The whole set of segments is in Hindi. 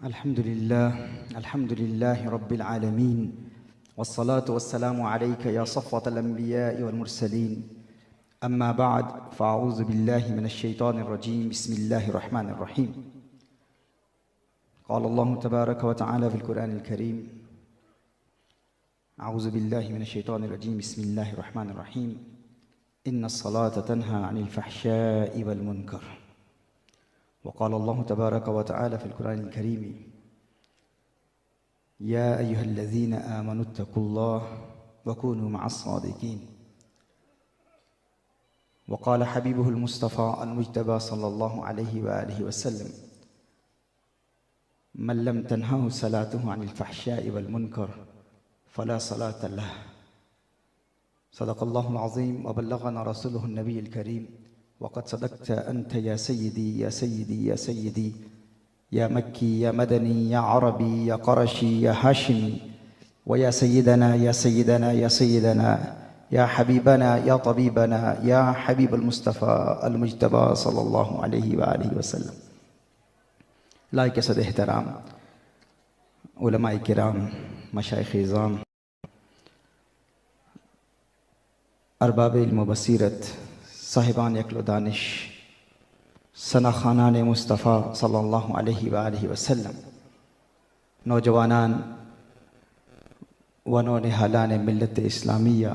अल्हम्दुलिल्लाह रब्बिल आलमीन वस्सलातु वस्सलामु अलैका या सफ़्वतल अंबिया'i वल मुरसलीन अम्मा बअद फ़अऊज़ु बिल्लाहि मिनश शैतानिर रजीम बिस्मिल्लाहिर रहमानिर रहीम क़ाल अल्लाहु तबारक व तआला फ़िल क़ुरआनिल करीम अऊज़ु बिल्लाहि मिनश शैतानिर रजीम बिस्मिल्लाहिर रहमानिर रहीम इन्नस सलाता तन्हा अनिल फ़हशाइ वल मुनकर वक़ाल अल्लाहु तबारक व तआला फ़िल क़ुरआनिल करीम या अय्युहल्लज़ीना आमनुत्तक़ुल्लाह वकूनू मअस्सादिक़ीन वक़ाल हबीबुहुल मुस्तफ़ा अल मुज्तबा सल्लल्लाहु अलैहि व आलिहि वसल्लम मन लम तन्हहु सलातुहु अनिल फ़हशाइ वल मुनकर फ़ला सलात लह। सदक़ल्लाहुल अज़ीम व बल्लग़ना रसूलुहुन नबियुल करीम वक़द सदक़्ता अंत या सय्यदी या सय्यदी या सय्यदी या मक्की या मदनी या अरबी या क़ुरैशी या हाशिमी व या सय्यदना या सय्यदना या सय्यदना या हबीबना या तबीबना या हबीबुल मुस्तफ़ा अल मुज्तबा सल्लल्लाहु अलैहि व आलिहि वसल्लम। लाइक सद एहतराम उलमाए किराम, मशाइख़ इज़ाम, अरबाब इल्म व बसीरत, साहिबान अक्ल व दानिश, सनाख़ानान मुस्तफ़ा सल्लल्लाहु अलैहि व आलिहि वसल्लम, नौजवानान व नौनिहालान मिल्लत इस्लामिया,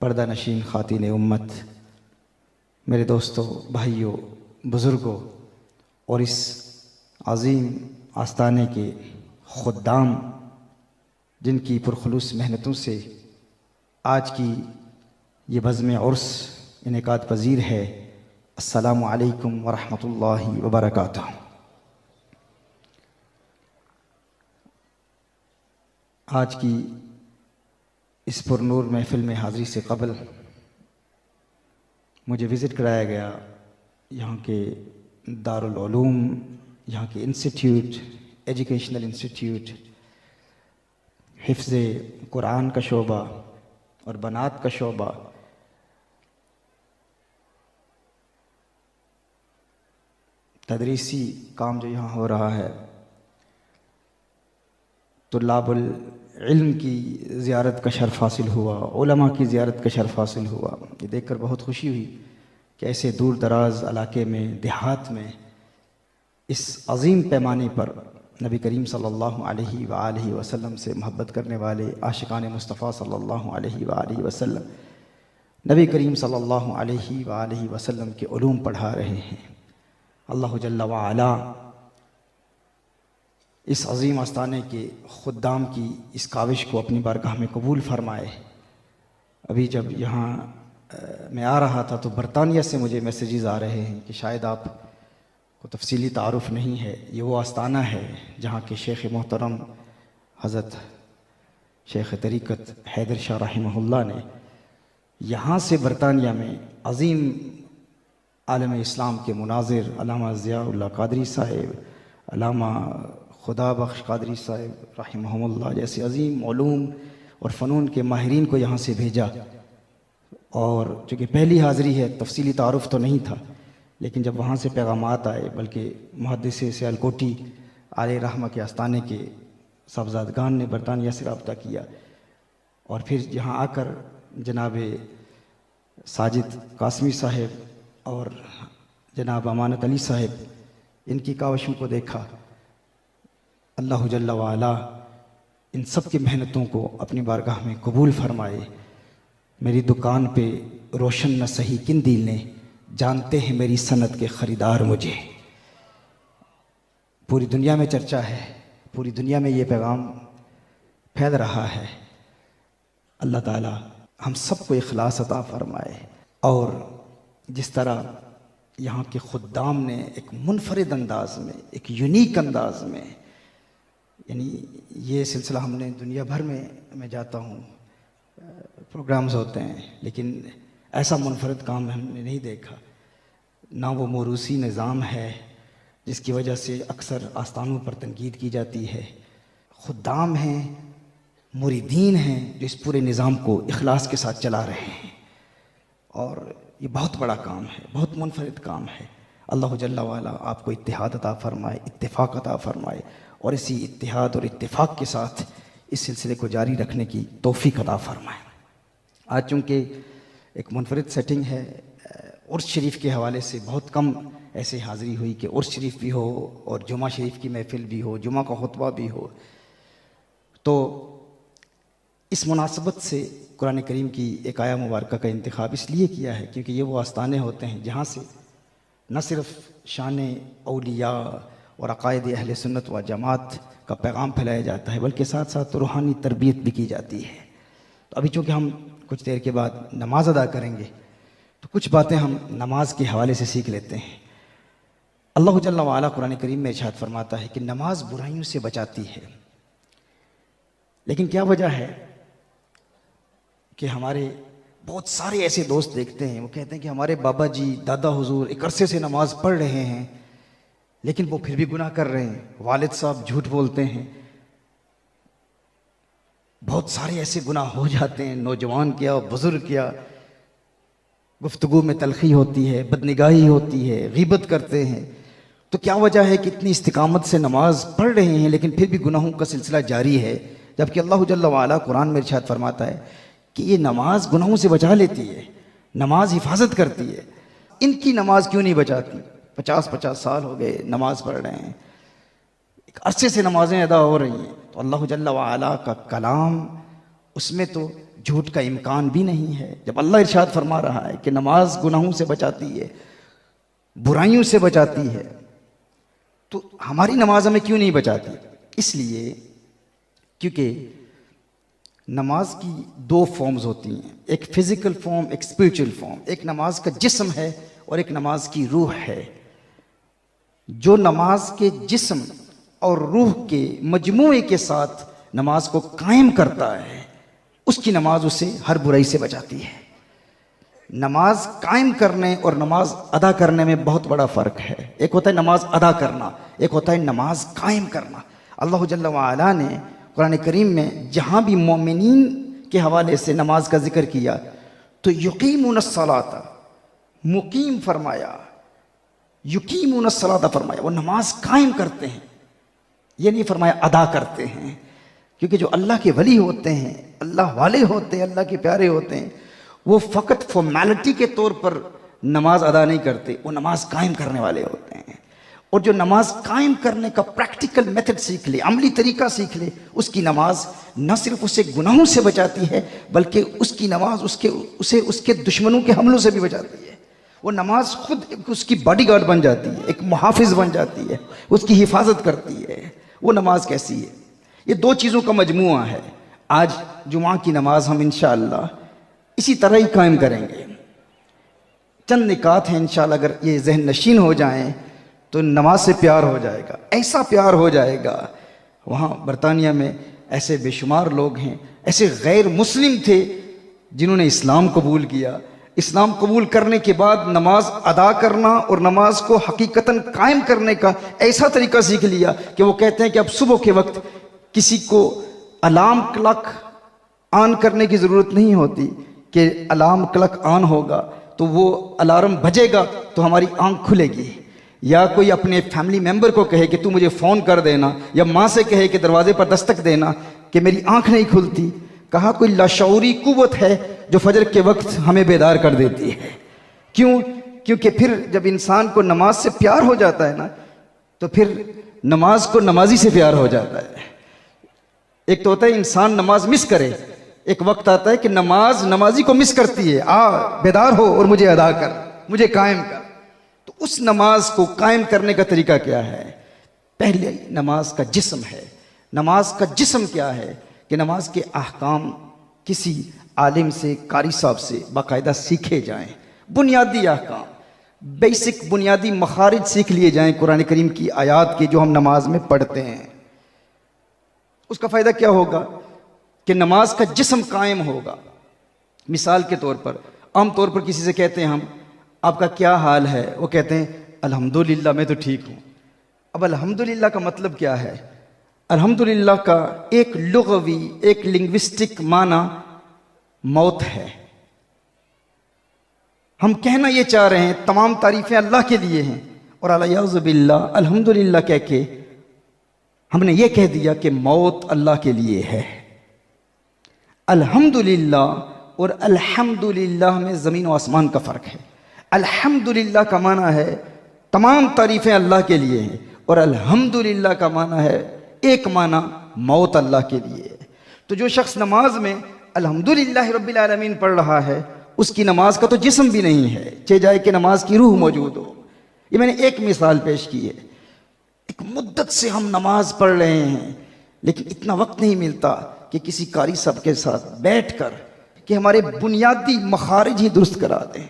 पर्दा नशीन ख़ातीन उम्मत, मेरे दोस्तों, भाइयों, बुज़ुर्गों और इस अज़ीम आस्ताने के ख़ुद्दाम जिनकी पुरखुलूस मेहनतों से आज की ये बज़्म उर्स इनेकाद पज़ीर है, अस्सलामु अलैकुम व रहमतुल्लाहि व बरकातुहू। आज की इस पुरनूर महफ़िल में हाज़िरी से क़बल मुझे विज़िट कराया गया यहाँ के दारुल उलूम, यहाँ के इंस्टीट्यूट, एजुकेशनल इंस्टीट्यूट, हिफ्ज़े कुरान का शोबा और बनात का शोबा, तदरीसी काम जो यहाँ हो रहा है, तुल्लाबुल इल्म की ज़ियारत का शर्फ़ हासिल हुआ, उलमा की ज़ियारत का शर्फ़ हासिल हुआ। ये देखकर बहुत खुशी हुई कि ऐसे दूर दराज इलाके में, देहात में इस अज़ीम पैमाने पर नबी करीम सल्लल्लाहु अलैहि व आलिहि वसल्लम से मोहब्बत करने वाले आशिकान मुस्तफ़ा सल्लल्लाहु अलैहि व आलिहि वसल्लम नबी करीम सल्लल्लाहु अलैहि व आलिहि वसल्लम के उलूम पढ़ा रहे हैं। अल्लाह जल्ला व अला इस अज़ीम आस्ताने के ख़ुद्दाम की इस काविश को अपनी बारगाह में कबूल फ़रमाए। अभी जब यहाँ मैं आ रहा था तो बरतानिया से मुझे मैसेजेस आ रहे हैं कि शायद आप को तफ़सीली तारुफ़ नहीं है, ये वो आस्ताना है जहाँ के शेख़ मोहतरम हज़रत शेख़ तरीक़त हैदर शाह रहमहुल्लाह ने यहाँ से बरतानिया में अज़ीम आलम इस्लाम के मुनाज़िर अल्लामा ज़ियाउल्लाह क़ादरी साहिब, अल्लामा खुदा बख्श क़ादरी साहिब रहमहुल्लाह जैसे अज़ीम उलूम और फ़नून के माहिरीन को यहाँ से भेजा। और चूँकि पहली हाज़िरी है, तफ़सीली तारुफ़ तो नहीं था, लेकिन जब वहाँ से पैगामात आए, बल्कि मुहद्दिस सियालकोटी आले रहमा के आस्ताने के साहबज़ादगान ने बरतानिया से रब्ता किया और फिर यहाँ आकर जनाब साजिद कासमी साहिब और जनाब अमानत अली साहिब इनकी काविशों को देखा। अल्लाह जल्ला व अला इन सब की मेहनतों को अपनी बारगाह में कबूल फ़रमाए। मेरी दुकान पे रोशन न सही किन दिल ने, जानते हैं मेरी सनत के ख़रीदार मुझे। पूरी दुनिया में चर्चा है, पूरी दुनिया में ये पैगाम फैल रहा है। अल्लाह ताला हम सबको इखलास अता फ़रमाए। और जिस तरह यहाँ के ख़ुद्दाम ने एक मुनफरिद अंदाज़ में, एक यूनिक अंदाज़ में, यानी ये सिलसिला हमने दुनिया भर में मैं जाता हूँ, प्रोग्राम्स होते हैं, लेकिन ऐसा मुनफरिद काम हमने नहीं देखा। ना वो मोरूसी निज़ाम है जिसकी वजह से अक्सर आस्तानों पर तनकीद की जाती है। ख़ुद्दाम हैं, मुरीदीन हैं जो इस पूरे निज़ाम को इखलास के साथ चला रहे हैं। और ये बहुत बड़ा काम है, बहुत मुनफरिद काम है। अल्लाह जल्ला वाला आपको इत्तिहाद अता फरमाए, इत्तिफाक अता फरमाए और इसी इत्तिहाद और इत्तिफाक के साथ इस सिलसिले को जारी रखने की तौफीक अता फरमाए। आज चूँकि एक मुनफरिद सेटिंग है, उर्स शरीफ के हवाले से बहुत कम ऐसे हाज़िरी हुई कि उर्स शरीफ भी हो और जुमा शरीफ की महफ़िल भी हो, जुमा का खुतबा भी हो। तो इस मुनासबत से कुरान करीम की एक आया मुबारक का इंतखाब इसलिए किया है क्योंकि ये वो आस्थाने होते हैं जहाँ से न सिर्फ़ शान औलिया और अक़ायद अहले सुन्नत व जमात का पैगाम फैलाया जाता है बल्कि साथ साथ रूहानी तरबियत भी की जाती है। तो अभी चूँकि हम कुछ देर के बाद नमाज अदा करेंगे तो कुछ बातें हम नमाज के हवाले से सीख लेते हैं। अल्लाह जल्ला वाला कुरान करीम में इरशाद फरमाता है कि नमाज बुराइयों से बचाती है। लेकिन क्या वजह है कि हमारे बहुत सारे ऐसे दोस्त देखते हैं, वो कहते हैं कि हमारे बाबा जी दादा हुजूर एक अरसे से नमाज पढ़ रहे हैं लेकिन वो फिर भी गुनाह कर रहे हैं, वालिद साहब झूठ बोलते हैं, बहुत सारे ऐसे गुनाह हो जाते हैं, नौजवान किया बुजुर्ग किया, गुफ्तगू में तलखी होती है, बदनिगाही होती है, गीबत करते हैं। तो क्या वजह है कि इतनी इस्तिकामत से नमाज पढ़ रहे हैं लेकिन फिर भी गुनाहों का सिलसिला जारी है, जबकि अल्लाह जल्ला वाला कुरान में इरशाद फरमाता है कि ये नमाज गुनाहों से बचा लेती है, नमाज हिफाजत करती है। इनकी नमाज क्यों नहीं बचाती? 50-50 साल हो गए नमाज पढ़ रहे हैं, एक अरसे से नमाजें अदा हो रही हैं। तो अल्लाह जल्ला वाला का कलाम, उसमें तो झूठ का इम्कान भी नहीं है। जब अल्लाह इरशाद फरमा रहा है कि नमाज गुनाहों से बचाती है, बुराइयों से बचाती है, तो हमारी नमाज हमें क्यों नहीं बचाती? इसलिए क्योंकि नमाज की दो फॉर्म्स होती हैं, एक फिज़िकल फॉर्म, एक स्पिरिचुअल फॉर्म। एक नमाज का जिस्म है और एक नमाज की रूह है। जो नमाज के जिस्म और रूह के मजमूए के साथ नमाज को कायम करता है उसकी नमाज उसे हर बुराई से बचाती है। नमाज कायम करने और नमाज अदा करने में बहुत बड़ा फ़र्क है। एक होता है नमाज अदा करना, एक होता है नमाज कायम करना। अल्लाह जल्ला वाला ने कुरान करीम में जहाँ भी मोमिनीन के हवाले से नमाज का जिक्र किया तो युकीमुनस्सलाता, मुकीम फरमाया, युकीमुनस्सलाता फरमाया, वो नमाज कायम करते हैं। ये नहीं फरमाया अदा करते हैं, क्योंकि जो अल्लाह के वली होते हैं, अल्लाह वाले होते हैं, अल्लाह के प्यारे होते हैं, वो फ़कत फॉर्मेलिटी के तौर पर नमाज अदा नहीं करते, वो नमाज कायम करने वाले होते हैं। और जो नमाज कायम करने का प्रैक्टिकल मेथड सीख ले, अमली तरीका सीख ले, उसकी नमाज न सिर्फ उसे गुनाहों से बचाती है बल्कि उसकी नमाज उसे उसके दुश्मनों के हमलों से भी बचाती है। वो नमाज खुद उसकी बॉडीगार्ड बन जाती है, एक मुहाफिज बन जाती है, उसकी हिफाजत करती है। वो नमाज कैसी है? ये दो चीज़ों का मजमुआ है। आज जुमा की नमाज हम इंशाअल्लाह इसी तरह ही कायम करेंगे। चंद निकात हैं इंशाअल्लाह, अगर ये जहन नशीन हो जाएं तो नमाज से प्यार हो जाएगा, ऐसा प्यार हो जाएगा। वहाँ बरतानिया में ऐसे बेशुमार लोग हैं, ऐसे गैर मुस्लिम थे जिन्होंने इस्लाम कबूल किया। इस्लाम कबूल करने के बाद नमाज अदा करना और नमाज को हकीकतन कायम करने का ऐसा तरीका सीख लिया कि वो कहते हैं कि अब सुबह के वक्त किसी को अलार्म क्लॉक ऑन करने की ज़रूरत नहीं होती कि अलार्म क्लॉक ऑन होगा तो वो अलार्म बजेगा तो हमारी आंख खुलेगी, या कोई अपने फैमिली मेंबर को कहे कि तू मुझे फ़ोन कर देना, या माँ से कहे कि दरवाजे पर दस्तक देना कि मेरी आंख नहीं खुलती। कहा कोई लाशऊरी कुव्वत है जो फजर के वक्त हमें बेदार कर देती है। क्यों? क्योंकि फिर जब इंसान को नमाज से प्यार हो जाता है ना, तो फिर नमाज को नमाजी से प्यार हो जाता है। एक तो होता है इंसान नमाज मिस करे, एक वक्त आता है कि नमाज नमाजी को मिस करती है, आ बेदार हो और मुझे अदा कर, मुझे कायम कर। तो उस नमाज को कायम करने का तरीका क्या है? पहले नमाज का जिस्म है। नमाज का जिस्म क्या है कि नमाज के अहकाम किसी आलिम से, कारी साहब से बाकायदा सीखे जाएं। बुनियादी अहकाम, बेसिक बुनियादी मखारिज सीख लिए जाएं कुरान करीम की आयात के जो हम नमाज में पढ़ते हैं। उसका फ़ायदा क्या होगा कि नमाज का जिस्म कायम होगा। मिसाल के तौर पर, आम तौर पर किसी से कहते हैं हम, आपका क्या हाल है? वो कहते हैं अल्हम्दुलिल्लाह मैं तो ठीक हूँ। अब अल्हम्दुलिल्लाह का मतलब क्या है? अल्हम्दुलिल्लाह का एक लुग़वी, एक लिंग्विस्टिक माना मौत है। हम कहना ये चाह रहे हैं तमाम तारीफ़ें अल्लाह के लिए हैं, और अलियाज़ु बिल्लाह अल्हम्दुलिल्लाह कह के हमने ये कह दिया कि मौत अल्लाह के लिए है। अल्हम्दुलिल्लाह और अल्हम्दुलिल्लाह में ज़मीन और आसमान का फ़र्क है। अल्हम्दुलिल्लाह का माना है तमाम तारीफ़ें अल्लाह के लिए हैं, और अल्हम्दुलिल्लाह का माना है एक माना मौत अल्लाह के लिए है। तो जो शख्स नमाज में अल्हम्दुलिल्लाह रब्बिल आलमीन पढ़ रहा है, उसकी नमाज का तो जिस्म भी नहीं है, चे जाए कि नमाज की रूह मौजूद हो। ये मैंने एक मिसाल पेश की है। एक मुद्दत से हम नमाज पढ़ रहे हैं, लेकिन इतना वक्त नहीं मिलता कि किसी कारी साहब के साथ बैठकर कि हमारे बुनियादी मखारिज ही दुरुस्त करा दें,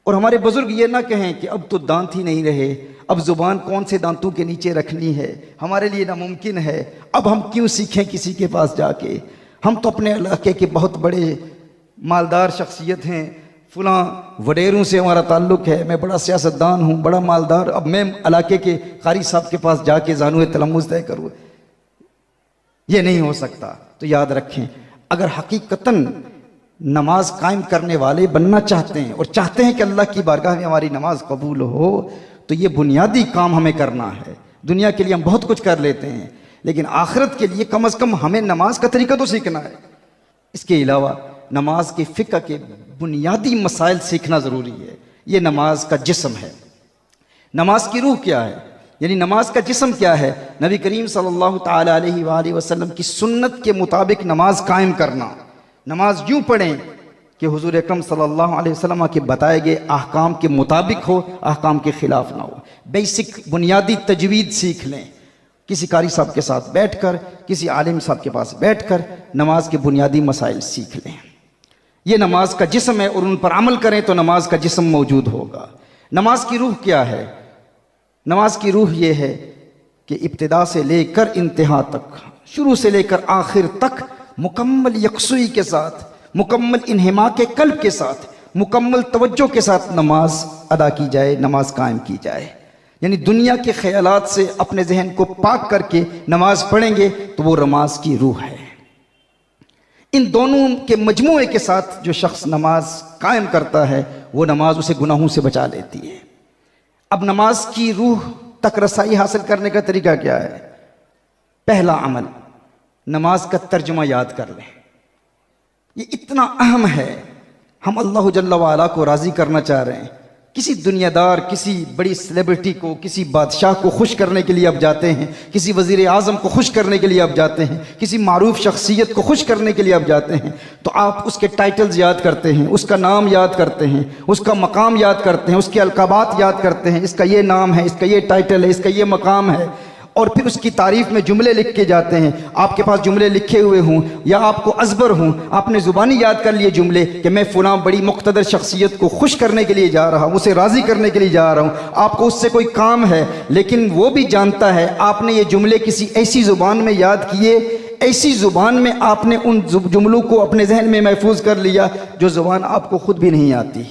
और हमारे बुजुर्ग ये ना कहें कि अब तो दांत ही नहीं रहे, अब जुबान कौन से दांतों के नीचे रखनी है, हमारे लिए नामुमकिन है, अब हम क्यों सीखें किसी के पास जाके। हम तो अपने इलाके के बहुत बड़े मालदार शख्सियत हैं, फलां वडेरों से हमारा ताल्लुक़ है, मैं बड़ा सियासतदान हूँ, बड़ा मालदार, अब मैं इलाके के कारी साहब के पास जाके ज़ानुए तलम्मुज़ तय करूँ, ये नहीं हो सकता। तो याद रखें, अगर हकीकतन नमाज कायम करने वाले बनना चाहते हैं और चाहते हैं कि अल्लाह की बारगाह में हमारी नमाज कबूल हो, तो ये बुनियादी काम हमें करना है। दुनिया के लिए हम बहुत कुछ कर लेते हैं, लेकिन आखिरत के लिए कम से कम हमें नमाज का तरीका तो सीखना है। इसके अलावा नमाज के फ़िक़्ह के बुनियादी मसाइल सीखना ज़रूरी है। ये नमाज का जिस्म है। नमाज की रूह क्या है, यानी नमाज का जिस्म क्या है? नबी करीम सल्लल्लाहु ताला अलैहि वसल्लम की सुन्नत के मुताबिक नमाज कायम करना। नमाज यूँ पढ़ें कि हुजूर अकरम सल्लल्लाहु अलैहि वसल्लम के बताए गए अहकाम के मुताबिक हो, अहकाम के ख़िलाफ़ ना हो। बेसिक बुनियादी तजवीद सीख लें, किसी कारी साहब के साथ बैठकर, किसी आलिम साहब के पास बैठकर नमाज के बुनियादी मसाइल सीख लें। ये नमाज का जिस्म है, और उन पर अमल करें तो नमाज का जिस्म मौजूद होगा। नमाज की रूह क्या है? नमाज की रूह ये है कि इब्तिदा से लेकर इंतहा तक, शुरू से लेकर आखिर तक मुकम्मल यकसुई के साथ, मुकम्मल इन्हिमा के कल्ब के साथ, मुकम्मल तवज्जो के साथ नमाज अदा की जाए, नमाज कायम की जाए। यानी दुनिया के ख्यालात से अपने जहन को पाक करके नमाज पढ़ेंगे तो वो नमाज की रूह है। इन दोनों के मजमूए के साथ जो शख्स नमाज कायम करता है, वो नमाज उसे गुनाहों से बचा लेती है। अब नमाज की रूह तक रसाई हासिल करने का तरीका क्या है? पहला अमल, नमाज का तर्जुमा याद कर लें। ये इतना अहम है। हम अल्लाह जल्ला वाला को राज़ी करना चाह रहे हैं। किसी दुनियादार, किसी बड़ी सेलिब्रिटी को, किसी बादशाह को खुश करने के लिए आप जाते हैं, किसी वज़ीर आज़म को खुश करने के लिए आप जाते हैं, किसी मारूफ शख्सियत को खुश करने के लिए आप जाते हैं, तो आप उसके टाइटल्स याद करते हैं, उसका नाम याद करते हैं, उसका मकाम याद करते हैं, उसके अलकाबात याद करते हैं, इसका ये नाम है, इसका ये टाइटल है, इसका ये मकाम है, और फिर उसकी तारीफ़ में जुमले लिख के जाते हैं। आपके पास जुमले लिखे हुए हों या आपको अज़बर हों, आपने ज़ुबानी याद कर लिए जुमले कि मैं फ़लाँ बड़ी मुक़्तदर शख्सियत को खुश करने के लिए जा रहा हूँ, उसे राज़ी करने के लिए जा रहा हूँ। आपको उससे कोई काम है, लेकिन वो भी जानता है आपने ये जुमले किसी ऐसी ज़ुबान में याद किए, ऐसी ज़ुबान में आपने उन जुमलों को अपने जहन में महफूज कर लिया जो ज़ुबान आपको ख़ुद भी नहीं आती।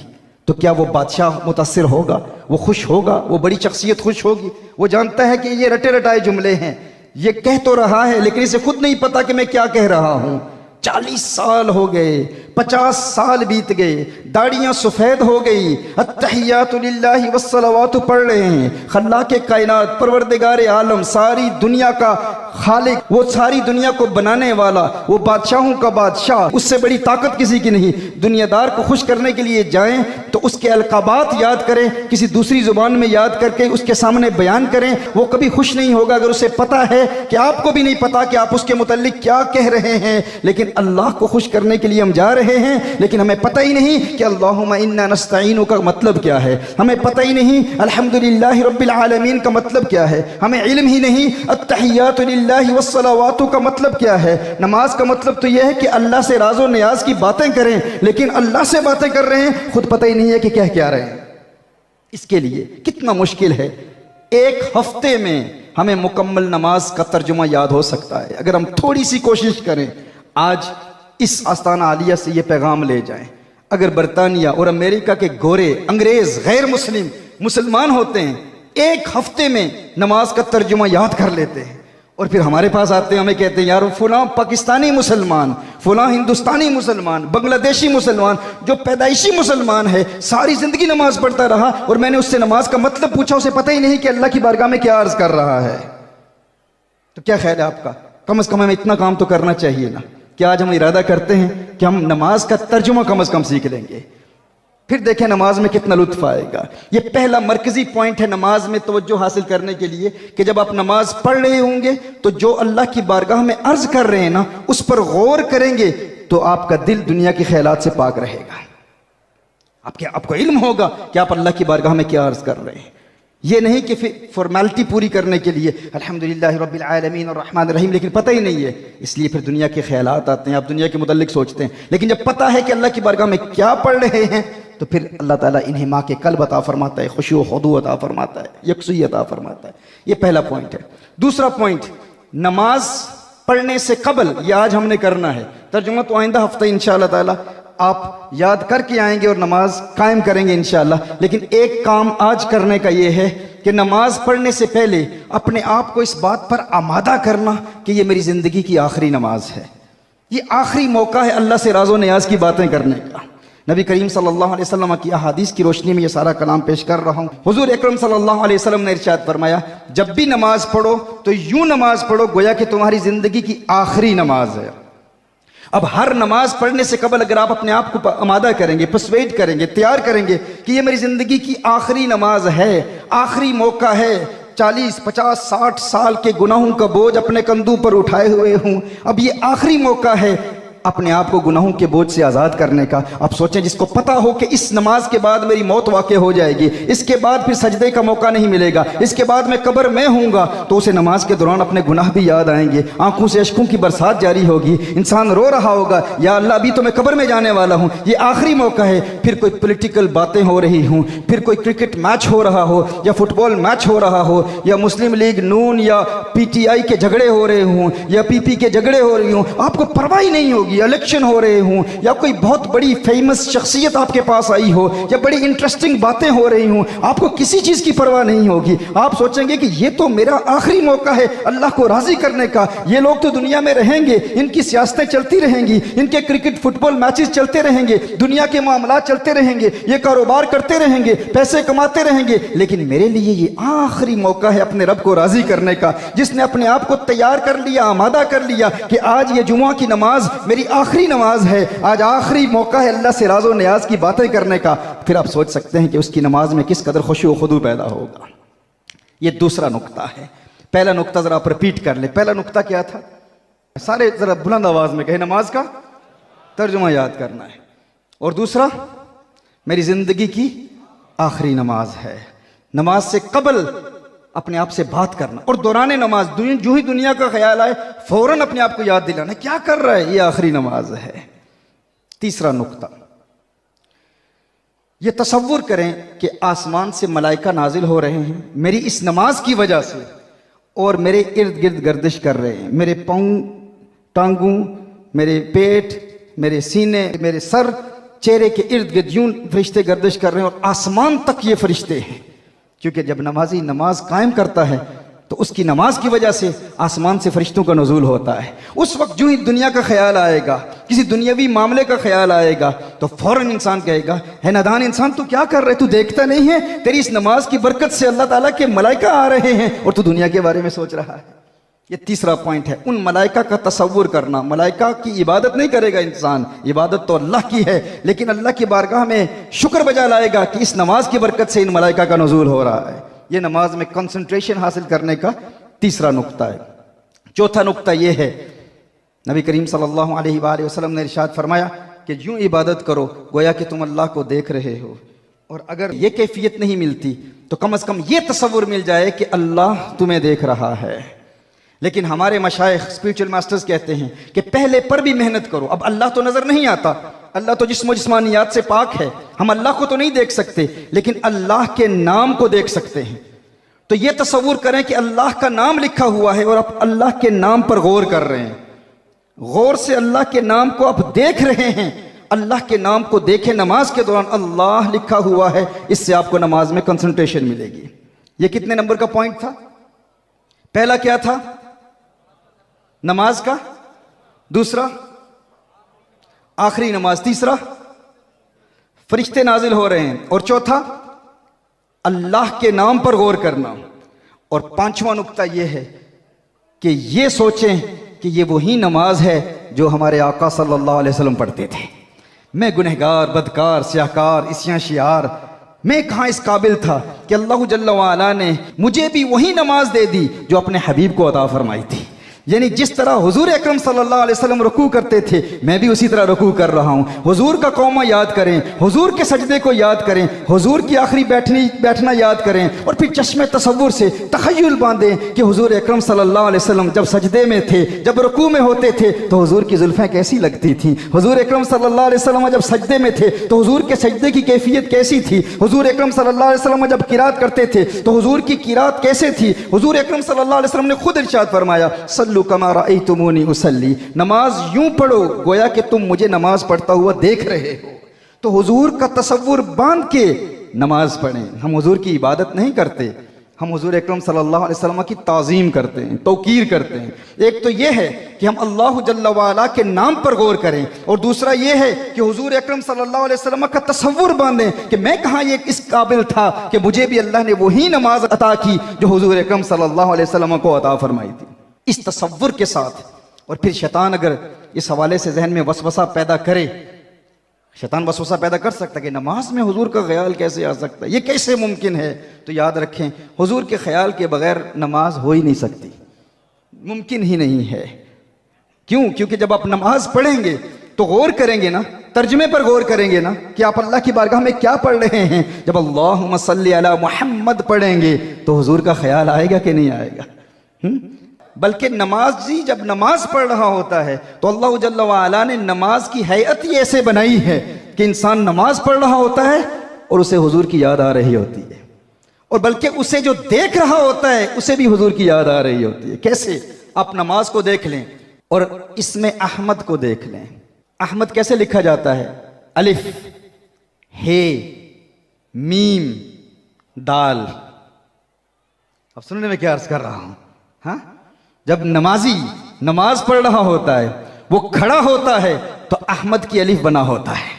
तो क्या वो बादशाह मुतासिर होगा? वो खुश होगा? वो बड़ी शख्सियत खुश होगी? वो जानता है कि ये रटे रटाए जुमले हैं, ये कह तो रहा है लेकिन इसे खुद नहीं पता कि मैं क्या कह रहा हूँ। 40 साल हो गए, 50 साल बीत गए, दाढ़ियाँ सफ़ेद हो गई, अत्तहियातु लिल्लाहि वस्सलावातु पढ़ रहे हैं। खल्लाक़े कायनात, परवरदिगार आलम, सारी दुनिया का खालिक, वो सारी दुनिया को बनाने वाला, वो बादशाहों का बादशाह, उससे बड़ी ताकत किसी की नहीं। दुनियादार को खुश करने के लिए जाएं तो उसके अलकाबात याद करें, किसी दूसरी ज़ुबान में याद करके उसके सामने बयान करें। वो कभी खुश नहीं होगा अगर उसे पता है कि आपको भी नहीं पता कि आप उसके मुतल्लिक क्या कह रहे हैं। लेकिन अल्लाह को खुश करने के लिए हम जा रहे हैं, लेकिन हमें पता ही नहीं कि अल्लाहुम्मा इन्ना नस्तईनु का मतलब क्या है, हमें पता ही नहीं अल्हम्दुलिल्लाहि रब्बिल आलमीन का मतलब क्या है, हमें इल्म ही नहीं अत्तहियातु लिल्लाहि वस्सलावातु का मतलब क्या है। नमाज का मतलब तो यह है कि अल्लाह से राज़ो नियाज की बातें करें, लेकिन अल्लाह से बातें कर रहे हैं, खुद पता ही नहीं है कि क्या रहे हैं। इसके लिए कितना मुश्किल है। एक हफ्ते में हमें मुकम्मल नमाज का तर्जुमा याद हो सकता है अगर हम थोड़ी सी कोशिश करें। आज इस आस्ताना आलिया से ये पैगाम ले जाएं, अगर बरतानिया और अमेरिका के गोरे, अंग्रेज, गैर मुस्लिम मुसलमान होते हैं, एक हफ्ते में नमाज का तर्जुमा याद कर लेते हैं और फिर हमारे पास आते हैं, हमें कहते हैं यार फुला पाकिस्तानी मुसलमान, फुला हिंदुस्तानी मुसलमान, बांग्लादेशी मुसलमान, जो पैदाइशी मुसलमान है, सारी जिंदगी नमाज पढ़ता रहा और मैंने उससे नमाज का मतलब पूछा, उसे पता ही नहीं कि अल्लाह की बारगाह में क्या अर्ज कर रहा है। तो क्या ख्याल है आपका? कम से कम हमें इतना काम तो करना चाहिए ना कि आज हम इरादा करते हैं कि हम नमाज का तर्जुमा कम से कम सीख लेंगे, फिर देखें नमाज में कितना लुत्फ आएगा। ये पहला मरकजी पॉइंट है नमाज में तवज्जो हासिल करने के लिए कि जब आप नमाज पढ़ रहे होंगे तो जो अल्लाह की बारगाह में अर्ज कर रहे हैं ना, उस पर गौर करेंगे तो आपका दिल दुनिया के ख्यालात से पाक रहेगा। आपको इल्म होगा कि आप अल्लाह की बारगाह में क्या अर्ज कर रहे हैं। ये नहीं कि फिर फॉर्मेलिटी पूरी करने के लिए अल्हम्दुलिल्लाह रब्बिल आलमीन और रहमान रहीम, लेकिन पता ही नहीं है, इसलिए फिर दुनिया के ख्यालात आते हैं, आप दुनिया के मुतल्लिक सोचते हैं। लेकिन जब पता है कि अल्लाह की बारगाह में क्या पढ़ रहे हैं तो फिर अल्लाह ताला इन्हें माँ के कल्ब अता फरमाता है, खुशू खुदू अता फरमाता है, यकसूई अता फरमाता है। ये पहला पॉइंट है। दूसरा पॉइंट, नमाज पढ़ने से कबल, ये आज हमने करना है, तर्जुमा तो आइंदा हफ्ते इंशाअल्लाह ताला आप याद करके आएंगे और नमाज कायम करेंगे इंशाअल्लाह। लेकिन एक काम आज करने का ये है कि नमाज पढ़ने से पहले अपने आप को इस बात पर आमादा करना कि ये मेरी जिंदगी की आखिरी नमाज है, ये आखिरी मौका है अल्लाह से राज़ो नियाज की बातें करने का। नबी करीम सल्लल्लाहु अलैहि वसल्लम की अहादीस की रोशनी में ये सारा कलाम पेश कर रहा हूँ। हुजूर अकरम सल्लल्लाहु अलैहि वसल्लम ने इरशाद फरमाया, जब भी नमाज पढ़ो तो यूं नमाज पढ़ो गोया कि तुम्हारी जिंदगी की आखिरी नमाज है। अब हर नमाज पढ़ने से कबल अगर आप अपने आप को आमादा करेंगे, पर्सुएड करेंगे, तैयार करेंगे कि ये मेरी जिंदगी की आखिरी नमाज है, आखिरी मौका है, 40, 50, 60 साल के गुनाहों का बोझ अपने कंधों पर उठाए हुए हूं, अब ये आखिरी मौका है अपने आप को गुनाहों के बोझ से आज़ाद करने का। आप सोचें, जिसको पता हो कि इस नमाज के बाद मेरी मौत वाक़ हो जाएगी, इसके बाद फिर सजदे का मौका नहीं मिलेगा, इसके बाद मैं कब्र में हूँगा, तो उसे नमाज के दौरान अपने गुनाह भी याद आएंगे, आंखों से अश्कों की बरसात जारी होगी, इंसान रो रहा होगा, या अल्लाह अभी तो मैं कब्र में जाने वाला हूँ, ये आखिरी मौका है। फिर कोई पॉलिटिकल बातें हो रही हूँ, फिर कोई क्रिकेट मैच हो रहा हो या फुटबॉल मैच हो रहा हो, या मुस्लिम लीग नून या PTI के झगड़े हो रहे हों या PP के झगड़े हो रही हों, आपको परवाह ही नहीं होगी। इलेक्शन हो रहे हों या कोई बहुत बड़ी फेमस शख्सियत आपके पास आई हो या बड़ी इंटरेस्टिंग बातें हो रही हों, आपको किसी चीज़ की परवाह नहीं होगी। आप सोचेंगे कि ये तो मेरा आखिरी मौका है अल्लाह को राज़ी करने का। ये लोग तो दुनिया में रहेंगे, इनकी सियासतें चलती रहेंगी, इनके क्रिकेट फुटबॉल मैचेस चलते रहेंगे, दुनिया के मामला चलते रहेंगे, ये कारोबार करते रहेंगे, पैसे कमाते रहेंगे, लेकिन मेरे लिए ये आखिरी मौका है अपने रब को राज़ी करने का। जिसने अपने आप को तैयार कर लिया, आमादा कर लिया कि आज ये जुमा की नमाज मेरी आखिरी नमाज है, आज आखिरी मौका है अल्लाह से राज़ो नियाज की बातें करने का, फिर आप सोच सकते हैं कि उसकी नमाज में किस कदर खुशू खुदू पैदा होगा। ये दूसरा नुक्ता है। पहला नुक्ता जरा आप रिपीट कर ले। पहला नुक्ता क्या था? सारे जरा बुलंद आवाज में कहे, नमाज का तर्जुमा याद करना है। और दूसरा, मेरी जिंदगी की आखिरी नमाज है। नमाज से कबल अपने आप से बात करना और दौरान नमाज जो ही दुनिया का ख्याल आए फौरन अपने आप को याद दिलाना क्या कर रहा है, ये आखिरी नमाज है। तीसरा नुक्ता, ये तसव्वुर करें कि आसमान से मलाइका नाजिल हो रहे हैं मेरी इस नमाज की वजह से और मेरे इर्द गिर्द गर्दिश कर रहे हैं, मेरे पाँव, टांगों, मेरे पेट, मेरे सीने, मेरे सर, चेहरे के इर्द गिर्द यूं फरिश्ते गर्दिश कर रहे हैं और आसमान तक ये फरिश्ते हैं। क्योंकि जब नमाजी नमाज कायम करता है तो उसकी नमाज की वजह से आसमान से फरिश्तों का नुज़ूल होता है। उस वक्त जो ही दुनिया का ख्याल आएगा, किसी दुनियावी मामले का ख्याल आएगा, तो फौरन इंसान कहेगा, है नादान इंसान, तू क्या कर रहे, तू देखता नहीं है तेरी इस नमाज की बरकत से अल्लाह ताला के मलाइका आ रहे हैं और तू दुनिया के बारे में सोच रहा है। ये तीसरा पॉइंट है, उन मलाइका का तसव्वुर करना। मलाइका की इबादत नहीं करेगा इंसान, इबादत तो अल्लाह की है, लेकिन अल्लाह की बारगाह में शुक्र बजा लाएगा कि इस नमाज की बरकत से इन मलाइका का नुज़ूल हो रहा है। ये नमाज में कंसंट्रेशन हासिल करने का तीसरा नुक्ता है। चौथा नुक्ता ये है, नबी करीम सल्लल्लाहु अलैहि वसल्लम ने इरशाद फरमाया कि यूं इबादत करो गोया कि तुम अल्लाह को देख रहे हो, और अगर ये कैफियत नहीं मिलती तो कम से कम ये तसव्वुर मिल जाए कि अल्लाह तुम्हें देख रहा है। लेकिन हमारे मशाइख स्पिरिचुअल मास्टर्स कहते हैं कि पहले पर भी मेहनत करो। अब अल्लाह तो नजर नहीं आता, अल्लाह तो जिस्मानियात से पाक है, हम अल्लाह को तो नहीं देख सकते, लेकिन अल्लाह के नाम को देख सकते हैं। तो ये तसव्वुर करें कि अल्लाह का नाम लिखा हुआ है और आप अल्लाह के नाम पर गौर कर रहे हैं, गौर से अल्लाह के नाम को आप देख रहे हैं। अल्लाह के नाम को देखें, नमाज के दौरान अल्लाह लिखा हुआ है, इससे आपको नमाज में कंसंट्रेशन मिलेगी। ये कितने नंबर का पॉइंट था? पहला क्या था? नमाज का, दूसरा आखिरी नमाज, तीसरा फरिश्ते नाजिल हो रहे हैं, और चौथा अल्लाह के नाम पर गौर करना, और पांचवा नुक्ता यह है कि ये सोचें कि ये वही नमाज है जो हमारे आका सल्लल्लाहु अलैहि वसल्लम पढ़ते थे। मैं गुनहगार, बदकार, स्याहकार, इस्यां शियार, मैं कहाँ इस काबिल था कि अल्लाह जल्ल व अला ने मुझे भी वही नमाज दे दी जो अपने हबीब को अता फरमाई थी। यानी जिस तरह हुजूर अकरम सल्लल्लाहु अलैहि वसल्लम रुकू करते थे, मैं भी उसी तरह रुकू कर रहा हूँ। हुजूर का कौमा याद करें, हुजूर के सजदे को याद करें, हुजूर की आखिरी बैठना याद करें, और फिर चश्मे तसव्वुर से तखय्युल बांधें कि हुजूर अकरम सल्लल्लाहु अलैहि वसल्लम जब सजदे में थे, जब रुकू में होते थे तो हुजूर की जुल्फ़ें कैसी लगती थीं। हुजूर अकरम सल्लल्लाहु अलैहि वसल्लम जब सजदे में थे तो हुजूर के सजदे की कैफियत कैसी थी। हुजूर अकरम सल्लल्लाहु अलैहि वसल्लम जब किरात करते थे तो हुजूर की किरात कैसे थी। हुजूर अकरम सल्लल्लाहु अलैहि वसल्लम ने खुद इरशाद फरमाया, सल्लु कमा रअयतुमूनी उसल्ली, नमाज यूं पढ़ो गोया कि तुम मुझे नमाज पढ़ता हुआ देख रहे हो। तो हुजूर का तसव्वुर बांध के नमाज पढ़ें। हम हुजूर की इबादत नहीं करते, हम हुजूर अकरम सल्लल्लाहु अलैहि वसल्लम की ताज़ीम करते हैं, तौकीर करते हैं। एक तो यह है कि हम अल्लाह जल्ल व अला के नाम पर गौर करें, और दूसरा यह है कि हुजूर अकरम सल्लल्लाहु अलैहि वसल्लम का तसव्वुर बांधें कि मैं कहाँ ये इस काबिल था कि मुझे भी अल्लाह ने वही नमाज अता की जो हुजूर अकरम सल्लल्लाहु अलैहि वसल्लम को अता फरमाई थी। इस तसव्वुर के साथ, और फिर शैतान अगर इस हवाले से जहन में वसवसा पैदा करे, शैतान वसवसा पैदा कर सकता है कि नमाज में हुजूर का ख्याल कैसे आ सकता है, ये कैसे मुमकिन है। तो याद रखें, हुजूर के ख्याल के बगैर नमाज हो ही नहीं सकती, मुमकिन ही नहीं है। क्यों? क्योंकि जब आप नमाज पढ़ेंगे तो गौर करेंगे ना, तर्जुमे पर गौर करेंगे ना कि आप अल्लाह की बारगाह में क्या पढ़ रहे हैं। जब अल्लाहुम्मा सल्ली अला मुहम्मद पढ़ेंगे तो हुजूर का ख्याल आएगा कि नहीं आएगा? बल्कि नमाजी जब नमाज पढ़ रहा होता है तो अल्लाह जल्ल व अला ने नमाज की हैयत ही ऐसे बनाई है कि इंसान नमाज पढ़ रहा होता है और उसे हुजूर की याद आ रही होती है, और बल्कि उसे जो देख रहा होता है उसे भी हुजूर की याद आ रही होती है। कैसे? आप नमाज को देख लें और इसमें अहमद को देख लें। अहमद कैसे लिखा जाता है? अलिफ, हे, मीम, दाल। अब सुनने में क्या अर्ज कर रहा हूं? हाँ, जब नमाजी नमाज पढ़ रहा होता है, वो खड़ा होता है तो अहमद की अलिफ बना होता है।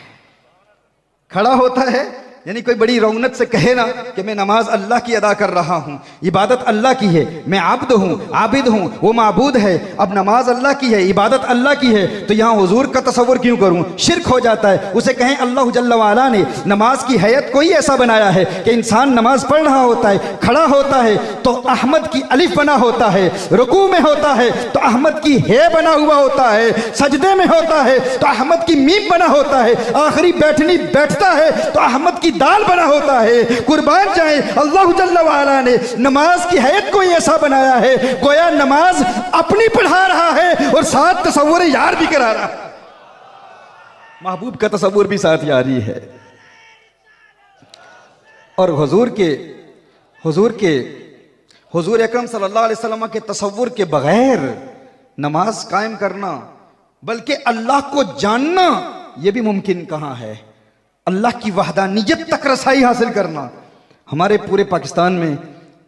खड़ा होता है यानी कोई बड़ी रौनक से कहे ना कि मैं नमाज अल्लाह की अदा कर रहा हूं, इबादत अल्लाह की है, मैं आब्द हूं, आबिद हूं, वो माबूद है। अब नमाज अल्लाह की है, इबादत अल्लाह की है, तो यहां हुजूर का तसव्वुर क्यों करूं? शिर्क हो जाता है। उसे कहें अल्लाह जल्ल व अला ने नमाज की हैयत को ही ऐसा बनाया है कि इंसान नमाज पढ़ रहा होता है, खड़ा होता है तो अहमद की अलिफ बना होता है, रुकू में होता है तो अहमद की हे बना हुआ होता है, सजदे में होता है तो अहमद की मीम बना होता है, आखिरी बैठनी बैठता है तो अहमद की दाल बना होता है। कुर्बान जाए, अल्लाह जल्ल व अला ने नमाज की हैयत को ही ऐसा बनाया है गोया नमाज अपनी पढ़ा रहा है और साथ तसव्वुर यार भी करा रहा है, महबूब का तसव्वुर भी साथ यारी है। और हुजूर अकरम सल्लल्लाहु अलैहि वसल्लम के तसव्वुर के बगैर नमाज कायम करना, बल्कि अल्लाह को जानना, यह भी मुमकिन कहां है। अल्लाह की वहदानियत तक रसाई हासिल करना। हमारे पूरे पाकिस्तान में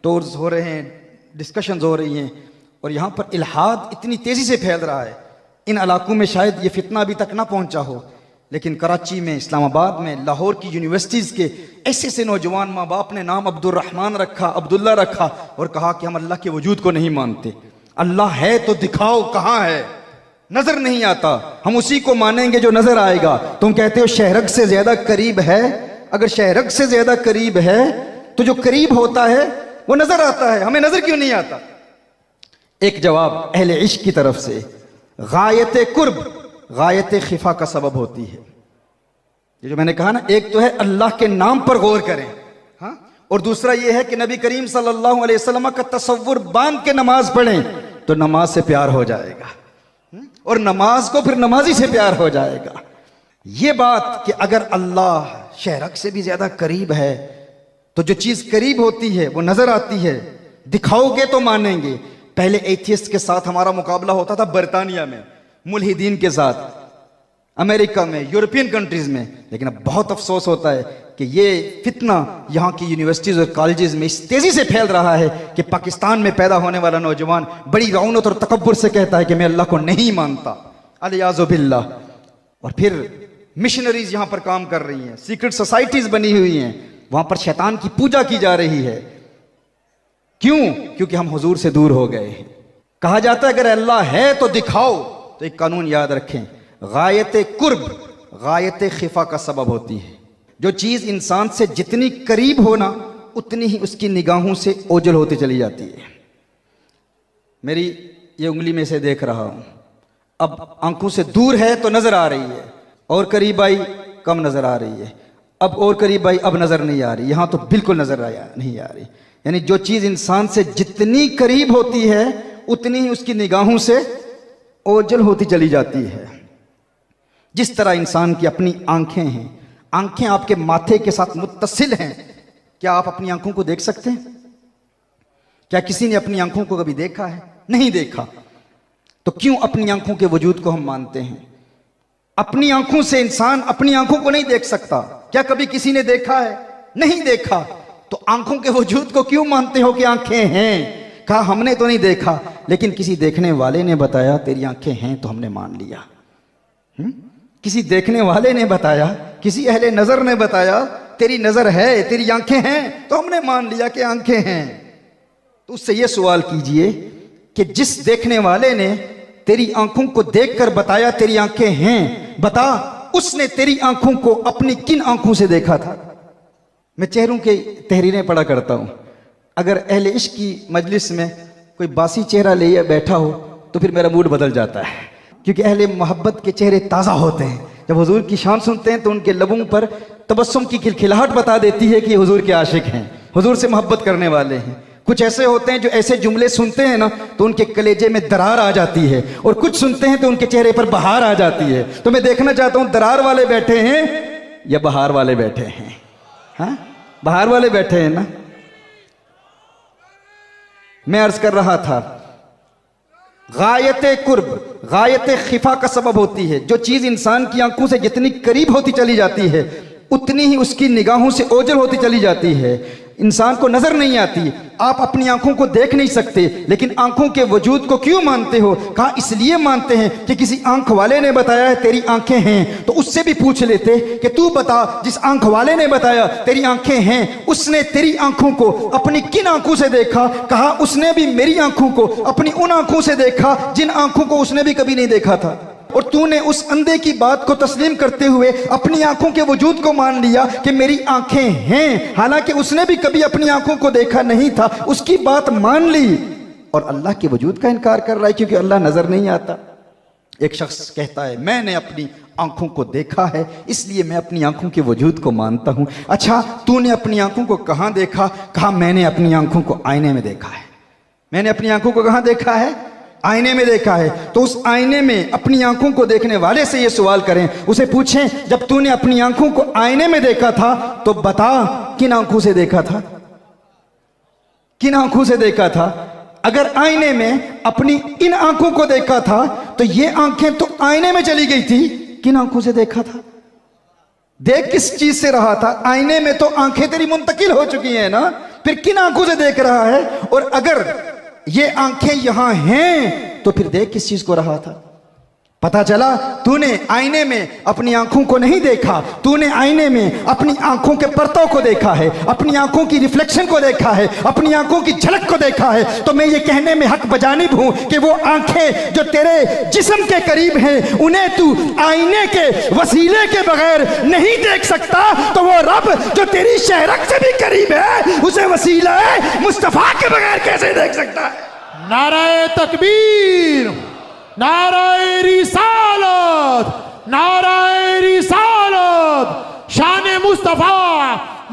टूर्स हो रहे हैं, डिस्कशंस हो रही हैं, और यहाँ पर इल्हाद इतनी तेज़ी से फैल रहा है। इन इलाकों में शायद ये फितना अभी तक ना पहुँचा हो, लेकिन कराची में, इस्लामाबाद में, लाहौर की यूनिवर्सिटीज़ के ऐसे ऐसे नौजवान माँ बाप ने नाम अब्दुर्रहमान रखा, अब्दुल्ला रखा, और कहा कि हम अल्लाह के वजूद को नहीं मानते। अल्लाह है तो दिखाओ कहाँ है, नजर नहीं आता, हम उसी को मानेंगे जो नजर आएगा। तुम कहते हो शहरक से ज्यादा करीब है, अगर शहरक से ज्यादा करीब है तो जो करीब होता है वो नजर आता है, हमें नजर क्यों नहीं आता? एक जवाब अहले इश्क की तरफ से, गायत कुर्ब गायत खिफा का सबब होती है। ये जो मैंने कहा ना, एक तो है अल्लाह के नाम पर गौर करें, हाँ, और दूसरा ये है कि नबी करीम सल्लल्लाहु अलैहि वसल्लम का तसव्वुर बांध के नमाज पढ़ें तो नमाज से प्यार हो जाएगा, और नमाज को फिर नमाजी से प्यार हो जाएगा। ये बात कि अगर अल्लाह शहरक से भी ज्यादा करीब है तो जो चीज करीब होती है वो नजर आती है, दिखाओगे तो मानेंगे। पहले एथियस्ट के साथ हमारा मुकाबला होता था बरतानिया में, मुल्हिदीन के साथ, अमेरिका में, यूरोपियन कंट्रीज में, लेकिन अब बहुत अफसोस होता है कि ये फितना यहाँ की यूनिवर्सिटीज़ और कॉलेजेस में इस तेज़ी से फैल रहा है कि पाकिस्तान में पैदा होने वाला नौजवान बड़ी रौनक और तकब्बुर से कहता है कि मैं अल्लाह को नहीं मानता, अलियाज़ु बिल्लाह। और फिर मिशनरीज यहाँ पर काम कर रही हैं, सीक्रेट सोसाइटीज़ बनी हुई हैं, वहाँ पर शैतान की पूजा की जा रही है। क्यों? क्योंकि हम हुजूर से दूर हो गए हैं। कहा जाता है अगर अल्लाह है तो दिखाओ। तो एक कानून याद रखें, गायत कुर्ब गायत खिफा का सबब होती है। जो चीज़ इंसान से जितनी करीब होना उतनी ही उसकी निगाहों से ओझल होती चली जाती है। मेरी ये उंगली में से देख रहा हूं, अब आंखों से दूर है तो नजर आ रही है, और करीब आई कम नजर आ रही है, अब और करीब आई अब नजर नहीं आ रही, यहां तो बिल्कुल नजर नहीं आ रही। यानी जो चीज इंसान से जितनी करीब होती है उतनी ही उसकी निगाहों से ओझल होती चली जाती है। जिस तरह इंसान की अपनी आंखें हैं, आंखें आपके माथे के साथ मुत्तसिल हैं। क्या आप अपनी आंखों को देख सकते हैं? क्या किसी ने अपनी आंखों को कभी देखा है? नहीं देखा। तो क्यों अपनी आंखों के वजूद को हम मानते हैं? अपनी आंखों से इंसान अपनी आंखों को नहीं देख सकता। क्या कभी किसी ने देखा है? नहीं देखा। तो आंखों के वजूद को क्यों मानते हो कि आंखें हैं? कहा हमने तो नहीं देखा, लेकिन किसी देखने वाले ने बताया तेरी आंखें हैं तो हमने मान लिया। किसी देखने वाले ने बताया, किसी अहले नजर ने बताया तेरी नजर है, तेरी आंखें हैं, तो हमने मान लिया कि आंखें हैं। तो उससे यह सवाल कीजिए कि जिस देखने वाले ने तेरी आंखों को देखकर बताया तेरी आंखें हैं, बता उसने तेरी आंखों को अपनी किन आंखों से देखा था? मैं चेहरों के तहरीरें पढ़ा करता हूं। अगर अहले इश्क की मजलिस में कोई बासी चेहरा ले बैठा हो तो फिर मेरा मूड बदल जाता है, क्योंकि अहले मोहब्बत के चेहरे ताज़ा होते हैं। जब हुजूर की शान सुनते हैं तो उनके लबों पर तबस्सुम की खिलखिलाहट बता देती है कि हुजूर के आशिक हैं, हुजूर से मोहब्बत करने वाले हैं। कुछ ऐसे होते हैं जो ऐसे जुमले सुनते हैं ना तो उनके कलेजे में दरार आ जाती है, और कुछ सुनते हैं तो उनके चेहरे पर बहार आ जाती है। तो मैं देखना चाहता हूं दरार वाले बैठे हैं या बहार वाले बैठे हैं? हाँ, बहार वाले बैठे हैं ना। मैं अर्ज कर रहा था, गायत कुर्ब गायत खिफा का सबब होती है। जो चीज इंसान की आंखों से जितनी करीब होती चली जाती है उतनी ही उसकी निगाहों से ओझल होती चली जाती है, इंसान को नजर नहीं आती। आप अपनी आंखों को देख नहीं सकते, लेकिन आंखों के वजूद को क्यों मानते हो? कहा इसलिए मानते हैं कि किसी आंख वाले ने बताया है तेरी आंखें हैं, तो उससे भी पूछ लेते कि तू बता, जिस आंख वाले ने बताया तेरी आंखें हैं, उसने तेरी आंखों को अपनी किन आंखों से देखा? कहा उसने भी मेरी आंखों को अपनी उन आंखों से देखा जिन आंखों को उसने भी कभी नहीं देखा था। और तूने उस अंधे की बात को तस्लीम करते हुए अपनी आंखों के वजूद को मान लिया कि मेरी आंखें हैं, हालांकि उसने भी कभी अपनी आंखों को देखा नहीं था, उसकी बात मान ली और अल्लाह के वजूद का इनकार कर रहा है क्योंकि अल्लाह नजर नहीं आता। एक शख्स कहता है मैंने अपनी आंखों को देखा है इसलिए मैं अपनी आंखों के वजूद को मानता हूं। अच्छा, तूने अपनी आंखों को कहां देखा? कहा मैंने अपनी आंखों को आईने में देखा है। मैंने अपनी आंखों को कहां देखा है? आईने में देखा है। तो उस आईने में अपनी आंखों को देखने वाले से ये सवाल करें, उसे पूछें जब तूने अपनी आंखों को आईने में देखा था तो बता किन आंखों से देखा था? किन आंखों से देखा था? अगर आईने में अपनी इन आंखों को देखा था तो ये आंखें तो आईने में चली गई थी, किन आंखों से देखा था? देख किस चीज से रहा था? आईने में तो आंखें तेरी मुंतकिल हो चुकी हैं ना, फिर किन आंखों से देख रहा है? और अगर ये आंखें यहां हैं तो फिर देख किस चीज को रहा था? पता चला तूने आईने में अपनी आंखों को नहीं देखा, तूने आईने में अपनी आंखों के पर्दों को देखा है, अपनी आंखों की रिफ्लेक्शन को देखा है, अपनी आंखों की झलक को देखा है। तो मैं ये कहने में हक बजानिब हूं कि वो आंखें जो तेरे जिस्म के करीब हैं उन्हें तू आईने के वसीले के बगैर नहीं देख सकता, तो वो रब जो तेरी शहरक से भी करीब है उसे वसीला मुस्तफा के बगैर कैसे देख सकता है? नाराए तकबीर, नाराए रिसालत, नाराए रिसालत, शान मुस्तफा,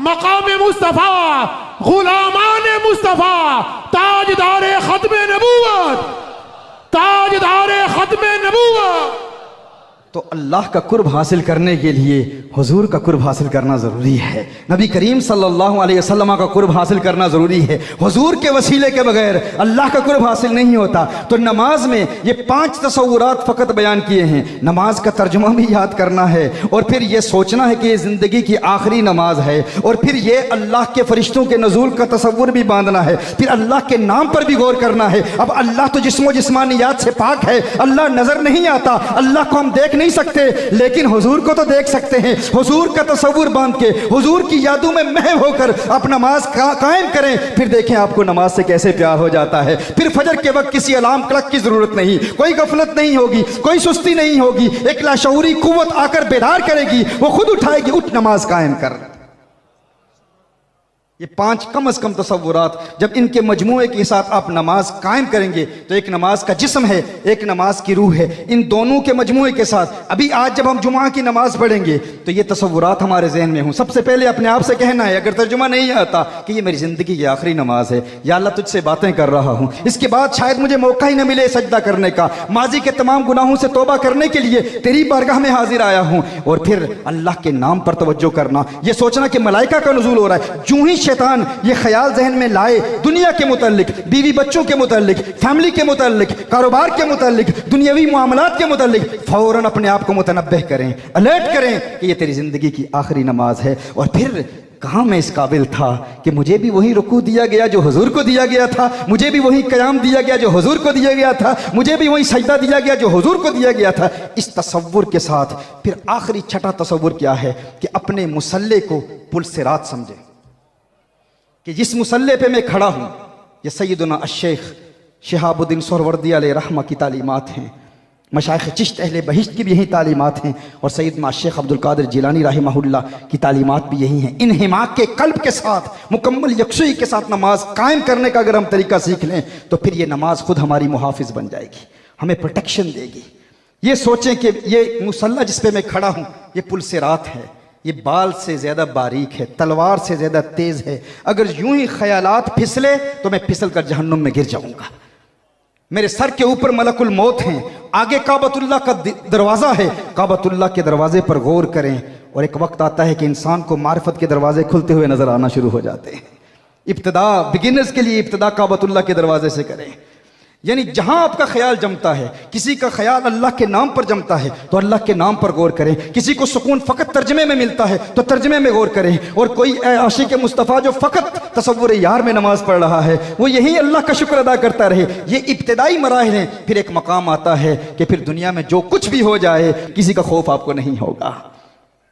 मकाम मुस्तफा, गुलामान मुस्तफा, ताजदारे खत्मे नबूवत, ताजदारे खत्मे नबूवत। तो अल्लाह का कुर्ब हासिल करने के लिए हुजूर का कुर्ब हासिल करना ज़रूरी है। नबी करीम सल्लल्लाहु अलैहि वसल्लम का कुर्ब हासिल करना ज़रूरी है। हुजूर के वसीले के बगैर अल्लाह का कुर्ब हासिल नहीं होता। तो नमाज में ये 5 तसव्वुरात फ़कत बयान किए हैं। नमाज का तर्जुमा भी याद करना है, और फिर ये सोचना है कि ये ज़िंदगी की आखिरी नमाज है, और फिर ये अल्लाह के फरिश्तों के नज़ूल का तसव्वुर भी बांधना है, फिर अल्लाह के नाम पर भी गौर करना है। अब अल्लाह तो जिस्मो जिस्मानियात से पाक है, अल्लाह नज़र नहीं आता, अल्लाह को हम देख नहीं सकते, लेकिन हुजूर को तो देख सकते हैं। हुजूर का तसव्वुर बांध के हुजूर की यादों में महव होकर आप नमाज कायम करें, फिर देखें आपको नमाज से कैसे प्यार हो जाता है। फिर फजर के वक्त किसी अलार्म क्लॉक की जरूरत नहीं, कोई गफलत नहीं होगी, कोई सुस्ती नहीं होगी, एक लाशऊरी कुव्वत आकर बेदार करेगी, वो खुद उठाएगी, उठ नमाज कायम कर। ये 5 कम से कम तसव्वुरात जब इनके मजमूए के साथ आप नमाज कायम करेंगे तो एक नमाज का जिस्म है, एक नमाज की रूह है। इन दोनों के मजमूए के साथ अभी आज जब हम जुमा की नमाज पढ़ेंगे तो ये तसव्वुरात हमारे जहन में हों। सबसे पहले अपने आप से कहना है, अगर तर्जुमा नहीं आता, कि ये मेरी ज़िंदगी की आखिरी नमाज है, या अल्लाह तुझसे बातें कर रहा हूँ, इसके बाद शायद मुझे मौका ही न मिले सजदा करने का, माजी के तमाम गुनाहों से तौबा करने के लिए तेरी बारगाह में हाजिर आया हूँ। और फिर अल्लाह के नाम पर तवज्जो करना, ये सोचना कि मलाइका का नुज़ूल हो रहा है। जूं ही शैतान ये ख्याल जहन में लाए दुनिया के मुताल्लिक, बीवी बच्चों के मुताल्लिक, फैमिली के मुताल्लिक, कारोबार के मुताल्लिक, दुनियावी मामलात के मुताल्लिक, फौरन अपने आप को मुतनब्बह करें, अलर्ट करें कि ये तेरी जिंदगी की आखिरी नमाज है। और फिर कहाँ मैं इस काबिल था कि मुझे भी वही रुकू दिया गया जो हुजूर को दिया गया था, मुझे भी वही क़याम दिया गया जो हुजूर को दिया गया था, मुझे भी वही सजदा दिया गया जो हुजूर को दिया गया था। इस तसव्वुर के साथ फिर आखिरी छठा तसव्वुर क्या है कि अपने मुसल्ले को पुल सिरात समझे, कि जिस मुसल्ले पे मैं खड़ा हूँ ये सैयदना अश-शेख शिहाबुद्दीन सोहरवर्दी अलैहि रहमा की तालीमात हैं, मशाइख चिश्त अहले बहिश्त की भी यही तालीमात हैं, और सैयदना शेख अब्दुल कादिर जिलानी रहमहुल्लाह की तालीमात भी यही हैं। इन हिमाक के कल्ब के साथ मुकम्मल यकसुई के साथ नमाज कायम करने का अगर हम तरीका सीख लें तो फिर ये नमाज खुद हमारी मुहाफिज बन जाएगी, हमें प्रोटेक्शन देगी। ये सोचें कि ये मुसल्ला जिस पे मैं खड़ा हूँ ये पुल सिरात है, ये बाल से ज़्यादा बारीक है, तलवार से ज़्यादा तेज़ है। अगर यूं ही ख्यालात फिसले तो मैं फिसल कर जहन्नुम में गिर जाऊंगा। मेरे सर के ऊपर मलकुल मौत हैं, आगे काबतुल्लाह का दरवाज़ा है, काबतुल्लाह के दरवाजे पर गौर करें। और एक वक्त आता है कि इंसान को मारिफत के दरवाजे खुलते हुए नजर आना शुरू हो जाते हैं। इब्तिदा बिगिनर्स के लिए इब्तिदा काबतुल्लाह के दरवाजे से करें, यानी जहां आपका ख्याल जमता है, किसी का ख्याल अल्लाह के नाम पर जमता है तो अल्लाह के नाम पर गौर करें। किसी को सुकून फ़कत तर्जमे में मिलता है तो तर्जमे में गौर करें। और कोई आशिक मुस्तफ़ा जो फ़कत तसव्वुर यार में नमाज पढ़ रहा है वो यही अल्लाह का शुक्र अदा करता रहे। ये इब्तिदाई मराहिल हैं। फिर एक मकाम आता है कि फिर दुनिया में जो कुछ भी हो जाए किसी का खौफ आपको नहीं होगा,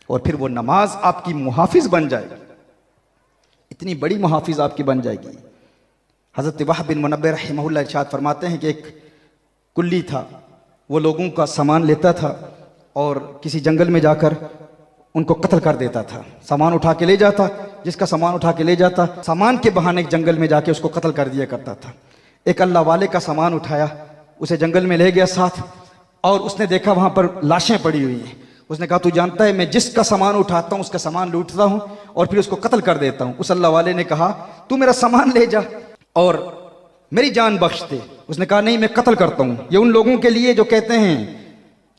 और फिर वो नमाज आपकी मुहाफिज बन जाएगी, इतनी बड़ी मुहाफिज आपकी बन जाएगी। हज़रत वहब बिन मुनब्बिह रहमहुल्लाह इरशाद फरमाते हैं कि एक कुल्ली था, वो लोगों का सामान लेता था और किसी जंगल में जाकर उनको कत्ल कर देता था। सामान उठा के ले जाता, जिसका सामान उठा के ले जाता, सामान के बहाने एक जंगल में जाके उसको कत्ल कर दिया करता था। एक अल्लाह वाले का सामान उठाया, उसे जंगल में ले गया साथ, और उसने देखा वहाँ पर लाशें पड़ी हुई हैं। उसने कहा, तू जानता है मैं जिसका सामान उठाता हूँ उसका सामान लूटता हूँ और फिर उसको कत्ल कर देता हूँ। उस अल्लाह वाले ने कहा, तू मेरा सामान ले जा और मेरी जान बख्श दे। उसने कहा, नहीं, मैं कत्ल करता हूँ। ये उन लोगों के लिए जो कहते हैं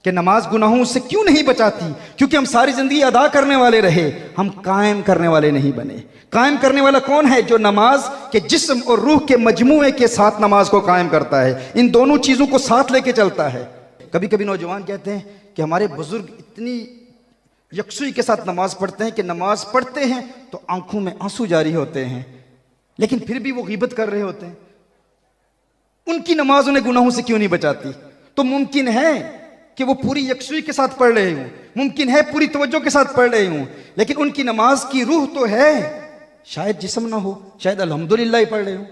कि नमाज गुनाहों से क्यों नहीं बचाती, क्योंकि हम सारी जिंदगी अदा करने वाले रहे, हम कायम करने वाले नहीं बने। कायम करने वाला कौन है? जो नमाज के जिस्म और रूह के मजमूए के साथ नमाज को कायम करता है, इन दोनों चीज़ों को साथ लेके चलता है। कभी कभी नौजवान कहते हैं कि हमारे बुजुर्ग इतनी यकसुई के साथ नमाज पढ़ते हैं कि नमाज पढ़ते हैं तो आंखों में आंसू जारी होते हैं, लेकिन फिर भी वो गीबत कर रहे होते हैं। उनकी नमाज उन्हें गुनाहों से क्यों नहीं बचाती? तो मुमकिन है कि वो पूरी यकसुई के साथ पढ़ रहे हों, मुमकिन है पूरी तवज्जो के साथ पढ़ रहे हों, लेकिन उनकी नमाज की रूह तो है, शायद जिस्म ना हो, शायद अल्हम्दुलिल्लाह ही पढ़ रहे हो।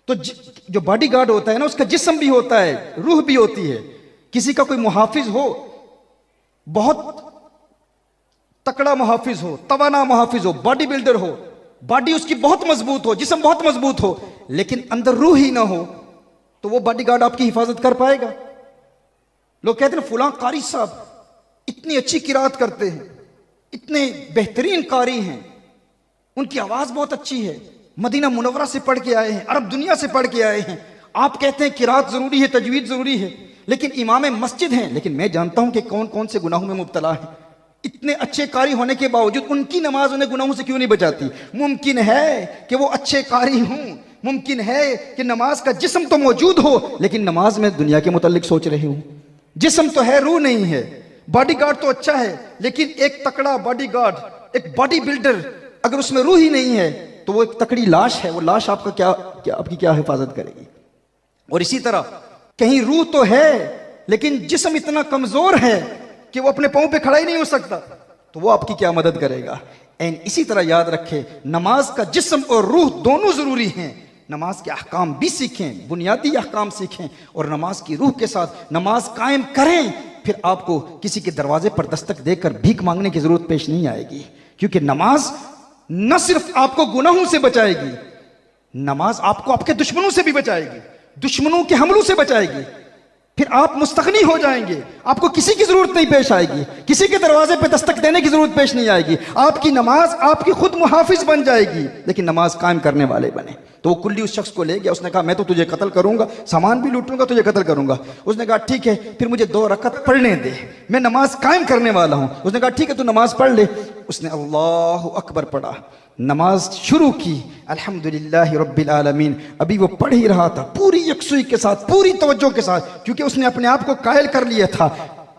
तो जो बॉडी गार्ड होता है ना, उसका जिस्म भी होता है, रूह भी होती है। किसी का कोई मुहाफिज हो, बहुत तकड़ा मुहाफिज हो, तवाना मुहाफिज हो, बॉडी बिल्डर हो, बॉडी उसकी बहुत मजबूत हो, जिस्म बहुत मजबूत हो, लेकिन अंदर रूह ही ना हो, तो वो बॉडी गार्ड आपकी हिफाजत कर पाएगा? लोग कहते हैं फुलां कारी साहब इतनी अच्छी किरात करते हैं, इतने बेहतरीन कारी हैं, उनकी आवाज बहुत अच्छी है, मदीना मुनव्वरा से पढ़ के आए हैं, अरब दुनिया से पढ़ के आए हैं। आप कहते हैं किरात जरूरी है, तजवीद जरूरी है, लेकिन इमाम मस्जिद हैं, लेकिन मैं जानता हूं कि कौन कौन से गुनाहों में मुब्तला है। इतने अच्छे कारी होने के बावजूद उनकी नमाज उन्हें गुनाहों से क्यों नहीं बचाती? मुमकिन है कि वो अच्छे कारी हों, मुमकिन है कि नमाज का जिस्म तो मौजूद हो, लेकिन नमाज में दुनिया के मुतालिक सोच रहे हूं। जिस्म तो है, रूह नहीं है। बॉडीगार्ड तो अच्छा है, लेकिन एक तकड़ा बॉडीगार्ड, एक बॉडी बिल्डर, अगर उसमें रूह ही नहीं है तो वो एक तकड़ी लाश है। वो लाश आपका आपकी क्या हिफाजत करेगी? और इसी तरह कहीं रूह तो है लेकिन जिस्म इतना कमजोर है कि वो अपने पांव पे खड़ा ही नहीं हो सकता, तो वो आपकी क्या मदद करेगा? एंड इसी तरह याद रखें, नमाज का जिस्म और रूह दोनों जरूरी हैं। नमाज के अहकाम भी सीखें, बुनियादी अहकाम सीखें, और नमाज की रूह के साथ नमाज कायम करें। फिर आपको किसी के दरवाजे पर दस्तक देकर भीख मांगने की जरूरत पेश नहीं आएगी, क्योंकि नमाज न सिर्फ आपको गुनाहों से बचाएगी, नमाज आपको आपके दुश्मनों से भी बचाएगी, दुश्मनों के हमलों से बचाएगी। फिर आप मुस्तगनी हो जाएंगे, आपको किसी की जरूरत नहीं पेश आएगी, किसी के दरवाजे पे दस्तक देने की जरूरत पेश नहीं आएगी। आपकी नमाज आपकी खुद मुहाफिज बन जाएगी, लेकिन नमाज कायम करने वाले बने। तो वो कुल्ली उस शख्स को ले गया, उसने कहा मैं तो तुझे कत्ल करूंगा, सामान भी लूटूंगा, तुझे कत्ल करूंगा। उसने कहा ठीक है, फिर मुझे 2 रकअत पढ़ने दे, मैं नमाज कायम करने वाला हूं। उसने कहा ठीक है, तू नमाज पढ़ ले। उसने अल्लाहु अकबर पढ़ा, नमाज शुरू की, अल्हम्दुलिल्लाह रब्बिल आलमीन। अभी वो पढ़ ही रहा था पूरी यकसुई के साथ, पूरी तवज्जो के साथ, क्योंकि उसने अपने आप को कायल कर लिया था,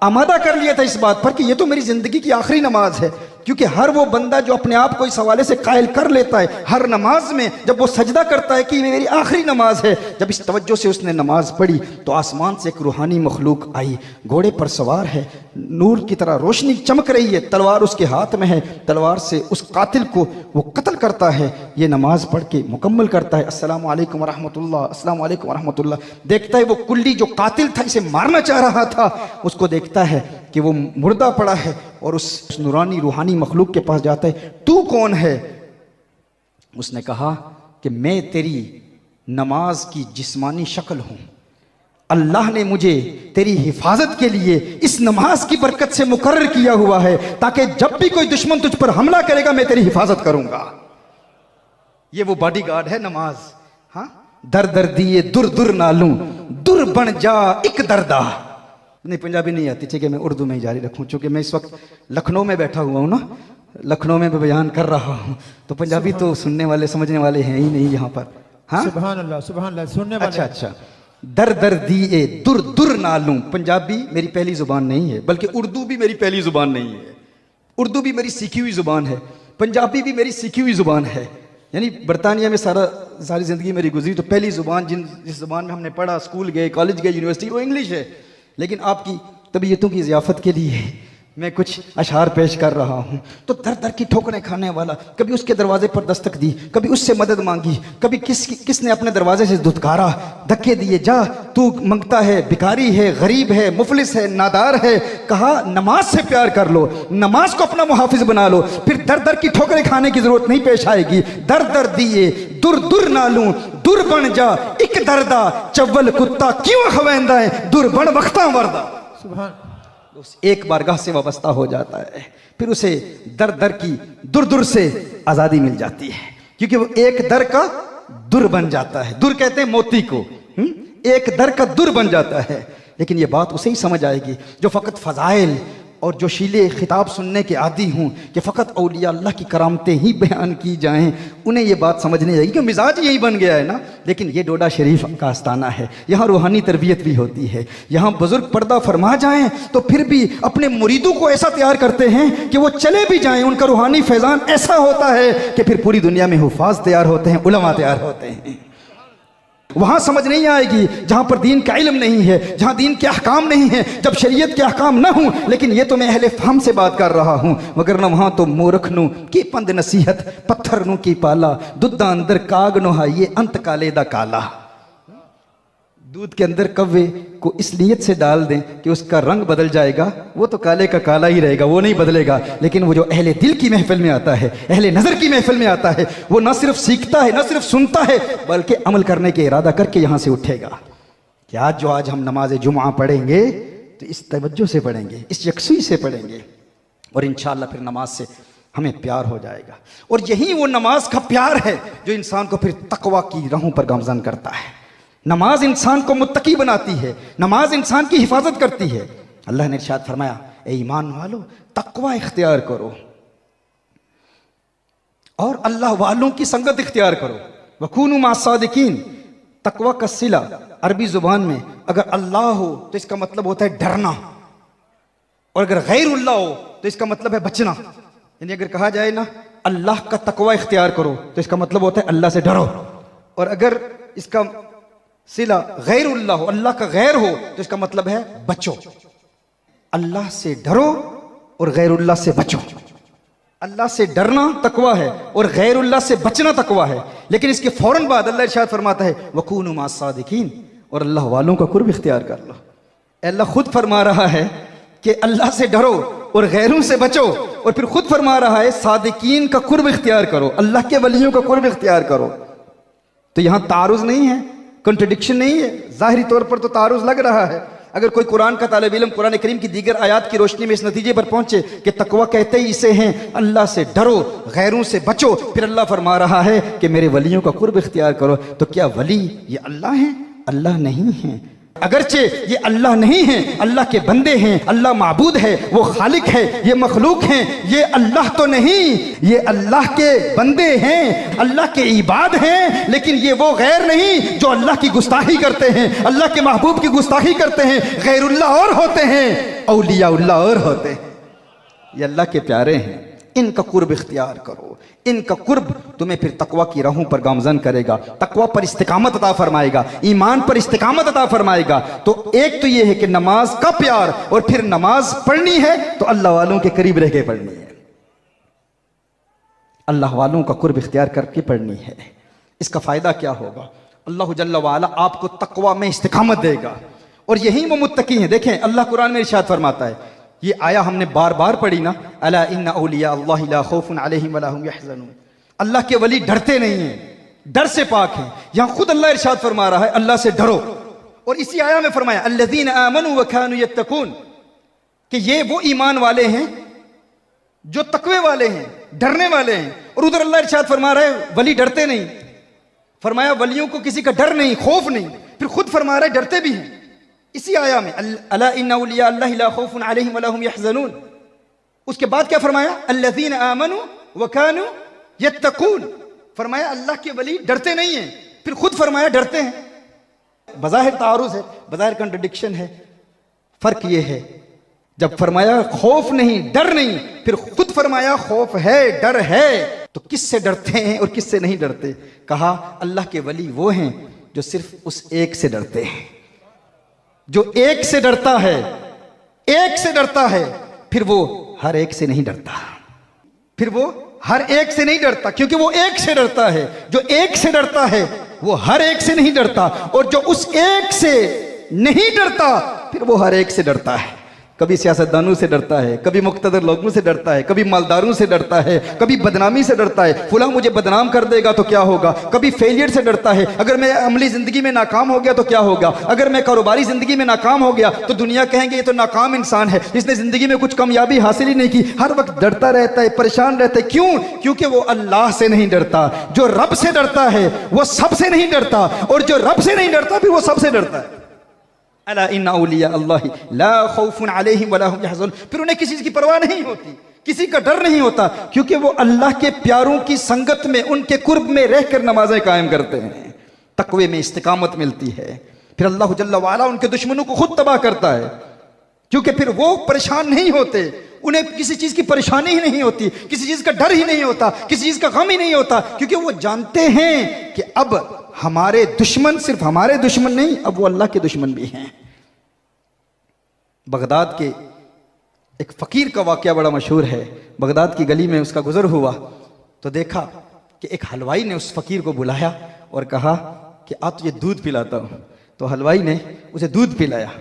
आमादा कर लिया था इस बात पर कि ये तो मेरी जिंदगी की आखिरी नमाज है। क्योंकि हर वो बंदा जो अपने आप को इस हवाले से कायल कर लेता है, हर नमाज में जब वो सजदा करता है कि ये मेरी आखिरी नमाज है, जब इस तवज्जो से उसने नमाज पढ़ी तो आसमान से एक रूहानी मखलूक आई, घोड़े पर सवार है, नूर की तरह रोशनी चमक रही है, तलवार उसके हाथ में है, तलवार से उस कातिल को वो कत्ल करता है। ये नमाज पढ़ के मुकम्मल करता है, अस्सलामु अलैकुम वरहमतुल्लाह, अस्सलामु अलैकुम वरहमतुल्लाह। देखता है वो कुल्ली जो कातिल था, इसे मारना चाह रहा था, उसको देखता है कि वो मुर्दा पड़ा है, और उस नूरानी रूहानी मखलूक के पास जाता है, तू कौन है? उसने कहा कि मैं तेरी नमाज की जिस्मानी शक्ल हूं, अल्लाह ने मुझे तेरी हिफाजत के लिए इस नमाज की बरकत से मुकर्रर किया हुआ है, ताकि जब भी कोई दुश्मन तुझ पर हमला करेगा मैं तेरी हिफाजत करूंगा। ये वो बॉडीगार्ड है नमाज। हाँ, दर दर दिए दुर दुर नालू, दुर बन जा एक दरदा। नहीं, पंजाबी नहीं आती, ठीक है, मैं उर्दू में ही जारी रखूं, चूंकि मैं इस वक्त लखनऊ में बैठा हुआ हूं ना, लखनऊ में मैं बयान कर रहा हूं, तो पंजाबी तो सुनने वाले समझने वाले हैं ही नहीं यहाँ पर। हाँ, सुभान अल्लाह, सुभान अल्लाह, सुनने वाले। अच्छा, दर दर दिए दुर दुर नालू। पंजाबी मेरी पहली जुबान नहीं है, बल्कि उर्दू भी मेरी पहली जुबान नहीं है। उर्दू भी मेरी सीखी हुई जुबान है, पंजाबी भी मेरी सीखी हुई जुबान है। यानी बरतानिया में सारी जिंदगी मेरी गुजरी, तो पहली जुबान जिस जुबान में हमने पढ़ा, स्कूल गए, कॉलेज गए, यूनिवर्सिटी, वो इंग्लिश है। लेकिन आपकी तबीयतों की ज़ियाफ़त के लिए मैं कुछ अशार पेश कर रहा हूं। तो दर दर की ठोकरें खाने वाला, कभी उसके दरवाजे पर दस्तक दी, कभी उससे मदद मांगी, कभी किसने अपने दरवाजे से धुतकारा, धक्के दिए, जा तू मंगता है, भिखारी है, गरीब है, मुफलिस है, नादार है। कहा नमाज से प्यार कर लो, नमाज को अपना मुहाफिज बना लो, फिर दर दर की ठोकरें खाने की जरूरत नहीं पेश आएगी। दर दर दिए दुर दुर नालू, दुर बन जा एक दरदा, चव्वल कुत्ता क्यों खवेंदा है, दुर बन वक्ता वर्दा। सुभान। एक बारगाह से वाबस्ता हो जाता है, फिर उसे दर दर की दुर दुर से आजादी मिल जाती है, क्योंकि वो एक दर का दुर बन जाता है। दुर कहते हैं मोती को, एक दर का दुर बन जाता है। लेकिन ये बात उसे ही समझ आएगी जो फ़कत फ़ज़ाइल और जो शीले खिताब सुनने के आदी हूँ कि फ़कत औलिया अल्लाह की करामतें ही बयान की जाएं, उन्हें ये बात समझने जाएगी कि मिजाज यही बन गया है ना। लेकिन ये डोडा शरीफ का आस्ताना है, यहाँ रूहानी तरबियत भी होती है, यहाँ बुजुर्ग पर्दा फरमा जाएं तो फिर भी अपने मुरीदों को ऐसा तैयार करते हैं कि वो चले भी जाएं, उनका रूहानी फैज़ान ऐसा होता है कि फिर पूरी दुनिया में हुफ़ाज़ तैयार होते हैं, उलमा तैयार होते हैं। वहां समझ नहीं आएगी जहां पर दीन का इल्म नहीं है, जहां दीन के अहकाम नहीं है, जब शरीयत के अहकाम ना हो। लेकिन ये तो मैं अहले फहम से बात कर रहा हूं, मगर न वहां तो मूर्ख नु की पंद नसीहत, पत्थर नु की पाला, दुद्धा अंदर काग नोहा ये अंत काले दा काला। दूध के अंदर कव्वे को इस नीयत से डाल दें कि उसका रंग बदल जाएगा, वो तो काले का काला ही रहेगा, वो नहीं बदलेगा। लेकिन वो जो अहले दिल की महफिल में आता है, अहले नजर की महफिल में आता है, वो न सिर्फ सीखता है, न सिर्फ सुनता है, बल्कि अमल करने के इरादा करके यहां से उठेगा कि आज हम नमाज जुमा पढ़ेंगे तो इस तवज्जो से पढ़ेंगे, इस यकसुई से पढ़ेंगे, और इंशाअल्लाह फिर नमाज से हमें प्यार हो जाएगा। और यही वो नमाज का प्यार है जो इंसान को फिर तकवा की राहों पर गामजन करता है। नमाज इंसान को मुत्तकी बनाती है, नमाज इंसान की हिफाजत करती है। अल्लाह ने इरशाद फरमाया, ए ईमान वालो तकवा इख्तियार करो और अल्लाह वालों की संगत इख्तियार करो। वकूनु मास्सादिकीन, तकवा का सिला अरबी जुबान में अगर अल्लाह हो तो इसका मतलब होता है डरना, और अगर गैरुल्लाह हो तो इसका मतलब है बचना। यानी अगर कहा जाए ना अल्लाह का तकवा इख्तियार करो तो इसका मतलब होता है अल्लाह से डरो, और अगर इसका सिला गैरुल्लाह हो, अल्लाह का गैर हो, तो इसका मतलब है बचो। अल्लाह से डरो और गैरुल्लाह से बचो। अल्लाह से डरना तकवा है और गैरुल्लाह से बचना तकवा है। लेकिन इसके फौरन बाद अल्लाह इरशाद फरमाता है वकूनु मास्सादिकीन, और अल्लाह वालों का कुर्ब इख्तियार कर लो। अल्लाह खुद फरमा रहा है कि अल्लाह से डरो और गैरों से बचो, और फिर खुद फरमा रहा है सादिकीन का कुर्ब इख्तियार करो, अल्लाह के वलियों का कुर्ब इख्तियार करो। तो यहां तारुज नहीं है, कंट्रडिक्शन नहीं है। जाहिरी तौर पर तो तारुज लग रहा है। अगर कोई कुरान का तालिब इल्म कुरान करीम की दीगर आयात की रोशनी में इस नतीजे पर पहुंचे कि तकवा कहते ही इसे हैं अल्लाह से डरो गैरों से बचो, फिर अल्लाह फरमा रहा है कि मेरे वलियों का कुर्ब इख्तियार करो, तो क्या वली ये अल्लाह हैं? अल्लाह नहीं है। अगरचे ये अल्लाह नहीं है, अल्लाह के बंदे हैं, अल्लाह माबूद है, वो खालिक है, ये मखलूक हैं, ये अल्लाह तो नहीं, ये अल्लाह के बंदे हैं, अल्लाह के इबाद हैं, लेकिन ये वो गैर नहीं जो अल्लाह की गुस्ताखी करते हैं, अल्लाह के महबूब की गुस्ताखी करते हैं। गैरुल्लाह और होते हैं, औलियाउल्लाह और होते हैं। ये अल्लाह के प्यारे हैं, इनका कुर्ब इख्तियार करो। इनका कुर्ब तुम्हें फिर तकवा की राहों पर गामजन करेगा, तकवा पर इस्तिकामत अता फरमाएगा, ईमान पर इस्तिकामत अता फरमाएगा। तो एक तो यह है कि नमाज का प्यार, और फिर नमाज पढ़नी है तो अल्लाह वालों के करीब रह के पढ़नी है, अल्लाह वालों का कुर्ब इख्तियार करके पढ़नी है। इसका फायदा क्या होगा? अल्लाह जल्ला वाला आपको तकवा में इस्तिकामत देगा, और यही वो मुत्तकी हैं। देखें अल्लाह कुरान में इरशाद फरमाता है, ये आया हमने बार बार पढ़ी ना, अला इन्ना औलिया अल्लाह ला खौफुन अलैहिम वला हुम यहज़नून। अल्लाह के वली डरते नहीं हैं, डर से पाक हैं। यहां खुद अल्लाह इरशाद फरमा रहा है अल्लाह से डरो, और इसी आया में फरमाया अल्लज़ीना आमनू व कानू यत्तकून, कि ये वो ईमान वाले हैं जो तकवे वाले हैं, डरने वाले हैं। और उधर अल्लाह इरशाद फरमा रहा है वली डरते नहीं, फरमाया वलियों को किसी का डर नहीं, खौफ नहीं, फिर खुद फरमा रहा है डरते भी हैं। इसी आया में अला इन्ना औलिया अल्लाह ला खौफुन अलैहिम वला हुम यहज़नून। उसके बाद क्या फरमाया? अल्लज़ीना आमनू व कानू यत्तकून, फरमाया अल्लाह के वली डरते नहीं हैं, फिर खुद फरमाया डरते हैं। बज़ाहिर तारुज़ है, बज़ाहिर कंट्रडिक्शन है। फर्क ये है, जब फरमाया खौफ नहीं डर नहीं, फिर खुद फरमाया खौफ है डर है, तो किससे डरते हैं और किससे नहीं डरते? कहा अल्लाह के वली वो हैं जो सिर्फ उस एक से डरते हैं, जो एक से डरता है, एक से डरता है, फिर वो हर एक से नहीं डरता, फिर वो हर एक से नहीं डरता, क्योंकि वो एक से डरता है। जो एक से डरता है वो हर एक से नहीं डरता, और जो उस एक से नहीं डरता फिर वो हर एक से डरता है। कभी सियासतदानों से डरता है, कभी मुक्तदर लोगों से डरता है, कभी मालदारों से डरता है, कभी बदनामी से डरता है, फुला मुझे बदनाम कर देगा तो क्या होगा, कभी फेलियर से डरता है, अगर मैं अमली जिंदगी में नाकाम हो गया तो क्या होगा, अगर मैं कारोबारी जिंदगी में नाकाम हो गया तो दुनिया कहेंगे ये तो नाकाम इंसान है, इसने जिंदगी में कुछ कामयाबी हासिल ही नहीं की। हर वक्त डरता रहता है, परेशान रहता है। क्यों? क्योंकि वो अल्लाह से नहीं डरता। जो रब से डरता है वो सबसे नहीं डरता, और जो रब से नहीं डरता फिर वो सबसे डरता है। अला इन्ना औलिया अल्लाह ला खौफुन अलैहिम वला हुम यहज़नून, फिर उन्हें किसी की परवाह नहीं होती, किसी का डर नहीं होता, क्योंकि वो अल्लाह के प्यारों की संगत में, उनके कुर्ब में रहकर नमाजें कायम करते हैं, तकवे में इस्तिकामत मिलती है। फिर अल्लाह जल्ला वाला उनके दुश्मनों को खुद तबाह करता है, क्योंकि फिर वो परेशान नहीं होते, उन्हें किसी चीज की परेशानी ही नहीं होती, किसी चीज का डर ही नहीं होता, किसी चीज का गम ही नहीं होता, क्योंकि वो जानते हैं कि अब हमारे दुश्मन सिर्फ हमारे दुश्मन नहीं, अब वो अल्लाह के दुश्मन भी हैं। बगदाद के एक फकीर का वाकया बड़ा मशहूर है। बगदाद की गली में उसका गुजर हुआ तो देखा कि एक हलवाई ने उस फकीर को बुलाया और कहा कि आप तुझे दूध पिलाता हूँ। तो हलवाई ने उसे दूध पिलाया,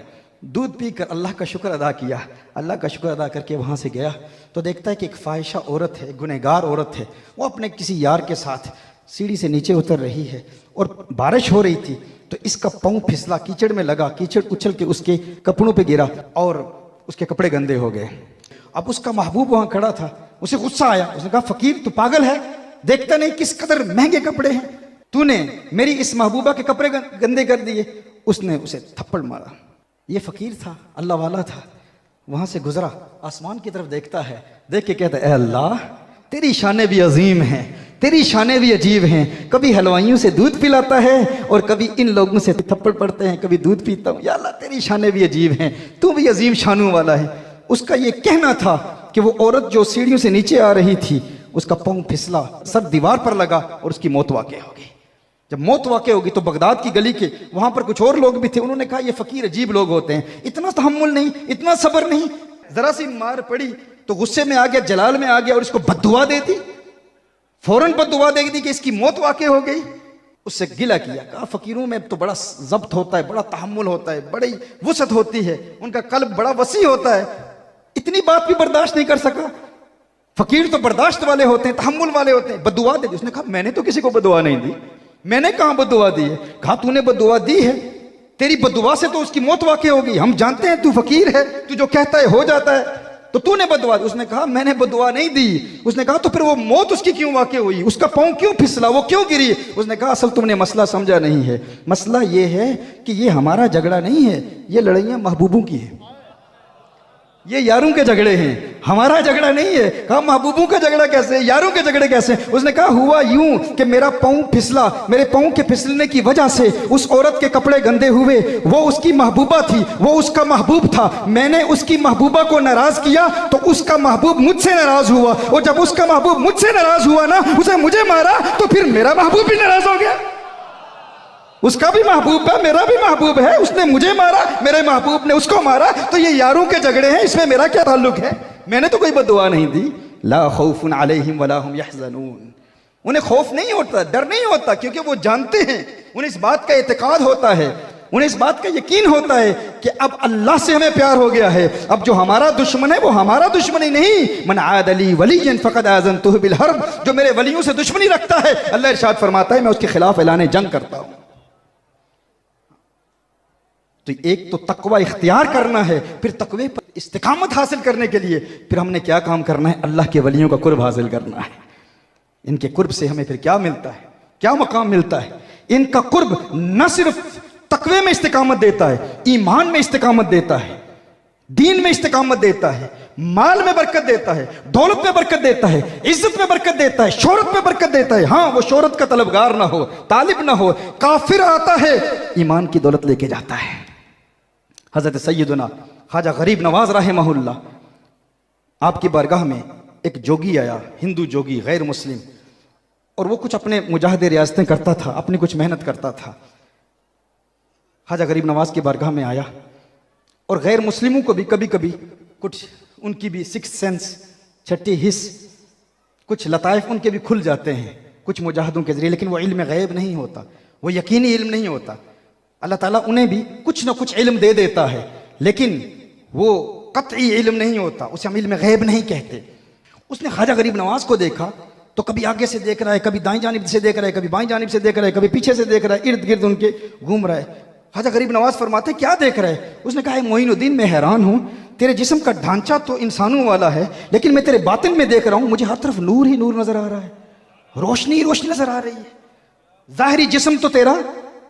दूध पीकर अल्लाह का शुक्र अदा किया। अल्लाह का शुक्र अदा करके वहाँ से गया तो देखता है कि एक फाहिशा औरत है, गुनहगार औरत है, वो अपने किसी यार के साथ सीढ़ी से नीचे उतर रही है और बारिश हो रही थी, तो इसका पाँव फिसला, कीचड़ में लगा, कीचड़ उछल के उसके कपड़ों पे गिरा और उसके कपड़े गंदे हो गए। अब उसका महबूब वहाँ खड़ा था, उसे गुस्सा आया, उसने कहा फकीर तू पागल है, देखता नहीं किस कदर महंगे कपड़े हैं, तूने मेरी इस महबूबा के कपड़े गंदे कर दिए। उसने उसे थप्पड़ मारा। ये फकीर था, अल्लाह वाला था, वहां से गुजरा, आसमान की तरफ देखता है, देख के कहता है, अल्लाह तेरी शानें भी अजीम हैं, तेरी शानें भी अजीब हैं। कभी हलवाइयों से दूध पिलाता है और कभी इन लोगों से थप्पड़ पड़ते हैं, कभी दूध पीता हूँ। या अल्लाह तेरी शानें भी अजीब हैं, तू भी अजीम शानों वाला है। उसका ये कहना था कि वो औरत जो सीढ़ियों से नीचे आ रही थी, उसका पाँव फिसला, सर दीवार पर लगा और उसकी मौत वाक़ हो गई। जब मौत वाक़ होगी तो बगदाद की गली के वहां पर कुछ और लोग भी थे। उन्होंने कहा ये फकीर अजीब लोग होते हैं, इतना तहम्मुल नहीं, इतना सब्र नहीं। जरा सी मार पड़ी तो गुस्से में आ गया, जलाल में आ गया और इसको बद्दुआ दे दी, फौरन बद्दुआ दे दी कि इसकी मौत वाक़ हो गई। उससे गिला किया, कहा फकीरों में तो बड़ा जब्त होता है, बड़ा तहम्मुल होता है, बड़ी वसअत होती है, उनका कल्ब बड़ा वसी होता है, इतनी बात भी बर्दाश्त नहीं कर सका। फकीर तो बर्दाश्त वाले होते हैं, तहम्मुल वाले होते हैं, बद्दुआ दे दी। उसने कहा मैंने तो किसी को बद्दुआ नहीं दी, मैंने कहां बद्दुआ दी है। कहा तूने बद्दुआ दी है, तेरी बद्दुआ से तो उसकी मौत वाक़ होगी। हम जानते हैं तू फकीर है, तू जो कहता है हो जाता है, तो तूने बद्दुआ दी। उसने कहा मैंने बद्दुआ नहीं दी। उसने कहा तो फिर वो मौत उसकी क्यों वाक़ हुई, उसका पाँव क्यों फिसला, वो क्यों गिरी। उसने कहा असल तुमने मसला समझा नहीं है, मसला ये है कि ये हमारा झगड़ा नहीं है, ये लड़ाइयाँ महबूबों की है, ये यारों के झगड़े हैं, हमारा झगड़ा नहीं है। कहा महबूबों का झगड़ा कैसे, यारों के झगड़े कैसे। उसने कहा हुआ यूं कि मेरा पाँव फिसला, मेरे पाँव के फिसलने की वजह से उस औरत के कपड़े गंदे हुए। वो उसकी महबूबा थी, वो उसका महबूब था, मैंने उसकी महबूबा को नाराज किया तो उसका महबूब मुझसे नाराज हुआ, और जब उसका महबूब मुझसे नाराज हुआ ना, उसे मुझे मारा तो फिर मेरा महबूब भी नाराज हो गया। उसका भी महबूब है, मेरा भी महबूब है, उसने मुझे मारा, मेरे महबूब ने उसको मारा, तो ये यारों के झगड़े हैं, इसमें मेरा क्या ताल्लुक है। मैंने तो कोई बद्दुआ नहीं दी। ला खौफुन अलैहिम वला हुम यहज़नून, उन्हें खौफ नहीं होता, डर नहीं होता, क्योंकि वो जानते हैं, उन्हें इस बात का इत्तेकाद होता है, उन्हें इस बात का यकीन होता है कि अब अल्लाह से हमें प्यार हो गया है। अब जो हमारा दुश्मन है वो हमारा दुश्मन ही नहीं, मन आद अली वलियन फक़द आज़नतुहु बिल हर्ब, जो मेरे वलियों से दुश्मनी रखता है, अल्लाह इरशाद फरमाता है मैं उसके खिलाफ ऐलान जंग करता हूं। तो एक तो तकवा इख्तियार करना है, फिर तकवे पर इस्तिकामत हासिल करने के लिए फिर हमने क्या काम करना है, अल्लाह के वलियों का कुर्ब हासिल करना है। इनके कुर्ब से हमें फिर क्या मिलता है, क्या मकाम मिलता है। इनका कुर्ब न सिर्फ तकवे में इस्तिकामत देता है, ईमान में इस्तिकामत देता है, दीन में इस्तिकामत देता है, माल में बरकत देता है, दौलत में बरकत देता है, इज्जत में बरकत देता है, शोहरत में बरकत देता है। हाँ, वो शोहरत का तलबगार ना हो, तालिब ना हो, काफिर आता है ईमान की दौलत लेके जाता है। हजरत सैयदना ख्वाजा गरीब नवाज रहमहुल्लाह, आपकी बारगाह में एक जोगी आया, हिंदू जोगी, गैर मुस्लिम, और वो कुछ अपने मुजाहिदे रियासतें करता था, अपनी कुछ मेहनत करता था। ख्वाजा गरीब नवाज की बारगाह में आया, और गैर मुस्लिमों को भी कभी कभी कुछ उनकी भी सिक्स सेंस, छठी हिस्स, कुछ लताइफ उनके भी खुल जाते हैं कुछ मुजाहिदों के जरिए, लेकिन वो इल्म गैब नहीं होता, वो यकीनी इल्म नहीं होता। अल्लाह ताला उन्हें भी कुछ ना कुछ इल्म दे देता है, लेकिन वो कतई इल्म नहीं होता, उसे हम इल्म गैब नहीं कहते। उसने ख्वाजा गरीब नवाज को देखा तो कभी आगे से देख रहा है, कभी दाईं जानिब से देख रहा है, कभी बाईं जानिब से देख रहा है, कभी पीछे से देख रहा है, इर्द गिर्द उनके घूम रहा है। ख्वाजा गरीब नवाज फरमाते क्या देख रहा है। उसने कहा मोइनुद्दीन मैं हैरान हूँ, तेरे जिस्म का ढांचा तो इंसानों वाला है, लेकिन मैं तेरे बातिन में देख रहा हूँ, मुझे हर तरफ नूर ही नूर नजर आ रहा है, रोशनी ही रोशनी नजर आ रही है। जाहिरी जिस्म तो तेरा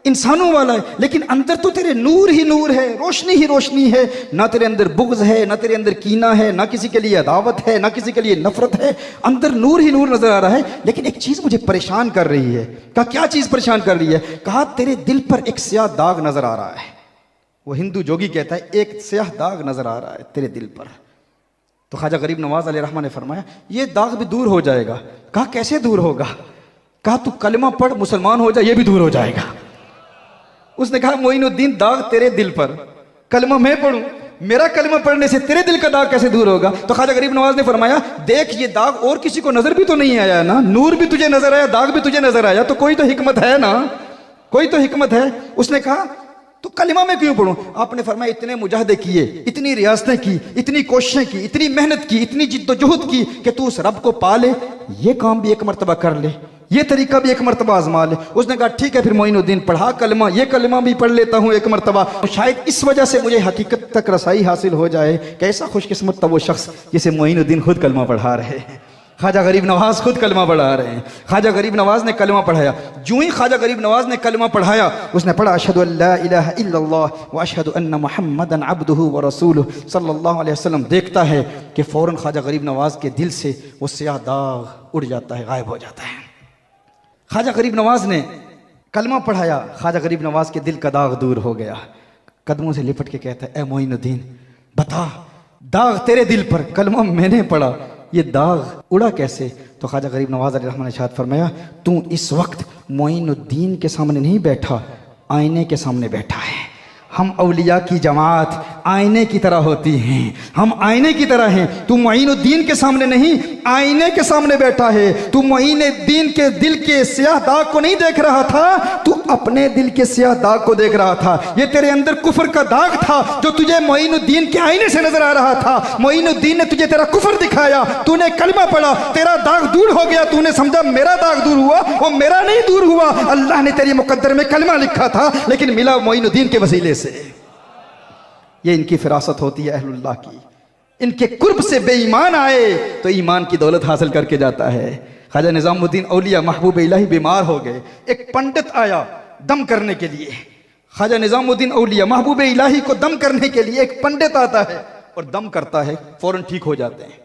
इंसानों वाला है, लेकिन अंदर तो तेरे नूर ही नूर है, रोशनी ही रोशनी है। ना तेरे अंदर बुग़्ज़ है, ना तेरे अंदर कीना है, ना किसी के लिए अदावत है, ना किसी के लिए नफरत है, अंदर नूर ही नूर नजर आ रहा है। लेकिन एक चीज मुझे परेशान कर रही है। कहा क्या चीज परेशान कर रही है। कहा तेरे दिल पर एक स्याह दाग नजर आ रहा है। वो हिंदू जोगी कहता है एक स्याह दाग नजर आ रहा है तेरे दिल पर। तो ख्वाजा गरीब नवाज अलैहिर्रहमान ने फरमाया ये दाग भी दूर हो जाएगा। कहा कैसे दूर होगा। कहा तू कलमा पढ़ मुसलमान हो जाए, ये भी दूर हो जाएगा। उसने कहा मोइनुद्दीन दाग तेरे दिल पर, कलमा मैं पढ़ूं, मेरा कलमा पढ़ने से तेरे दिल का दाग कैसे दूर होगा। तो ख्वाजा गरीब नवाज ने फरमाया देख ये दाग और किसी को नजर भी तो नहीं आया ना, नूर भी तुझे नजर आया, दाग भी तुझे नजर आया, तो कोई तो हिकमत है ना, कोई तो हिकमत है। उसने कहा तो कलमा में क्यों पढ़ूं। आपने फरमाया इतने मुजाहदे किए, इतनी रियासतें की, इतनी कोशिशें की, इतनी मेहनत की, इतनी जिद्दोजहद की कि तू उस रब को पा ले, ये काम भी एक मरतबा कर ले, ये तरीका भी एक मरतबा आजमा ले। उसने कहा ठीक है फिर मोइनुद्दीन पढ़ा कलमा, ये कलमा भी पढ़ लेता हूँ एक मरतबा, शायद इस वजह से मुझे हकीकत तक रसाई हासिल हो जाए। कैसा खुशकिस्मत था वो शख्स जिसे मोइनुद्दीन खुद कलमा पढ़ा रहे हैं। ख्वाजा गरीब नवाज खुद कलमा पढ़ा रहे हैं। ख्वाजा गरीब नवाज ने कलमा पढ़ाया। जो ही ख्वाजा गरीब नवाज ने कलमा पढ़ाया, उसने पढ़ा अशहदु अल्ला इलाहा इल्लल्लाह व अशहदु अन्न मुहम्मदन अब्दुहु व रसूलुहु सल्लल्लाहु अलैहि वसल्लम। देखता है कि फ़ौरन ख्वाजा गरीब नवाज के दिल से वो स्याह दाग उड़ जाता है, गायब हो जाता है। ख्वाजा गरीब नवाज ने कलमा पढ़ाया, ख्वाजा गरीब नवाज के दिल का दाग दूर हो गया। कदमों से लिपट के कहता है, ए मोइनुद्दीन बता, दाग तेरे दिल पर, कलमा मैंने पढ़ा, ये दाग उड़ा कैसे? तो ख्वाजा गरीब नवाज अलैहि रहमान ने इरशाद फरमाया, तू इस वक्त मोइनुद्दीन के सामने नहीं बैठा, आईने के सामने बैठा है। हम औलिया की जमात आईने की तरह होती हैं, हम आईने की तरह हैं। तू मोइनुद्दीन के सामने नहीं, आईने के सामने बैठा है। तू मोइनुद्दीन के दिल के स्याह दाग को नहीं देख रहा था, तू अपने दिल के स्याह दाग को देख रहा था। ये तेरे अंदर कुफर का दाग था जो तुझे मोइनुद्दीन के आईने से नजर आ रहा था। मोइनुद्दीन ने तुझे तेरा कुफर दिखाया, तूने कलमा पढ़ा, तेरा दाग दूर हो गया। तूने समझा मेरा दाग दूर हुआ, वो मेरा नहीं दूर हुआ। अल्लाह ने तेरे मुकद्दर में कलमा लिखा था, लेकिन मिला मोइनुद्दीन के वसीले से। ये इनकी फिरासत होती है अहलुल्लाह की। इनके कुर्ब से बेईमान आए तो ईमान की दौलत हासिल करके जाता है। ख्वाजा निजामुद्दीन औलिया महबूब इलाही बीमार हो गए। एक पंडित आया दम करने के लिए। ख्वाजा निजामुद्दीन औलिया महबूब इलाही को दम करने के लिए एक पंडित आता है और दम करता है, फौरन ठीक हो जाते हैं।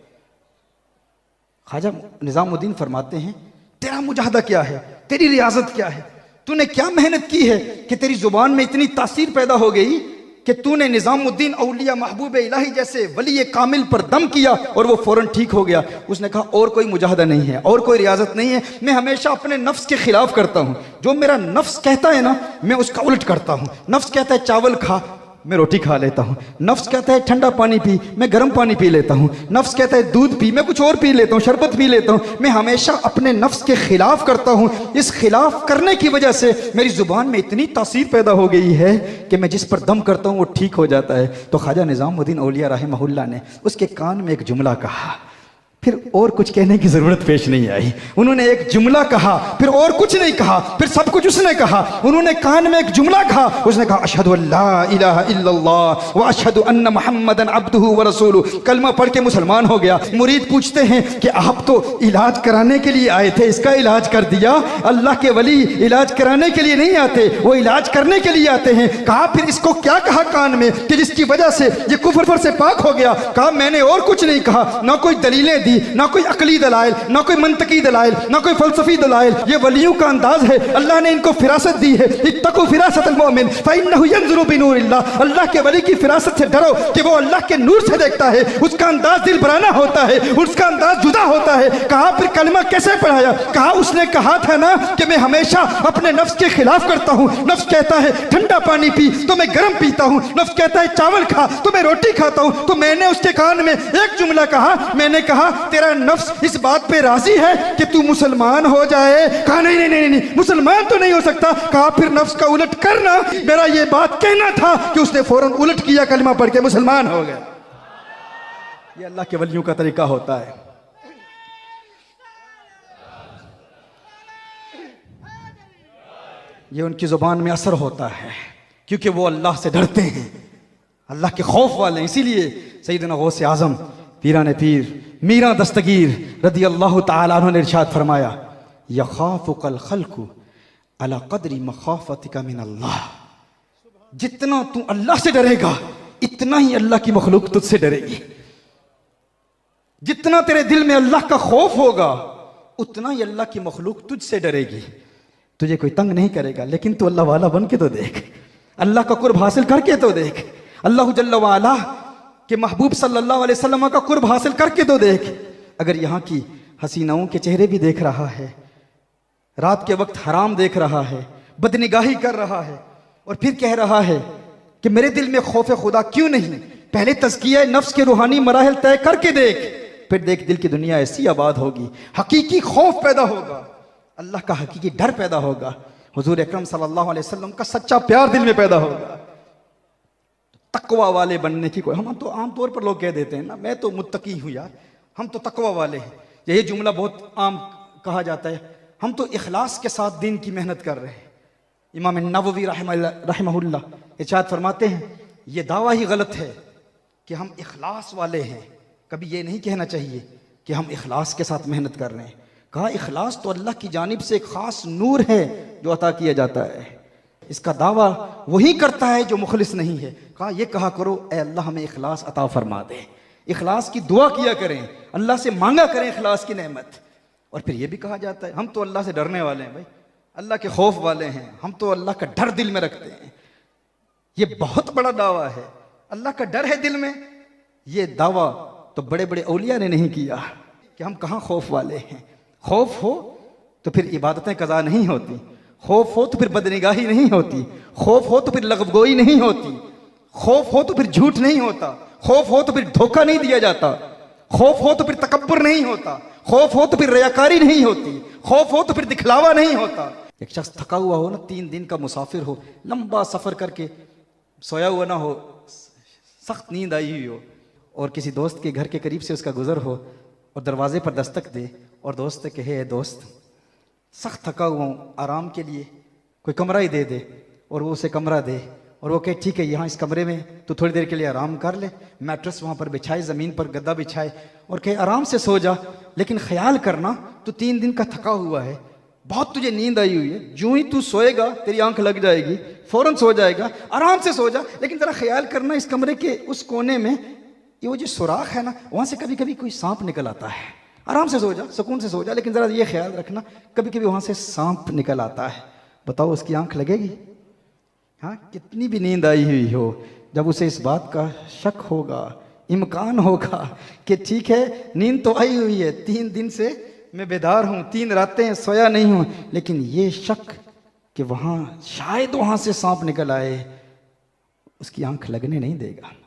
ख्वाजा निजामुद्दीन फरमाते हैं, तेरा मुजाहदा क्या है, तेरी रियाजत क्या है, तूने क्या मेहनत की है कि तेरी जुबान में इतनी तासीर पैदा हो गई कि तूने निजामुद्दीन औलिया महबूब इलाही जैसे वली कामिल पर दम किया और वो फौरन ठीक हो गया। उसने कहा, और कोई मुजाहदा नहीं है, और कोई रियाजत नहीं है, मैं हमेशा अपने नफ्स के खिलाफ करता हूँ। जो मेरा नफ्स कहता है ना, मैं उसका उल्ट करता हूँ। नफ्स कहता है चावल खा, मैं रोटी खा लेता हूँ। नफ्स कहता है ठंडा पानी पी, मैं गर्म पानी पी लेता हूँ। नफ्स कहता है दूध पी, मैं कुछ और पी लेता हूँ, शरबत पी लेता हूँ। मैं हमेशा अपने नफ्स के खिलाफ करता हूँ। इस खिलाफ करने की वजह से मेरी जुबान में इतनी तासीर पैदा हो गई है कि मैं जिस पर दम करता हूँ वो ठीक हो जाता है। तो ख्वाजा निजामुद्दीन औलिया रहमहुल्लाह ने उसके कान में एक जुमला कहा, फिर और कुछ कहने की जरूरत पेश नहीं आई। उन्होंने एक जुमला कहा, फिर और कुछ नहीं कहा, फिर सब कुछ उसने कहा। उन्होंने कान में एक जुमला कहा, उसने कहा अशहदु अल्ला इलाहा इल्लल्लाह व अशहदु अन्न मुहम्मदन अब्दुहु व रसूलुहु। कलमा पढ़ के मुसलमान हो गया। मुरीद पूछते हैं कि आप तो इलाज कराने के लिए आए थे, इसका इलाज कर दिया। अल्लाह के वली इलाज कराने के लिए नहीं आते, वो इलाज करने के लिए आते हैं। कहा फिर इसको क्या कहा कान में कि जिसकी वजह से ये कुफ्र से पाक हो गया? कहा मैंने और कुछ नहीं कहा, ना कोई दलीलें दी, ना कोई अकली दलाइल, ना कोई मंतकी दलाइल, ना कोई फलसफी दलाइल। ये वलियों का अंदाज है। अल्लाह ने इनको फिरासत दी है, इत्तकू फिरासतल मोमिन फइन्नहु यंजुरु बिनूरिल्लाह। अल्लाह के वली की फिरासत से डरो कि वो अल्लाह के नूर से देखता है। उसका अंदाज दिल बराना होता है, उसका अंदाज जुदा होता है। कहा फिर कलमा कैसे पढ़ाया? कहा उसने कहा था ना कि मैं हमेशा अपने नफ्स के खिलाफ करता हूँ। नफ्स कहता है ठंडा पानी पी तो मैं गर्म पीता हूँ, नफ्स कहता है चावल खा तो मैं रोटी खाता हूँ। तो मैंने उसके कान में एक जुमला कहा, मैंने कहा तेरा नफ्स इस बात पे राजी है कि तू मुसलमान हो जाए? कहा नहीं नहीं नहीं नहीं, मुसलमान तो नहीं हो सकता। कहा फिर नफ्स का उलट करना, मेरा ये बात कहना था कि उसने फौरन उलट किया, कलमा पढ़ के मुसलमान हो गया। ये अल्लाह के वलियों का तरीका होता है। ये उनकी जुबान में असर होता है क्योंकि वो अल्लाह से डरते हैं, अल्लाह के खौफ वाले हैं। इसीलिए सैयदना गौसे आजम पीरान पीर मीरा दस्तगीर रदी अल्लाह तआला अन्हु ने इरशाद फरमाया, यखाफुकल खल्कु अला क़द्रि मखाफतिका मिन अल्लाह। जितना तू अल्लाह से डरेगा इतना ही अल्लाह की मखलूक तुझसे डरेगी। जितना तेरे दिल में अल्लाह का खौफ होगा उतना ही अल्लाह की मखलूक तुझसे डरेगी। तुझे कोई तंग नहीं करेगा, लेकिन तू अल्लाह वाला बन के तो देख, अल्लाह का कुर्ब हासिल करके तो देख, अल्लाह जल्ल व अला कि महबूब सल्लल्लाहु अलैहि वसल्लम का कुर्ब हासिल करके तो देख। अगर यहाँ की हसीनाओं के चेहरे भी देख रहा है, रात के वक्त हराम देख रहा है, बदनिगाही कर रहा है और फिर कह रहा है कि मेरे दिल में खौफ खुदा क्यों नहीं? पहले तज़किया नफ्स के रूहानी मराहिल तय करके देख, फिर देख दिल की दुनिया ऐसी आबाद होगी, हकीकी खौफ पैदा होगा, अल्लाह का हकीकी डर पैदा होगा, हुजूर अकरम सल्लल्लाहु अलैहि वसल्लम का सच्चा प्यार दिल में पैदा होगा। तकवा वाले बनने की कोई, हम तो आमतौर पर लोग कह देते हैं ना, मैं तो मुत्तकी हूँ यार, हम तो तकवा वाले हैं। यही जुमला बहुत आम कहा जाता है। हम तो इखलास के साथ दीन की मेहनत कर रहे हैं। इमाम नववी रहमहुल्लाह इरशाद फरमाते हैं, ये दावा ही गलत है कि हम इखलास वाले हैं। कभी ये नहीं कहना चाहिए कि हम इखलास के साथ मेहनत कर रहे हैं। कहा इखलास तो अल्लाह की जानिब से एक ख़ास नूर है जो अता किया जाता है, इसका दावा वही करता है जो मुखलिस नहीं है। कहा ये कहा करो ए अल्लाह हमें इखलास अता फरमा दे, इखलास की दुआ किया करें, अल्लाह से मांगा करें इखलास की नेमत। और फिर ये भी कहा जाता है हम तो अल्लाह से डरने वाले हैं भाई, अल्लाह के खौफ वाले हैं, हम तो अल्लाह का डर दिल में रखते हैं। ये बहुत बड़ा दावा है, अल्लाह का डर है दिल में। ये दावा तो बड़े बड़े औलिया ने नहीं किया कि हम कहाँ खौफ वाले हैं। खौफ हो तो फिर इबादतें कज़ा नहीं होती, खौफ हो तो फिर बदनिगाही नहीं होती, खौफ हो तो फिर लगवगोई नहीं होती, खौफ हो तो फिर झूठ नहीं होता, खौफ हो तो फिर धोखा नहीं दिया जाता, खौफ हो तो फिर तकब्बुर नहीं होता, खौफ हो तो फिर रियाकारी नहीं होती, खौफ हो तो फिर दिखलावा नहीं होता। एक शख्स थका हुआ हो ना, 3 दिन का मुसाफिर हो, लंबा सफ़र करके सोया हुआ ना हो, सख्त नींद आई हुई हो, और किसी दोस्त के घर के करीब से उसका गुजर हो और दरवाजे पर दस्तक दे और दोस्त कहे हे दोस्त सख्त थका हुआ हूँ, आराम के लिए कोई कमरा ही दे दे, और वो उसे कमरा दे और वो कहे ठीक है यहाँ इस कमरे में तू थोड़ी देर के लिए आराम कर ले, मैट्रेस वहाँ पर बिछाए, ज़मीन पर गद्दा बिछाए और कहे आराम से सो जा, लेकिन ख्याल करना तू 3 दिन का थका हुआ है, बहुत तुझे नींद आई हुई है, जो ही तू सोएगा तेरी आंख लग जाएगी, फौरन सो जाएगा, आराम से सो जा, लेकिन ज़रा ख्याल करना इस कमरे के उस कोने में ये वो जो सुराख है ना, वहाँ से कभी कभी कोई सांप निकल आता है, आराम से सो जा, सुकून से सो जा, लेकिन ज़रा ये ख्याल रखना कभी कभी वहाँ से सांप निकल आता है। बताओ उसकी आंख लगेगी? हाँ, कितनी भी नींद आई हुई हो, जब उसे इस बात का शक होगा, इम्कान होगा कि ठीक है नींद तो आई हुई है, 3 दिन से मैं बेदार हूँ, 3 रातें सोया नहीं हूँ, लेकिन ये शक कि वहाँ शायद वहाँ से सांप निकल आए, उसकी आंख लगने नहीं देगा।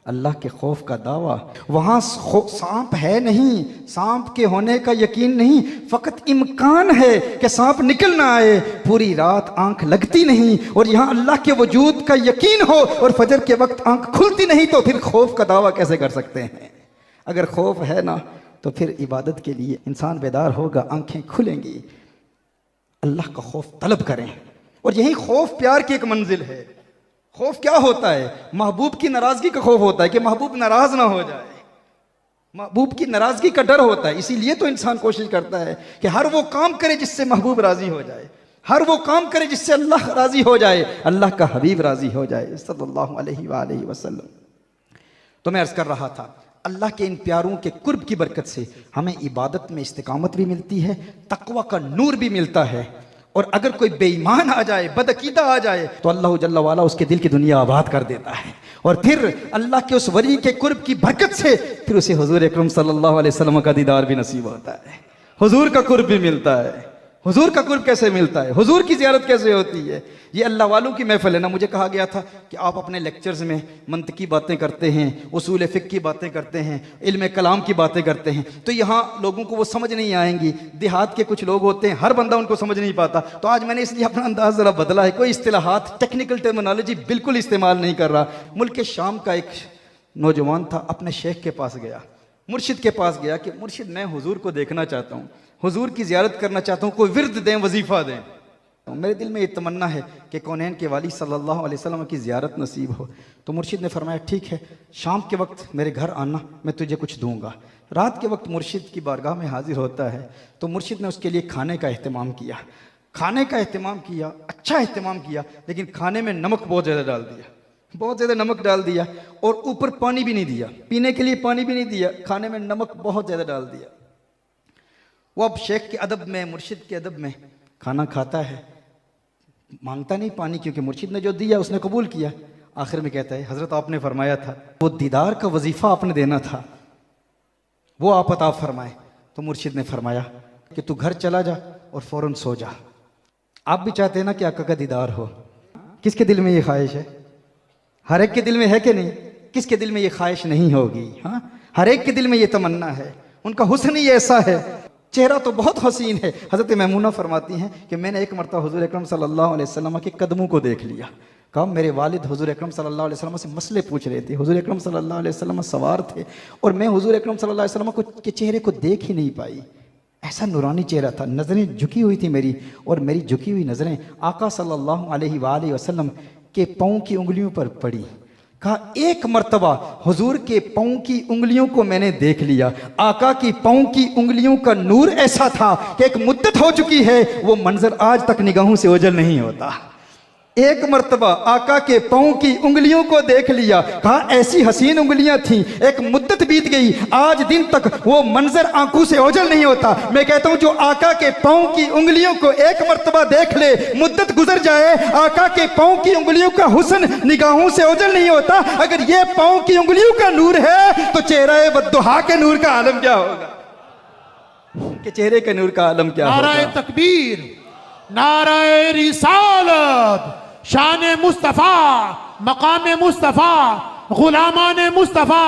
अल्लाह के खौफ का दावा, वहाँ सांप है नहीं, सांप के होने का यकीन नहीं, फ़कत इम्कान है कि सांप निकल ना आए, पूरी रात आंख लगती नहीं, और यहाँ अल्लाह के वजूद का यकीन हो और फजर के वक्त आंख खुलती नहीं, तो फिर खौफ का दावा कैसे कर सकते हैं? अगर खौफ है ना तो फिर इबादत के लिए इंसान बेदार होगा, आंखें खुलेंगी। अल्लाह का खौफ तलब करें, और यही खौफ प्यार की एक मंजिल है। खौफ क्या होता है? महबूब की नाराजगी का खौफ होता है कि महबूब नाराज ना हो जाए, महबूब की नाराजगी का डर होता है। इसीलिए तो इंसान कोशिश करता है कि हर वो काम करे जिससे महबूब राजी हो जाए, हर वो काम करे जिससे अल्लाह राजी हो जाए, अल्लाह का हबीब राजी हो जाए सल्लल्लाहु अलैहि वसल्लम। तो मैं अर्ज कर रहा था, अल्लाह के इन प्यारों के कुर्ब की बरकत से हमें इबादत में इस्तिकामत भी मिलती है, तकवा का नूर भी मिलता है, और अगर कोई बेईमान आ जाए, बदअकीदा आ जाए, तो अल्लाह जल्ला वाला उसके दिल की दुनिया आबाद कर देता है, और फिर अल्लाह के उस वली के कुर्ब की बरकत से फिर उसे हुजूर अकरम सल्लल्लाहु अलैहि वसल्लम का दीदार भी नसीब होता है, हुजूर का कुर्ब भी मिलता है। हुजूर का कुर्ब कैसे मिलता है? हुजूर की ज़ियारत कैसे होती है? ये अल्लाह वालों की महफिल है ना। मुझे कहा गया था कि आप अपने लेक्चर्स में मंतक की बातें करते हैं, उसूल फ़िक़्ह की बातें करते हैं, इल्म कलाम की बातें करते हैं, तो यहाँ लोगों को वो समझ नहीं आएंगी। देहात के कुछ लोग होते हैं, हर बंदा उनको समझ नहीं पाता, तो आज मैंने इसलिए अपना अंदाज़ ज़रा बदला है। कोई इस्तिलाहात, टेक्निकल टर्मिनोलॉजी बिल्कुल इस्तेमाल नहीं कर रहा। मुल्क शाम का एक नौजवान था, अपने शेख के पास गया, मुर्शिद के पास गया कि मुर्शिद मैं हुजूर को देखना चाहता हूँ, हुजूर की ज़ियारत करना चाहता हूँ, कोई विर्द दें, वजीफ़ा दें। तो मेरे दिल में ये तमन्ना है कि कौनैन के वाली सल्लल्लाहु अलैहि वसल्लम की ज़ियारत नसीब हो। तो मुर्शिद ने फरमाया ठीक है, शाम के वक्त मेरे घर आना, मैं तुझे कुछ दूंगा। रात के वक्त मुर्शिद की बारगाह में हाजिर होता है, तो मुर्शिद ने उसके लिए खाने का अहतमाम किया, खाने का अहतमाम किया, अच्छा अहतमाम किया, लेकिन खाने में नमक बहुत ज़्यादा डाल दिया, बहुत ज़्यादा नमक डाल दिया, और ऊपर पानी भी नहीं दिया, पीने के लिए पानी भी नहीं दिया, खाने में नमक बहुत ज़्यादा डाल दिया। वो अब शेख के अदब में, मुर्शिद के अदब में खाना खाता है, मांगता नहीं पानी, क्योंकि मुर्शिद ने जो दिया उसने कबूल किया। आखिर में कहता है हज़रत आपने फरमाया था वो दीदार का वजीफ़ा आपने देना था, वो आप अता फरमाए। तो मुर्शिद ने फरमाया कि तू घर चला जा और फ़ौरन सो जा। आप भी चाहते हैं ना कि आका का दीदार हो? किसके दिल में ये ख्वाहिश है? हर एक के दिल में है कि नहीं? किसके दिल में ये ख्वाहिश नहीं होगी? हाँ, हर एक के दिल में ये तमन्ना है। उनका हुस्न ही ऐसा है, चेहरा तो बहुत हसीन है। हज़रत मैमूना फरमाती हैं कि मैंने एक मरतबा हुज़ूर अकरम सल्लल्लाहु अलैहि वसल्लम के कदमों को देख लिया। कहा मेरे वालिद हुज़ूर अकरम सल्लल्लाहु अलैहि वसल्लम से मसले पूछ रहे थे, हुज़ूर अकरम सल्लल्लाहु अलैहि वसल्लम सवार थे, और मैं हुज़ूर अकरम सल्लल्लाहु अलैहि वसल्लम के चेहरे को देख ही नहीं पाई। ऐसा नूरानी चेहरा था, नज़रें झुकी हुई थी मेरी, और मेरी झुकी हुई नज़रें आका सल्लल्लाहु अलैहि वसल्लम के पाँव की उंगलियों पर पड़ी। कहा एक मर्तबा हुजूर के पाँव की उंगलियों को मैंने देख लिया। आका की पाँव की उंगलियों का नूर ऐसा था कि एक मुद्दत हो चुकी है, वो मंजर आज तक निगाहों से ओझल नहीं होता। एक मर्तबा आका के पाँव की उंगलियों को देख लिया। कहा ऐसी हसीन उंगलियां थीं, एक मुद्दत बीत गई, आज दिन तक वो मंजर आंखों से ओझल नहीं होता। मैं कहता हूं जो आका के पाँव की उंगलियों को एक मर्तबा देख ले, मुद्दत गुजर जाए, आका के पाँव की उंगलियों का हुस्न निगाहों से ओझल नहीं होता। अगर ये पाँव की उंगलियों का नूर है तो चेहरा वद्दुहा के नूर का आलम क्या होगा, कि चेहरे के नूर का आलम क्या होगा। नाराए तकबीर, नाराए रिसालत, शान मुस्तफ़ा, मकाम मुस्तफ़ा, गुलामान मुस्तफ़ा,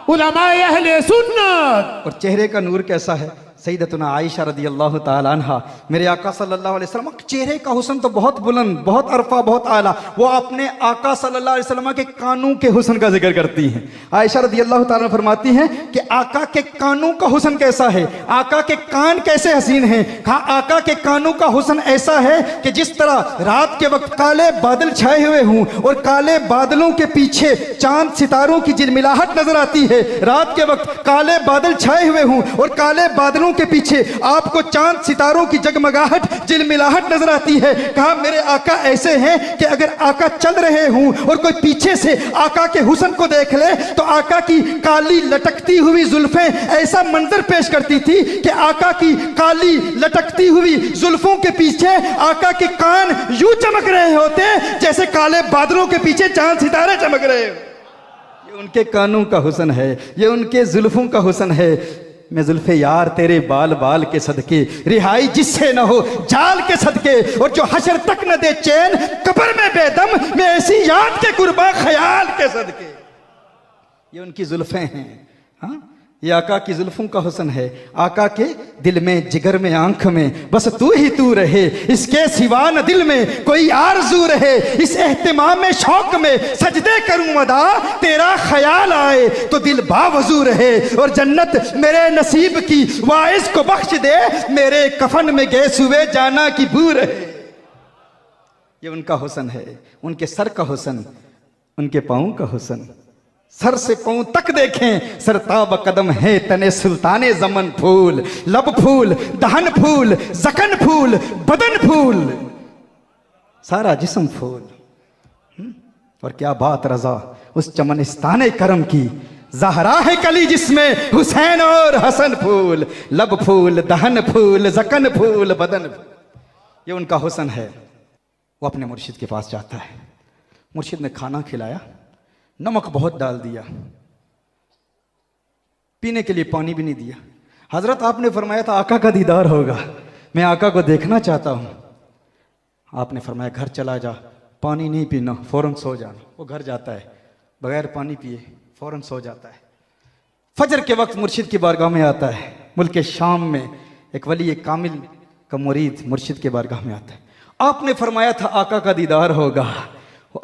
उलमाए अहले सुन्नत। और चेहरे का नूर कैसा है? सैयदतुना आयशा रदी अल्लाह ताला अन्हा, मेरे आका सल्लल्लाहु अलैहि वसल्लम चेहरे का हुस्न तो बहुत बुलंद, बहुत अरफा, बहुत आला। वो अपने आका सल्लल्लाहु अलैहि वसल्लम के कानों के हुस्न का जिक्र करती हैं। आयशा रदी अल्लाह ताला फरमाती हैं कि आका के कानों का हुस्न कैसा है, आका के कान कैसे हसीन हैं। कहा आका के कानों का हुस्न ऐसा है कि जिस तरह रात के वक्त काले बादल छाए हुए हों और काले बादलों के पीछे चांद सितारों की झिलमिलाहट नजर आती है, रात के वक्त काले बादल छाए हुए हों और काले बादलों के पीछे आपको चांद सितारों की जगमगाहट झिलमिलाहट नजर आती है। कहा मेरे आका ऐसे हैं कि अगर आका चल रहे हों और कोई पीछे से आका के हुस्न को देख ले तो आका की काली लटकती हुई जुल्फें ऐसा मंजर पेश करती थी कि आका की काली लटकती हुई जुल्फों के पीछे आका के कान यूं चमक रहे होते जैसे काले बादलों के पीछे चांद सितारे चमक रहे। ये उनके कानों का हुस्न है, ये उनके जुल्फों का हुस्न है। मैं जुल्फे यार तेरे बाल बाल के सदके, रिहाई जिससे न हो जाल के सदके, और जो हशर तक न दे चैन कब्र में बेदम, मैं ऐसी याद के कुर्बा ख्याल के सदके। ये उनकी जुल्फे हैं। हाँ, ये आका की जुल्फों का हुस्न है। आका के दिल में, जिगर में, आंख में बस तू ही तू रहे, इसके सिवा न दिल में कोई आरज़ू रहे। इस एहतिमाम में, शौक में सजदे करूं अदा, तेरा ख्याल आए तो दिल बावजू रहे। और जन्नत मेरे नसीब की वाइस को बख्श दे, मेरे कफन में गैस हुए जाना की बू रहे। ये उनका हुस्न है, उनके सर का हुस्न, उनके पाँव का हुस्न। सर से पांव तक देखें सरताब कदम है तने सुल्ताने जमन फूल, लब फूल, दहन फूल, जकन फूल, बदन फूल, सारा जिस्म फूल। और क्या बात रजा उस चमनिस्ताने करम की, ज़हरा है कली जिसमें हुसैन और हसन फूल, लब फूल, दहन फूल, जकन फूल, बदन फूल। ये उनका हुस्न है। वो अपने मुर्शिद के पास जाता है, मुर्शिद ने खाना खिलाया, नमक बहुत डाल दिया, पीने के लिए पानी भी नहीं दिया। हजरत आपने फरमाया था आका का दीदार होगा, मैं आका को देखना चाहता हूं। आपने फरमाया घर चला जा, पानी नहीं पीना, फौरन सो जाना। वो घर जाता है, बगैर पानी पिए फौरन सो जाता है। फजर के वक्त मुर्शिद की बारगाह में आता है। मुल्क शाम में एक वली, एक कामिल का मुरीद मुर्शिद के बारगाह में आता है। आपने फरमाया था आका का दीदार होगा,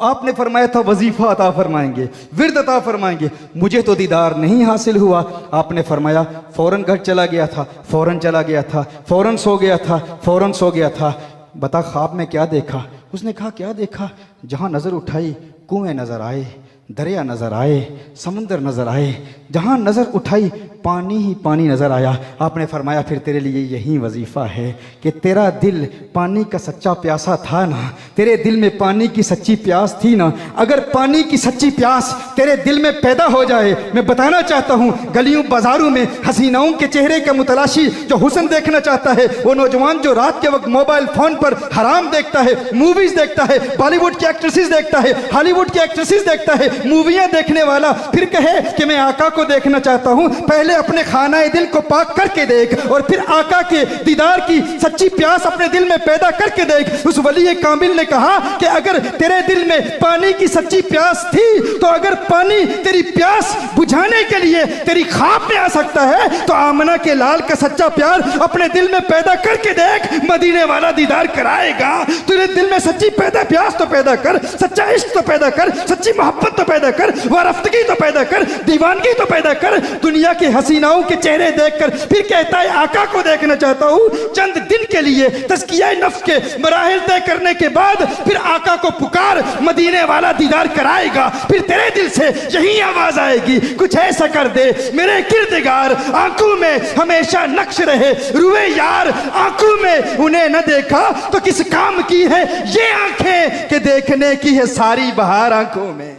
आपने फरमाया था वजीफा अता फरमाएंगे, विर्द अता फरमाएंगे, मुझे तो दीदार नहीं हासिल हुआ। आपने फरमाया फौरन घर चला गया था, फौरन चला गया था, फौरन सो गया था, फौरन सो गया था। बता ख्वाब में क्या देखा? उसने कहा क्या देखा? जहां नजर उठाई कुएं नजर आए, दरिया नजर आए, समंदर नजर आए, जहां नजर उठाई पानी ही पानी नजर आया। आपने फरमाया फिर तेरे लिए यही वजीफा है कि तेरा दिल पानी का सच्चा प्यासा था ना, तेरे दिल में पानी की सच्ची प्यास थी ना, अगर पानी की सच्ची प्यास तेरे दिल में पैदा हो जाए, मैं बताना चाहता हूँ गलियों बाजारों में हसीनाओं के चेहरे का मुतलाशी जो हुस्न देखना चाहता है, वो नौजवान जो रात के वक्त मोबाइल फोन पर हराम देखता है, मूवीज देखता है, बॉलीवुड की एक्ट्रेसेस देखता है, हॉलीवुड की एक्ट्रेसेस देखता है, मूवियां देखने वाला फिर कहे कि मैं आका को देखना चाहता हूं, पहले अपने खाना दिल को पाक करके देख और फिर आका के दीदार की सच्ची प्यास अपने दिल में पैदा करके देख। उस वली कामिल ने कहा कि अगर तेरे दिल में पानी की सच्ची प्यास थी तो अगर पानी तेरी प्यास बुझाने के लिए तेरी ख्वाब में आ सकता है तो आमना के लाल का सच्चा प्यार अपने दिल में पैदा करके देख, मदीने वाला दीदार कराएगा। तेरे दिल में सच्ची प्यास तो पैदा कर, सच्चा इश्क तो पैदा कर, सच्ची मोहब्बत तो पैदा कर, वारफ्तगी तो पैदा कर, दीवानगी तो पैदा कर। दुनिया के हसीनाओं के चेहरे देखकर फिर कहता है आका को देखना चाहता हूँ। चंद दिन के लिए तज़किया नफ्स के मराहिल तय करने के बाद फिर आका को पुकार, मदीने वाला दीदार कराएगा। फिर तेरे दिल से यही आवाज आएगी, कुछ ऐसा कर दे मेरे किरदगार, आंखों में हमेशा नक्श रहे रुए यार, आंखों में उन्हें न देखा तो किस काम की है ये आंखें कि देखने की है सारी बहार आंखों में।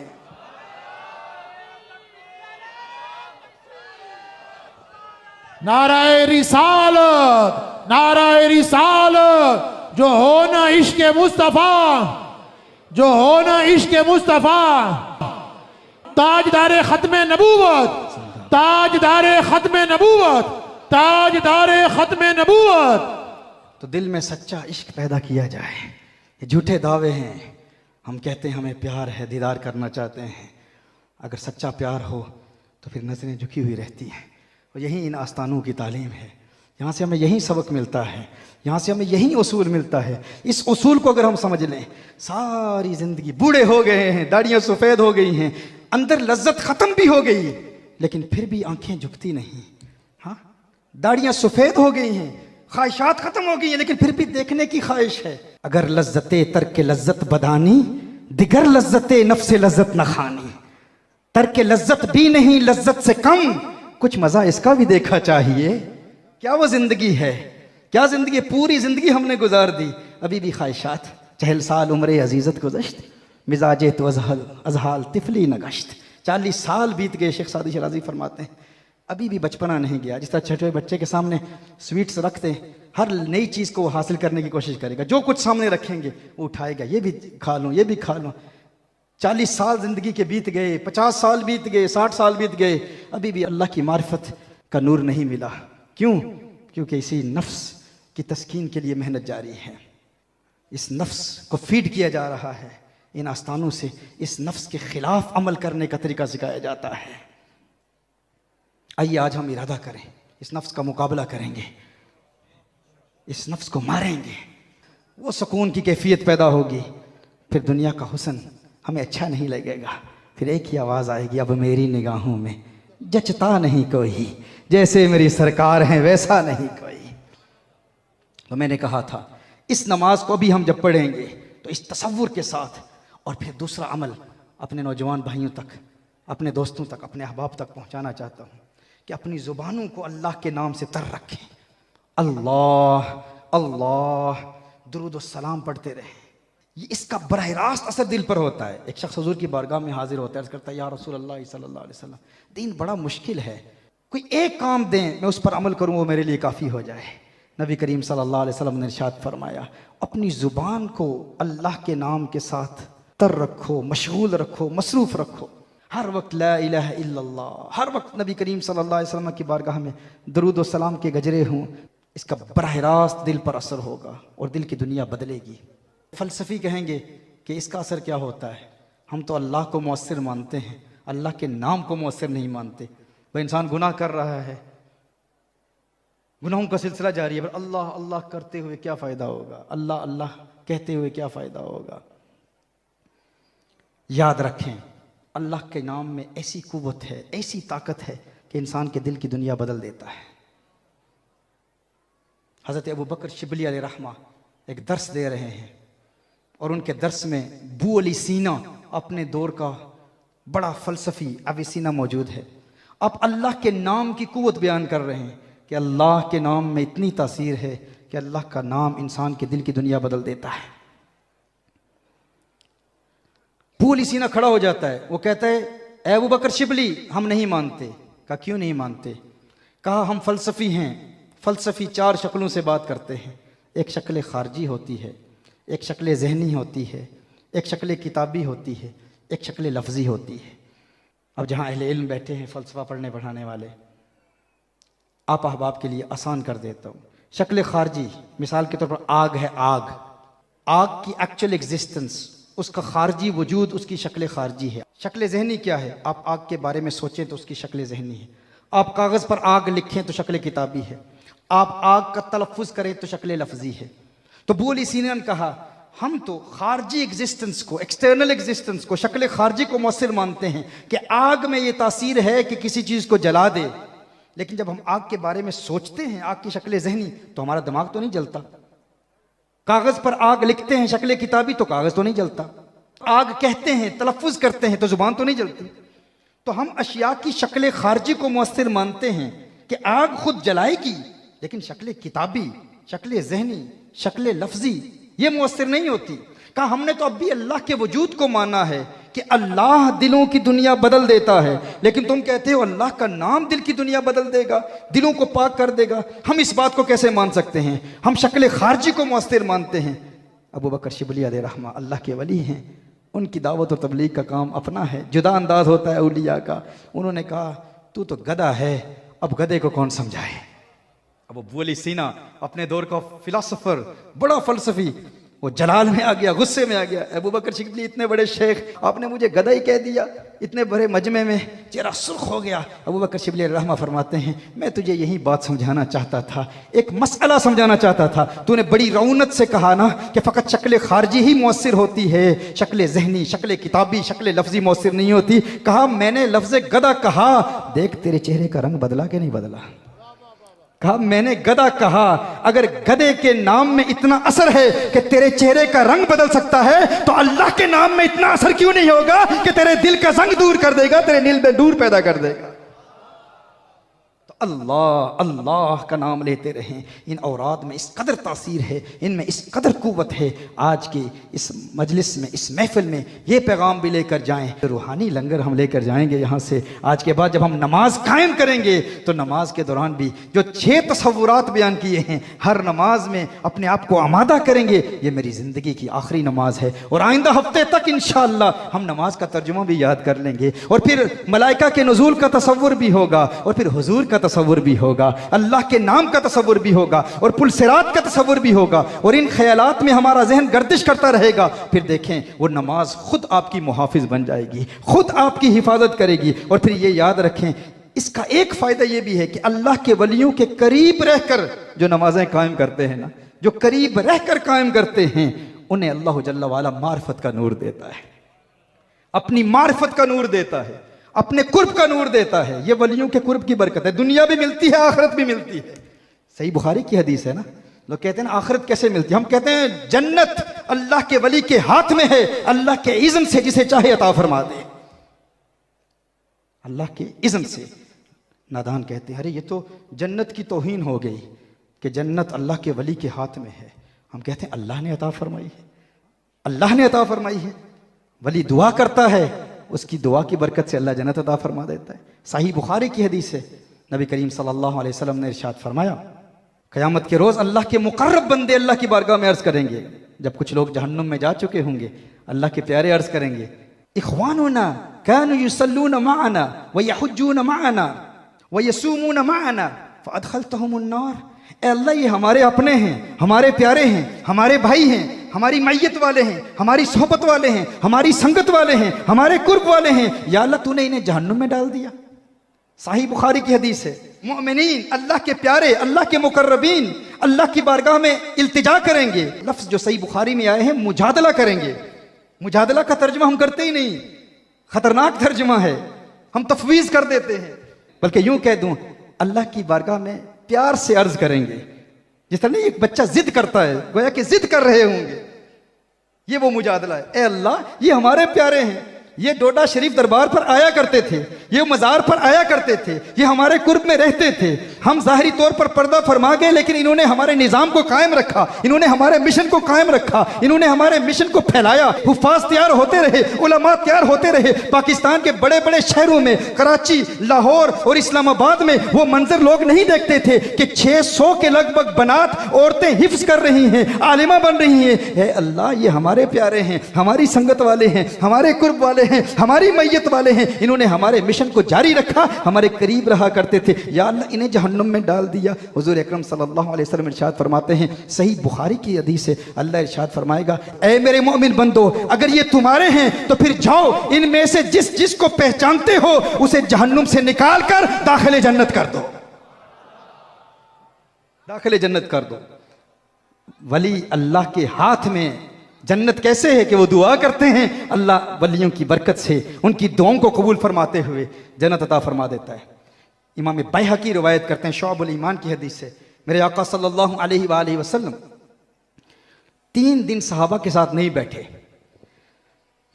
नाराए रिसालत, नाराए रिसालत, जो हो ना इश्क मुस्तफा, जो हो ना इश्क मुस्तफा, ताजदारे खत्मे नबूवत, ताजदारे खत्मे नबूवत, ताजदारे खत्मे नबूवत। तो दिल में सच्चा इश्क पैदा किया जाए। ये झूठे दावे हैं, हम कहते हैं हमें प्यार है, दीदार करना चाहते हैं। अगर सच्चा प्यार हो तो फिर नज़रें झुकी हुई रहती हैं। और यही इन आस्थानों की तालीम है, यहाँ से हमें यही सबक मिलता है, यहाँ से हमें यही उसूल मिलता है। इस उसूल को अगर हम समझ लें, सारी ज़िंदगी बूढ़े हो गए हैं, दाढ़ियाँ सफ़ेद हो गई हैं, अंदर लज्जत ख़त्म भी हो गई, लेकिन फिर भी आंखें झुकती नहीं। हाँ, दाढ़ियाँ सफ़ेद हो गई हैं, ख्वाहिशात ख़त्म हो गई हैं, लेकिन फिर भी देखने की ख्वाहिश है। अगर लज्जते तर्क लज्जत बदानी, दिगर लज्जते नफ्स लज्जत न खानी। तर्क लज्जत भी नहीं लज्जत से कम, कुछ मज़ा इसका भी देखा चाहिए। क्या वो ज़िंदगी है, क्या ज़िंदगी, पूरी ज़िंदगी हमने गुजार दी, अभी भी ख्वाहिशात। 40 साल उम्र अजीज़त गुज़श्त, मिजाजे तो अजहाल तिफली न गश्त। 40 साल बीत गए, शेख सादी शराजी फरमाते हैं, अभी भी बचपना नहीं गया। जिस तरह छोटे बच्चे के सामने स्वीट्स रखते हैं, हर नई चीज़ को वो हासिल करने की कोशिश करेगा, जो कुछ सामने रखेंगे वो उठाएगा, ये भी खा लूँ, ये भी खा लूँ। 40 साल ज़िंदगी के बीत गए, 50 साल बीत गए, 60 साल बीत गए, अभी भी अल्लाह की मारिफत का नूर नहीं मिला। क्यों? क्योंकि इसी नफ्स की तस्कीन के लिए मेहनत जारी है। इस नफ्स को फीड किया जा रहा है। इन आस्थानों से इस नफ्स के खिलाफ अमल करने का तरीका सिखाया जाता है। आइए आज हम इरादा करें, इस नफ्स का मुकाबला करेंगे, इस नफ्स को मारेंगे, वो सुकून की कैफियत पैदा होगी। फिर दुनिया का हुस्न हमें अच्छा नहीं लगेगा। फिर एक ही आवाज़ आएगी, अब मेरी निगाहों में जचता नहीं कोई, जैसे मेरी सरकार है वैसा नहीं कोई। तो मैंने कहा था, इस नमाज को भी हम जब पढ़ेंगे तो इस तसव्वुर के साथ, और फिर दूसरा अमल अपने नौजवान भाइयों तक, अपने दोस्तों तक, अपने अहबाब तक पहुंचाना चाहता हूं कि अपनी ज़ुबानों को अल्लाह के नाम से तर रखें। अल्लाह अल्लाह दुरूद व सलाम पढ़ते रहें। ये इसका बरह रास्त असर दिल पर होता है। एक शख्स हुजूर की बारगाह में हाजिर होता है, अर्ज़ करता है, या रसूल अल्लाह सल्लल्लाहु अलैहि वसल्लम, दीन बड़ा मुश्किल है, कोई एक काम दें मैं उस पर अमल करूँ, वो मेरे लिए काफ़ी हो जाए। नबी करीम सल्लल्लाहु अलैहि वसल्लम ने इरशाद फरमाया, अपनी ज़ुबान को अल्लाह के नाम के साथ तर रखो, मशगूल रखो, मसरूफ़ रखो। हर वक्त ला इलाहा इल्लल्लाह, हर वक्त नबी करीम सल्लल्लाहु अलैहि वसल्लम की बारगाह में दरूद व सलाम के गजरे हों। इसका बरह रास्त दिल पर असर होगा और दिल की दुनिया बदलेगी। फ़लसफ़ी कहेंगे कि इसका असर क्या होता है, हम तो अल्लाह को मौसर मानते हैं, अल्लाह के नाम को मौसर नहीं मानते। वह इंसान गुनाह कर रहा है, गुनाहों का सिलसिला जारी है, पर अल्लाह अल्लाह करते हुए क्या फ़ायदा होगा, अल्लाह अल्लाह कहते हुए क्या फ़ायदा होगा। याद रखें, अल्लाह के नाम में ऐसी कुव्वत है, ऐसी ताकत है कि इंसान के दिल की दुनिया बदल देता है। हज़रत अबू बकर शिबली अलैहिर्रहमा एक दर्स दे रहे हैं और उनके दर्स में बू अली सीना, अपने दौर का बड़ा फ़लसफ़ी अविसीना मौजूद है। आप अल्लाह के नाम की कुव्वत बयान कर रहे हैं कि अल्लाह के नाम में इतनी तासीर है कि अल्लाह का नाम इंसान के दिल की दुनिया बदल देता है। बू अली सीना खड़ा हो जाता है, वो कहता है, ए अबू बकर शिबली, हम नहीं मानते। कहा क्यों नहीं मानते? कहा हम फ़लसफ़ी हैं, फ़लसफ़ी 4 शक्लों से बात करते हैं। एक शक्ल खारजी होती है, एक शक्ल ज़हनी होती है, एक शक्ल किताबी होती है, एक शक्ल लफ्ज़ी होती है। अब जहाँ अहले इल्म बैठे हैं, फ़लसफ़ा पढ़ने पढ़ाने वाले, आप अहबाब के लिए आसान कर देता हूँ। शक्ल खारजी, मिसाल के तौर पर आग है, आग, आग की एक्चुअल एग्जिस्टेंस, उसका खारजी वजूद, उसकी शक्ल खारजी है। शक्ल ज़हनी क्या है? आप आग के बारे में सोचें तो उसकी शक्ल ज़हनी है। आप कागज़ पर आग लिखें तो शक्ल किताबी है। आप आग का तलफ़ुज़ करें तो शक्ल लफ्ज़ी है। तो बू अली सीना ने कहा, हम तो खारजी एग्जिस्टेंस को, एक्सटर्नल एग्जिस्टेंस को, शक्ल खारजी को मौसर मानते हैं कि आग में ये तासीर है कि किसी चीज़ को जला दे, लेकिन जब हम आग के बारे में सोचते हैं, आग की शक्ल ज़हनी, तो हमारा दिमाग तो नहीं जलता। कागज पर आग लिखते हैं शक्ल किताबी, तो कागज तो नहीं जलता। आग कहते हैं, तलफ़ुज़ करते हैं, तो जुबान तो नहीं जलती। तो हम अशिया की शक्ल खारजी को मुअस्सिर मानते हैं कि आग खुद जलाएगी, लेकिन शक्ल किताबी, शक्ल ज़हनी, शक्ल लफ्जी ये मुअस्सिर नहीं होती। कहा हमने तो अब भी अल्लाह के वजूद को माना है कि अल्लाह दिलों की दुनिया बदल देता है, लेकिन तुम कहते हो अल्लाह का नाम दिल की दुनिया बदल देगा, दिलों को पाक कर देगा। हम इस बात को कैसे मान सकते हैं? हम शक्ल खारजी को मुअस्सिर मानते हैं। अबू बकर शिबली अलैहि रहमा अल्लाह के वली हैं, उनकी दावत और तबलीग का काम अपना है, जुदा अंदाज होता है औलिया का। उन्होंने कहा तू तो गधा है, अब गधे को कौन समझाए। अब अबू अली सीना अपने दौर का फिलासफर, बड़ा फलसफी, वो जलाल में आ गया, गुस्से में आ गया। अबू बकर शिबली इतने बड़े शेख, आपने मुझे गधा ही कह दिया, इतने बड़े मजमे में चेहरा सुर्ख हो गया। अबू बकर शिबली रहमा फरमाते हैं मैं तुझे यही बात समझाना चाहता था, एक मसला समझाना चाहता था। तूने बड़ी रौनक से कहा ना कि फ़कत शक्ल खारजी ही मुअस्सिर होती है, शक्ल ज़हनी, शक्ल किताबी, शक्ल लफ्जी मुअस्सिर नहीं होती। कहा मैंने लफ्ज़ गधा कहा, देख तेरे चेहरे का रंग बदला कि नहीं बदला। कहा मैंने गधा कहा, अगर गधे के नाम में इतना असर है कि तेरे चेहरे का रंग बदल सकता है, तो अल्लाह के नाम में इतना असर क्यों नहीं होगा कि तेरे दिल का जंग दूर कर देगा, तेरे दिल में नूर पैदा कर देगा। तो अल्लाह अल्लाह का नाम लेते रहें। इन औराद में इस कदर तासीर है, इनमें इस कदर कुव्वत है। आज के इस मजलिस में, इस महफिल में ये पैगाम भी लेकर जाएं। रूहानी लंगर हम लेकर जाएंगे यहाँ से। आज के बाद जब हम नमाज कायम करेंगे, तो नमाज के दौरान भी जो 6 तसव्वुरात बयान किए हैं, हर नमाज में अपने आप को आमादा करेंगे, ये मेरी ज़िंदगी की आखिरी नमाज है, और आइंदा हफ्ते तक इंशाअल्लाह हम नमाज का तर्जुमा भी याद कर लेंगे। और फिर मलाइका के नुज़ूल का तसव्वुर भी होगा, और फिर हुजूर का तसव्वुर भी होगा, अल्लाह के नाम का तसव्वुर भी होगा, और पुल सिरात का तसव्वुर भी होगा। और इन ख्यालात में हमारा जहन गर्दिश करता रहेगा। फिर देखें वो नमाज खुद आपकी मुहाफिज बन जाएगी, खुद आपकी हिफाजत करेगी। और फिर ये याद रखें, इसका एक फ़ायदा ये भी है कि अल्लाह के वलियों के करीब रहकर जो नमाजें कायम करते हैं ना, जो करीब रहकर कायम करते हैं, उन्हें अल्लाह जल्ला वाला मार्फत का नूर देता है, अपनी मार्फत का नूर देता है, अपने कुर्ब का नूर देता है। ये वलियों के कुर्ब की बरकत है, दुनिया भी मिलती है, आखिरत भी मिलती है। सही बुखारी की हदीस है ना। लोग कहते हैं ना आखिरत कैसे मिलती है, हम कहते हैं जन्नत अल्लाह के वली के हाथ में है, अल्लाह के इज़्न से जिसे चाहे अता फरमा दे, अल्लाह के इज़्न से। नादान कहते हैं अरे ये तो जन्नत की तौहीन हो गई कि जन्नत अल्लाह के वली के हाथ में है। हम कहते हैं अल्लाह ने अता फरमाई है, अल्लाह ने अता फरमाई है। वली दुआ करता है, उसकी दुआ की बरकत से अल्लाह जन्नत अता फरमा देता है। सही बुखारी की हदीस है, नबी करीम सल्लल्लाहु अलैहि वसल्लम ने इरशाद फरमाया, क़यामत के रोज़ अल्लाह के मुक़र्रब बंदे अल्लाह की बारगाह में अर्ज़ करेंगे, जब कुछ लोग जहन्नुम में जा चुके होंगे, अल्लाह के प्यारे अर्ज़ करेंगे, इख़वानुना कानू युसल्लूना मअना व यहुज्जूना मअना व यसूमूना मअना फ़अदख़लतहुमुन नार। ए अल्लाह ये हमारे अपने हैं, हमारे प्यारे हैं, हमारे भाई हैं, हमारी मैयत वाले हैं, हमारी सोहबत वाले हैं, हमारी संगत वाले हैं, हमारे कुर्ब वाले हैं, या अल्लाह तूने इन्हें जहन्नुम में डाल दिया। सही बुखारी की हदीस है। मोमिनीन अल्लाह के प्यारे, अल्लाह के मुकर्रबीन अल्लाह की बारगाह में इल्तिजा करेंगे। लफ्ज़ जो सही बुखारी में आए हैं मुजादला करेंगे। मुजादला का तर्जुमा हम करते ही नहीं, खतरनाक तर्जुमा है, हम तफवीज कर देते हैं। बल्कि यूं कह दूं, अल्लाह की बारगाह में प्यार से अर्ज करेंगे, जिस तरह एक बच्चा जिद करता है, गोया कि जिद कर रहे होंगे, ये वो मुजादला है। ए अल्लाह ये हमारे प्यारे हैं, ये डोडा शरीफ दरबार पर आया करते थे, ये मज़ार पर आया करते थे, ये हमारे कुर्ब में रहते थे। हम ज़ाहिरी तौर पर पर्दा फरमा गए, लेकिन इन्होंने हमारे निज़ाम को कायम रखा, इन्होंने हमारे मिशन को कायम रखा, इन्होंने हमारे मिशन को फैलाया। हुफ़ाज़ तैयार होते रहे, उलमा तैयार होते रहे। पाकिस्तान के बड़े बड़े शहरों में, कराची, लाहौर और इस्लामाबाद में वो मंजर लोग नहीं देखते थे कि 600 के लगभग बनात औरतें हिफ्ज़ कर रही हैं, आलिमा बन रही हैं। हे अल्लाह ये हमारे प्यारे हैं, हमारी संगत वाले हैं, हमारे कुर्ब वाले हैं, हमारी मैयत वाले हैं, इन्होंने हमारे मिशन को जारी रखा, हमारे करीब रहा करते थे। या अल्लाह इन्हें जहन्नुम में डाल दिया। हुजूर अकरम सल्लल्लाहु अलैहि वसल्लम इरशाद फरमाते हैं, सही बुखारी की हदीस है, अल्लाह इरशाद फरमाएगा, ऐ मेरे मोमिन बंदो, अगर ये तुम्हारे हैं तो फिर जाओ, इनमें से जिस जिसको पहचानते हो उसे जहन्नुम से निकाल कर दाखिले जन्नत कर दो, दाखिले जन्नत कर दो। वली अल्लाह के हाथ में। जन्नत कैसे है कि वो दुआ करते हैं, अल्लाह वलियों की बरकत से उनकी दुआओं को कबूल फरमाते हुए जन्नत अता फरमा देता है। इमाम बैहकी रिवायत करते हैं शौबुल ईमान की हदीस से, मेरे आका सल्लल्लाहु अलैहि वसल्लम 3 दिन सहाबा के साथ नहीं बैठे।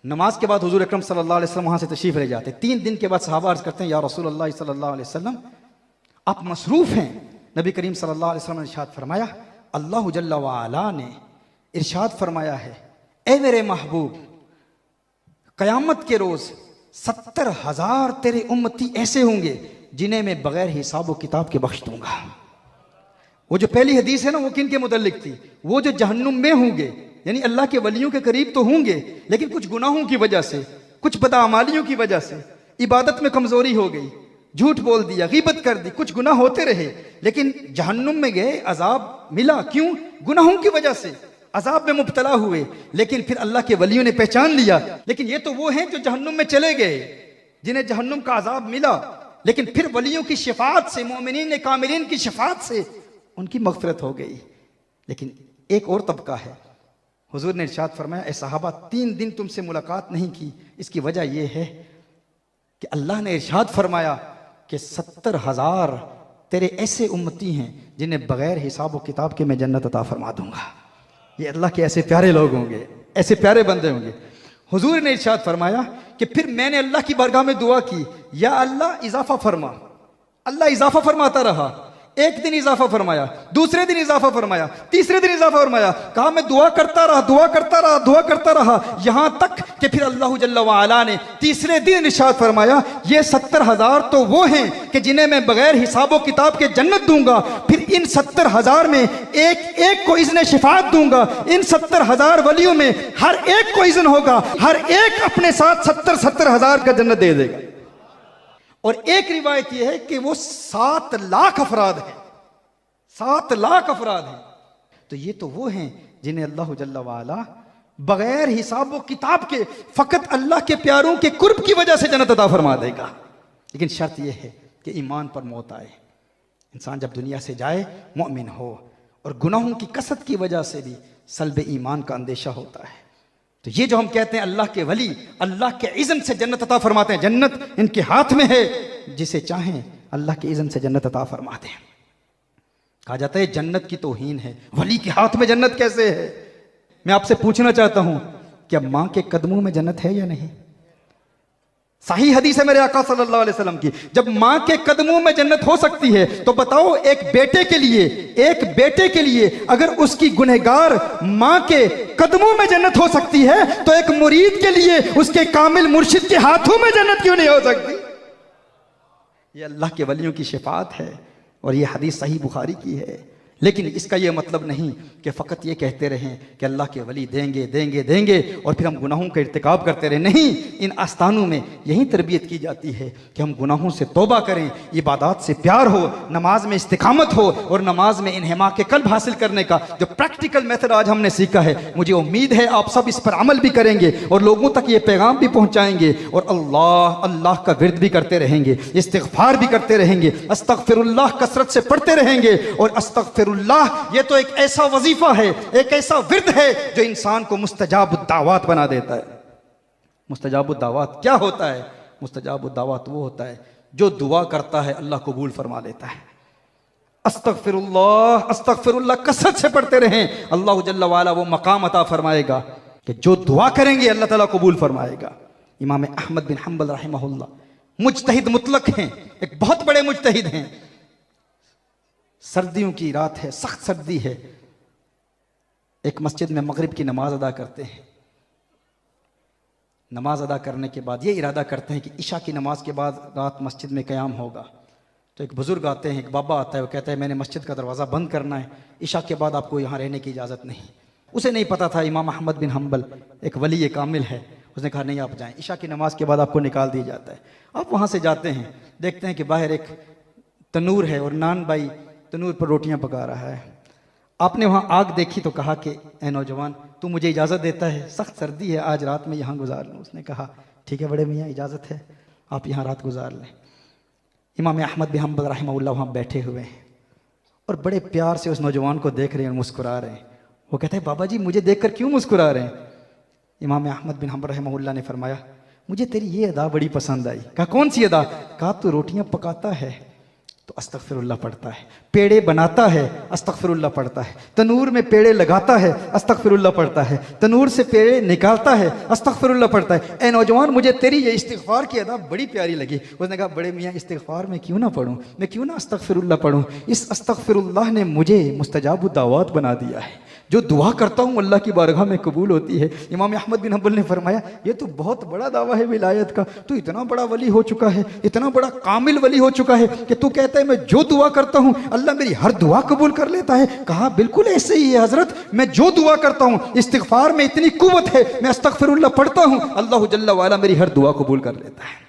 नमाज के बाद हुजूर अकरम सल्लल्लाहु अलैहि वसल्लम वहाँ से तशरीफ़ ले जाते। 3 दिन के बाद सहाबा अर्ज़ करते हैं, या रसूल अल्लाह सल्लल्लाहु अलैहि वसल्लम आप मसरूफ़ हैं। नबी करीम सल्लल्लाहु अलैहि वसल्लम ने इरशाद फरमाया, अल्लाह जल्ला व अला ने इरशाद फरमाया है, ए मेरे महबूब, क़यामत के रोज़ 70,000 तेरे उम्मती ऐसे होंगे जिन्हें मैं बग़ैर हिसाब व किताब के बख्श दूंगा। वो जो पहली हदीस है ना, वो किन के मुतल्लिक थी? वो जो जहन्नुम में होंगे, यानी अल्लाह के वलियों के करीब तो होंगे, लेकिन कुछ गुनाहों की वजह से, कुछ बदअमालियों की वजह से, इबादत में कमजोरी हो गई, झूठ बोल दिया, गीबत कर दी, कुछ गुनाह होते रहे, लेकिन जहन्नुम में गए, अजाब मिला। क्यों? गुनाहों की वजह से अजाब में मुब्तला हुए, लेकिन फिर अल्लाह के वलियों ने पहचान लिया। लेकिन ये तो वो हैं जो जहन्नुम में चले गए, जिन्हें जहन्नुम का अजाब मिला, लेकिन फिर वलियों की शफाअत से, मोमिनीन कामिलीन की शफाअत से उनकी मग़फ़िरत हो गई। लेकिन एक और तबका है, हुजूर ने इरशाद फरमाया, ए सहाबा 3 दिन तुमसे मुलाकात नहीं की, इसकी वजह यह है कि अल्लाह ने इरशाद फरमाया कि 70,000 तेरे ऐसे उम्मती हैं जिन्हें बग़ैर हिसाब व किताब के मैं जन्नत अता फरमा दूंगा। ये अल्लाह के ऐसे प्यारे लोग होंगे, ऐसे प्यारे बंदे होंगे। हुजूर ने इरशाद फरमाया कि फिर मैंने अल्लाह की बारगाह में दुआ की, या अल्लाह इजाफा फरमा। अल्लाह इजाफा फरमाता रहा, एक दिन इजाफा फरमाया, दूसरे दिन इजाफा फरमाया, तीसरे दिन इजाफा फरमाया। कहा मैं दुआ करता रहा, दुआ करता रहा, दुआ करता रहा, यहां तक कि फिर अल्लाह जल्ला व अला ने तीसरे दिन इरशाद फरमाया, ये 70,000 तो वो हैं कि जिन्हें मैं बगैर हिसाब व किताब के जन्नत दूंगा। फिर इन 70,000 में एक एक को इज़्न शिफाअत दूंगा। इन 70,000 वलियों में हर एक को इज़्न होगा, हर एक अपने साथ 70,000 का जन्नत दे देगा। और एक रिवायत यह है कि वो 7 लाख अफराद हैं, 7 लाख अफराद हैं। तो ये तो वो हैं जिन्हें अल्लाह जल्ला वाला बगैर हिसाब व किताब के, फकत अल्लाह के प्यारों के कुर्ब की वजह से जन्नत अता फरमा देगा। लेकिन शर्त यह है कि ईमान पर मौत आए, इंसान जब दुनिया से जाए मोमिन हो, और गुनाहों की कसरत की वजह से भी सल्ब ईमान का अंदेशा होता है। तो ये जो हम कहते हैं अल्लाह के वली अल्लाह के इज़्न से जन्नत अता फरमाते हैं, जन्नत इनके हाथ में है, जिसे चाहें अल्लाह के इज़्न से जन्नत अता फरमाते हैं। कहा जाता है जन्नत की तौहीन है, वली के हाथ में जन्नत कैसे है? मैं आपसे पूछना चाहता हूं, क्या मां के कदमों में जन्नत है या नहीं? सही हदीस है मेरे आका सल्लल्लाहु अलैहि वसल्लम की, जब मां के कदमों में जन्नत हो सकती है, तो बताओ एक बेटे के लिए अगर उसकी गुनहगार मां के कदमों में जन्नत हो सकती है, तो एक मुरीद के लिए उसके कामिल मुर्शिद के हाथों में जन्नत क्यों नहीं हो सकती? ये अल्लाह के वलियों की शिफाअत है, और ये हदीस सही बुखारी की है। लेकिन इसका यह मतलब नहीं कि फ़कत ये कहते रहें कि अल्लाह के वली देंगे देंगे देंगे और फिर हम गुनाहों का इर्तिकाब करते रहें। नहीं, इन आस्थानों में यही तरबियत की जाती है कि हम गुनाहों से तौबा करें, इबादत से प्यार हो, नमाज में इस्तिकामत हो, और नमाज में इन्हिमा के कल्ब हासिल करने का जो प्रैक्टिकल मेथड आज हमने सीखा है, मुझे उम्मीद है आप सब इस पर अमल भी करेंगे और लोगों तक ये पैगाम भी पहुँचाएंगे, और अल्लाह का विर्द भी करते रहेंगे, इस्तिग़फ़ार भी करते रहेंगे, अस्तग़फ़िरुल्लाह कसरत से पढ़ते रहेंगे। और अस्तग़फ़िरुल्लाह ये तो एक ऐसा वजीफा है, एक ऐसा विर्द है जो इंसान को मुस्तजाबुद्दावात बना देता है। मुस्तजाबुद्दावात क्या होता है? मुस्तजाबुद्दावात वो होता है जो दुआ करता है अल्लाह कबूल फरमा लेता है। अस्तग़फ़िरुल्लाह अस्तग़फ़िरुल्लाह कसरत से पढ़ते रहें, अल्लाह जल्ला वाला वो मकाम अता फरमाएगा कि जो दुआ करेंगे अल्लाह ताला कबूल फरमाएगा। इमाम अहमद बिन हम्बल रहमहुल्लाह मुज्तहिद मुतलक हैं, एक बहुत बड़े मुज्तहिद हैं। सर्दियों की रात है, सख्त सर्दी है, एक मस्जिद में मगरिब की नमाज अदा करते हैं। नमाज अदा करने के बाद ये इरादा करते हैं कि इशा की नमाज के बाद रात मस्जिद में क़याम होगा। तो एक बुज़ुर्ग आते हैं, एक बाबा आता है, वो कहता है मैंने मस्जिद का दरवाज़ा बंद करना है, इशा के बाद आपको यहाँ रहने की इजाज़त नहीं। उसे नहीं पता था इमाम अहमद बिन हम्बल एक वली कामिल है, उसने कहा नहीं आप जाएं, इशा की नमाज के बाद आपको निकाल दिया जाता है। आप वहाँ से जाते हैं, देखते हैं कि बाहर एक तनूर है और नान भाई तनूर पर रोटियां पका रहा है। आपने वहाँ आग देखी तो कहा कि ए नौजवान, तू मुझे इजाज़त देता है, सख्त सर्दी है, आज रात में यहाँ गुजार लूँ। उसने कहा ठीक है बड़े मियाँ, इजाज़त है, आप यहाँ रात गुजार लें। इमाम अहमद बिन हम्बल रहमहुल्लाह वहाँ बैठे हुए हैं और बड़े प्यार से उस नौजवान को देख रहे हैं और मुस्कुरा रहे हैं। वो कहते हैं बाबा जी मुझे देखकर क्यों मुस्कुरा रहे हैं? इमाम अहमद बिन हम्बल रहमहुल्लाह ने फरमाया मुझे तेरी ये अदा बड़ी पसंद आई। कहा कौन सी अदा? कहा तू रोटियाँ पकाता है, तो अस्तगफिरुल्लाह पढ़ता है, पेड़े बनाता है अस्तगफिरुल्लाह पढ़ता है, तनूर में पेड़े लगाता है अस्तगफिरुल्लाह पढ़ता है, तनूर से पेड़े निकालता है अस्तगफिरुल्लाह पढ़ता है। ए नौजवान, मुझे तेरी ये इस्तिगफार की अदा बड़ी प्यारी लगी। उसने कहा, बड़े मियाँ इस्तिगफार में क्यों ना पढ़ूँ, मैं क्यों ना अस्तगफिरुल्लाह पढ़ूँ। इस अस्तगफिरुल्लाह ने मुझे मुस्तजाबु दावत बना दिया है। जो दुआ करता हूँ अल्लाह की बारगाह में कबूल होती है। इमाम अहमद बिन हंबल ने फरमाया, ये तो बहुत बड़ा दावा है विलायत का, तू इतना बड़ा वली हो चुका है, इतना बड़ा कामिल वली हो चुका है कि तू कहता है मैं जो दुआ करता हूँ अल्लाह मेरी हर दुआ कबूल कर लेता है। कहा, बिल्कुल ऐसे ही है हजरत, मैं जो दुआ करता हूँ इस्तिगफार में इतनी कुव्वत है, मैं अस्तगफिरुल्लाह पढ़ता हूँ, अल्लाह जल्ला वाला मेरी हर दुआ कबूल कर लेता है।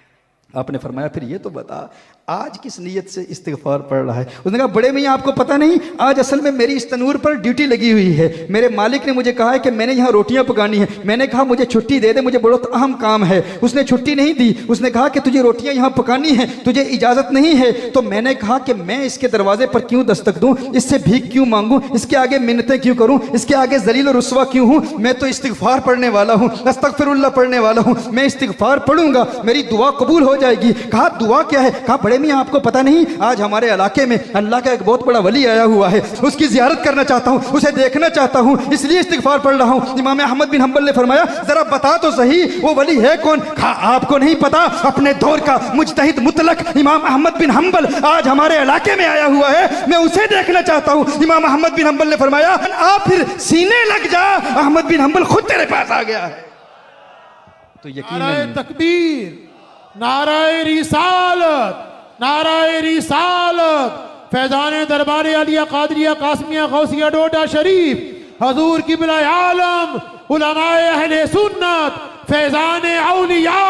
आपने फरमाया, फिर ये तो बता आज किस नीयत से इस्तिगफार पढ़ रहा है। उसने कहा, बड़े मियाँ आपको पता नहीं, आज असल में मेरी इस तनूर पर ड्यूटी लगी हुई है। मेरे मालिक ने मुझे कहा है कि मैंने यहाँ रोटियाँ पकानी है। मैंने कहा मुझे छुट्टी दे दे, मुझे बहुत अहम काम है। उसने छुट्टी नहीं दी। उसने कहा कि तुझे रोटियाँ यहाँ पकानी है, तुझे इजाज़त नहीं है। तो मैंने कहा कि मैं इसके दरवाजे पर क्यों दस्तक दूँ, इससे भीख क्यों मांगूँ, इसके आगे मिन्नतें क्यों करूँ, इसके आगे जलील और रुस्वा क्यों हूँ। मैं तो इस्तिगफार पढ़ने वाला हूँ, अस्तगफिरुल्लाह पढ़ने वाला हूँ, मैं इस्तिगफार पढ़ूंगा, मेरी दुआ कबूल हो जाएगी। कहा, दुआ क्या है। कहा, बड़े मियाँ आपको पता नहीं, आज हमारे इलाके में अल्लाह का एक बहुत बड़ा वली आया हुआ है, उसकी जियारत करना चाहता हूं, उसे देखना चाहता हूं, इसलिए इस्तिगफार पढ़ रहा हूं। इमाम अहमद बिन हंबल ने फरमाया, जरा बता तो सही वो वली है कौन। कहा, आपको नहीं पता, अपने दौर का मुजतहिद मुतलक इमाम अहमद बिन हंबल आज हमारे इलाके में आया हुआ है, मैं उसे देखना चाहता हूं। इमाम अहमद बिन हंबल ने फरमाया, आप फिर सीने लग जा, अहमद बिन हंबल खुद तेरे पास आ गया है। तो यकीनन तकबीर, नाराए रिसालत, नाराए रिसालत, फैजान दरबार आलिया कादरिया कासमिया गौसिया डोडा शरीफ, हजूर किबला आलम, उलमाए अहले सुन्नत, फैजान औलिया।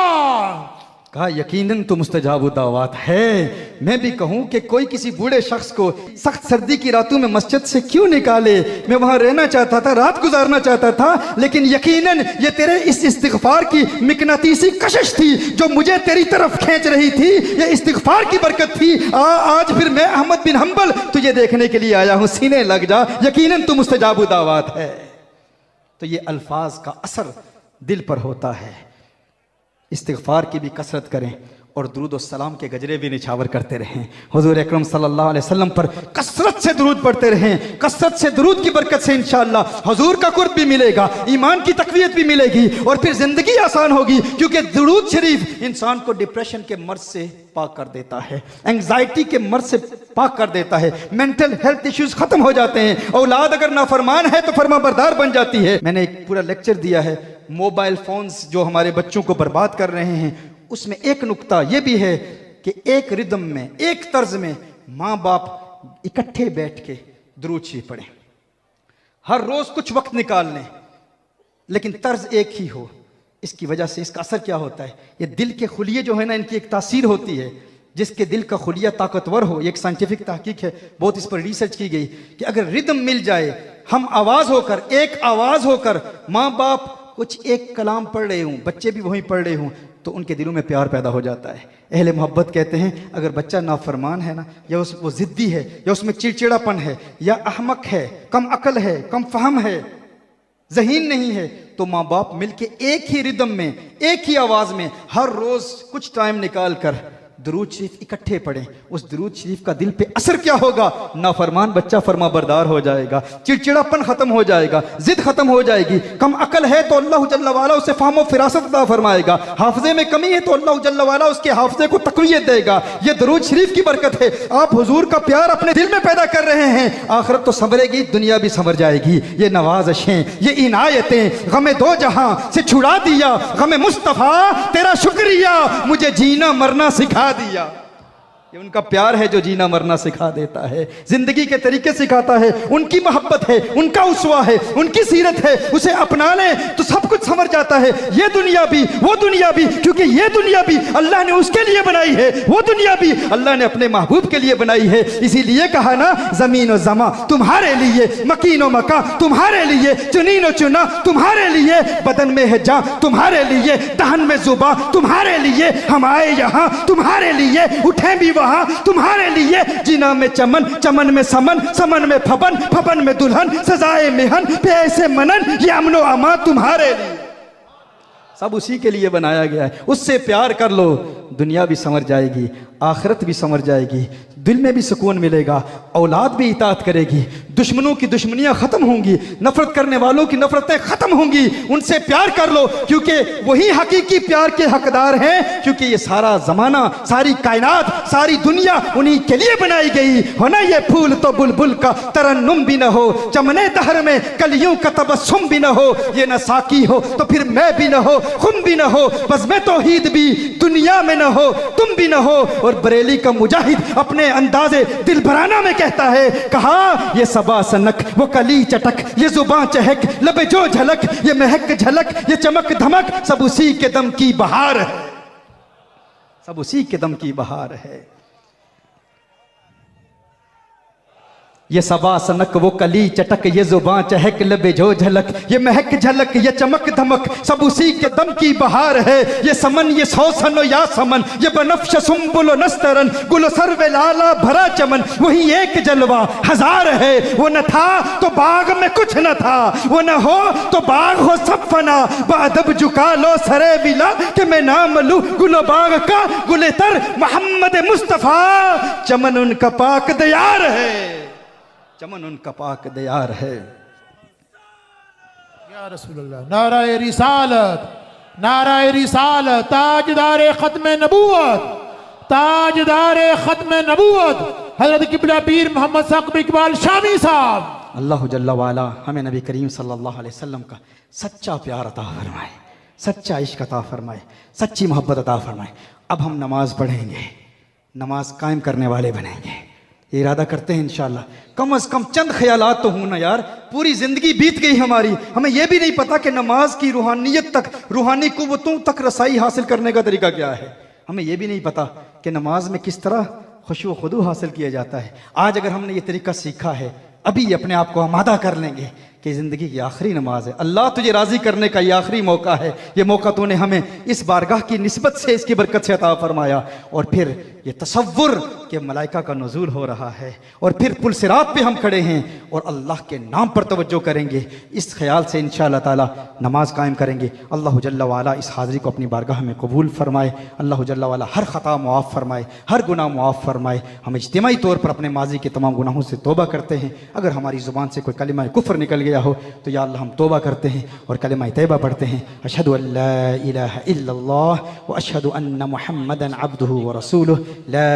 कहा, यकीनन तो मुस्तजाबु दावत है। मैं भी कहूं कि कोई किसी बूढ़े शख्स को सख्त सर्दी की रातों में मस्जिद से क्यों निकाले, मैं वहां रहना चाहता था, रात गुजारना चाहता था, लेकिन यकीनन ये तेरे इस इस्तिगफार की मिकनातीसी कशिश थी जो मुझे तेरी तरफ खींच रही थी। ये इस्तिगफार की बरकत थी। आज फिर मैं अहमद बिन हंबल तुझे देखने के लिए आया हूं, सीने लग जा, यकीनन तू मुस्तजाबु दावत है। तो ये अल्फाज का असर दिल पर होता है। इस्तिगफार की भी कसरत करें और दुरूद और सलाम के गजरे भी निछावर करते रहें। हुजूर अकरम सल्लल्लाहु अलैहि वसल्लम पर कसरत से दुरूद पढ़ते रहें। कसरत से दुरूद की बरकत से इंशाअल्लाह हुजूर का कुर्ब भी मिलेगा, ईमान की तक़वियत भी मिलेगी और फिर जिंदगी आसान होगी, क्योंकि दुरूद शरीफ इंसान को डिप्रेशन के मर्ज से पाक कर देता है, एंग्जाइटी के मर्ज से पाक कर देता है, मेंटल हेल्थ इश्यूज खत्म हो जाते हैं। औलाद अगर नाफरमान है तो फरमाबरदार बन जाती है। मैंने एक पूरा लेक्चर दिया है मोबाइल फोन्स जो हमारे बच्चों को बर्बाद कर रहे हैं, उसमें एक नुक्ता यह भी है कि एक रिदम में, एक तर्ज में माँ बाप इकट्ठे बैठ के दुरूद शरीफ पढ़ें, हर रोज कुछ वक्त निकाल लें, लेकिन तर्ज एक ही हो। इसकी वजह से इसका असर क्या होता है, ये दिल के खुलिये जो है ना, इनकी एक तासीर होती है। जिसके दिल का खुलिया ताकतवर हो, ये एक साइंटिफिक तहकीक है, बहुत इस पर रिसर्च की गई कि अगर रिदम मिल जाए, हम आवाज होकर, एक आवाज होकर, माँ बाप कुछ एक कलाम पढ़ रहे हूँ, बच्चे भी वहीं पढ़ रहे हूँ, तो उनके दिलों में प्यार पैदा हो जाता है। अहले मोहब्बत कहते हैं अगर बच्चा नाफरमान है ना, या वो जिद्दी है, या उसमें चिड़चिड़ापन है, या अहमक है, कम अकल है, कम फहम है, ज़हीन नहीं है, तो माँ बाप मिलके एक ही रिदम में, एक ही आवाज में हर रोज कुछ टाइम निकाल कर दुरूद शरीफ इकट्ठे पढ़ें। उस दुरूद शरीफ का दिल पे असर क्या होगा, नाफरमान बच्चा फरमा बरदार हो जाएगा, चिड़चिड़ापन खत्म हो जाएगा, जिद खत्म हो जाएगी। कम अकल है तो अल्लाह जल्ला वाला उसे फाहम फिरासत अता फरमाएगा, हाफजे में कमी है तो अल्लाह जल्ला वाला उसके हाफजे को तक़वियत देगा। ये दुरूद शरीफ की बरकत है। आप हुजूर का प्यार अपने दिल में पैदा कर रहे हैं, आखिरत तो संवरेगी, दुनिया भी संवर जाएगी। ये नवाज़िशें, ये इनायतें, गमे दो जहां से छुड़ा दिया, गमे मुस्तफ़ा तेरा शुक्रिया, मुझे जीना मरना सिखा दिया। ये उनका प्यार है जो जीना मरना सिखा देता है, जिंदगी के तरीके सिखाता है, उनकी मोहब्बत है, उनका उसवा है, उनकी सीरत है, उसे अपना ले तो सब कुछ संवर जाता है। ये दुनिया भी, वो दुनिया भी, क्योंकि ये दुनिया भी अल्लाह ने उसके लिए बनाई है, वो दुनिया भी अल्लाह ने अपने महबूब के लिए बनाई है। इसीलिए कहा ना, जमीन और जमा तुम्हारे लिए, मकीन और मका तुम्हारे लिए, चुनीन और चुना तुम्हारे लिए, बदन में है जान तुम्हारे लिए, दहन में जुबा तुम्हारे लिए, हम आए यहाँ तुम्हारे लिए, उठे भी वहां तुम्हारे लिए, जीना में चमन, चमन में समन, समन में फबन, फबन में दुल्हन, सजाए मेहन, पे ऐसे मनन, ये अमनो अमा तुम्हारे लिए। सब उसी के लिए बनाया गया है। उससे प्यार कर लो, दुनिया भी संवर जाएगी, आखिरत भी संवर जाएगी, दिल में भी सुकून मिलेगा, औलाद भी इताअत करेगी, दुश्मनों की दुश्मनियां खत्म होंगी, नफरत करने वालों की नफरतें खत्म होंगी। उनसे प्यार कर लो, क्योंकि वही हकीकी प्यार के हकदार हैं, क्योंकि ये सारा जमाना, सारी कायनात, सारी दुनिया उन्हीं के लिए बनाई गई हो ना। ये फूल तो बुलबुल का तरन्नुम भी न हो, चमने दहर में कलियों का तबस्सुम भी न हो, ये न साकी हो तो फिर मैं भी न हो, खुम भी न हो, बस मैं तौहीद भी दुनिया में न हो, तुम भी न हो। और बरेली का मुजाहिद अपने अंदाजे दिलबराना में कहता है, कहा ये सबा सनक, वो कली चटक, ये जुबान चहक, लबे जो झलक, ये महक झलक, ये चमक धमक, सब उसी के दम की बहार है, सब उसी के दम की बहार है। ये सबा सनक, वो कली चटक, ये जुबान चहक, लबे जो झलक, ये महक झलक, ये चमक धमक, सब उसी के दम की बहार है। ये समन, ये सौसन या समन, ये बनफ्श सुम्बुल नस्तरन, गुल सर्वे लाला भरा चमन, वही एक जलवा हजार है। वो न था तो बाग में कुछ न था, वो न हो तो बाग हो सब फना, बादब झुका लो सरे विला कि मैं नाम लूं गुल बाग का गुले तर मोहम्मद मुस्तफा। चमन उनका पाक दयार है, चमन उनका पाक दयार है। या रसूलल्लाह, नाराए रिसालत, नाराए रिसालत, ताजदारे खत्म नबूवत, ताजदारे खत्म नबूवत हजरत किबला पीर मोहम्मद साकिब इकबाल शामी साहब। अल्लाह जल्ला वाला हमें नबी करीम सल्लल्लाहु अलैहि वसल्लम का सच्चा प्यार अता फरमाए, सच्चा इश्क अता फरमाए, सच्ची मोहब्बत अता फरमाए। अब हम नमाज पढ़ेंगे, नमाज कायम करने वाले बनेंगे, ये इरादा करते हैं इंशाअल्लाह। कम से कम चंद ख्यालात तो हों ना यार, पूरी जिंदगी बीत गई हमारी, हमें यह भी नहीं पता कि नमाज की रूहानियत तक, रूहानी कुव्वतों तक रसाई हासिल करने का तरीका क्या है। हमें यह भी नहीं पता कि नमाज में किस तरह खुशू खुदू हासिल किया जाता है। आज अगर हमने ये तरीका सीखा है, अभी अपने आप को आमादा कर लेंगे कि ज़िंदगी की आखिरी नमाज है, अल्लाह तुझे राज़ी करने का ये आखिरी मौका है, ये मौका तूने हमें इस बारगाह की निस्बत से, इसकी बरकत से अता फरमाया। और फिर ये तसव्वुर कि मलाइका का नुज़ूल हो रहा है, और फिर पुल सिरात पे हम खड़े हैं और अल्लाह के नाम पर तवज्जो करेंगे, इस ख्याल से इंशाअल्लाह ताला नमाज कायम करेंगे। अल्लाह जल्ला वाला इस हाज़री को अपनी बारगाह में कबूल फरमाए। अल्लाह जल्ला वाला हर ख़ता मुआफ़ फरमाए, हर गुनाह मुआफ़ फरमाए। हम इज्तिमाई तौर पर अपने माजी के तमाम गुनाहों से तौबा करते हैं। अगर हमारी ज़ुबान से कोई कलिमा कुफ्र निकल गया हो तो या अल्लाह हम तौबा करते हैं और कलिमा तैयबा पढ़ते हैं, अशहदु अल्ला इलाहा इल्लल्लाह व अशहदु अन्न मुहम्मदन अब्दुहु व रसूलुहु, ला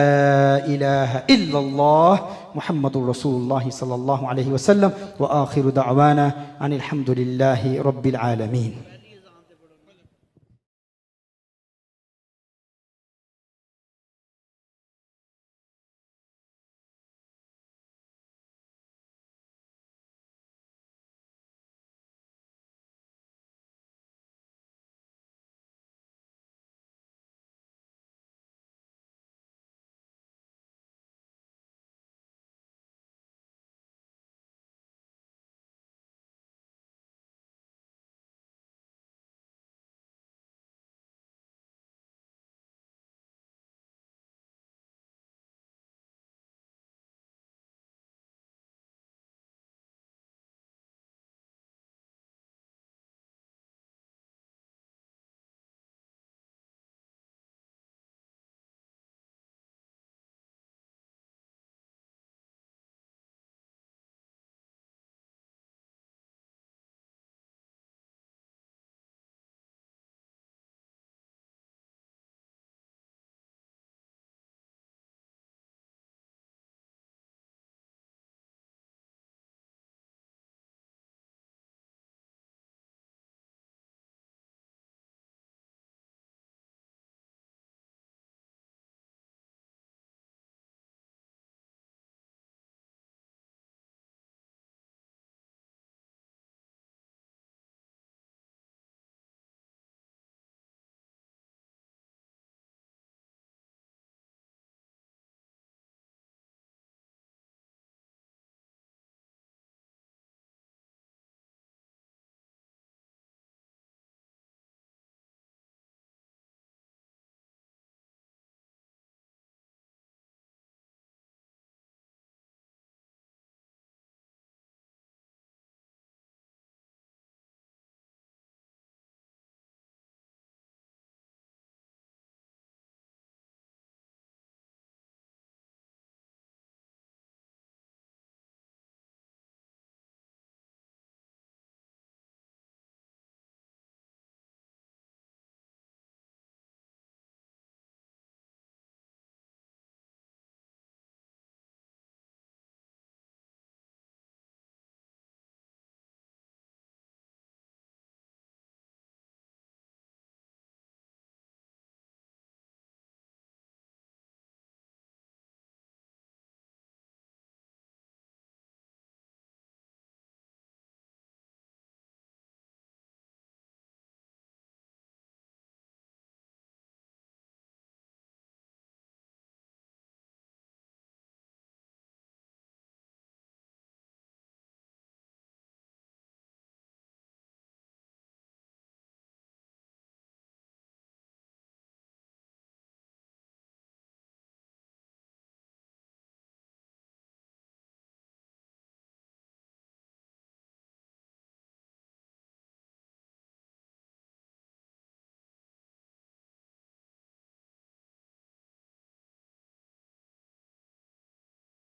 इलाहा इल्लल्लाह मुहम्मदुर रसूलुल्लाह सल्लल्लाहु अलैहि वसल्लम व आखिरु दअवाना अनिल हम्दुलिल्लाहि रब्बिल आलमीन।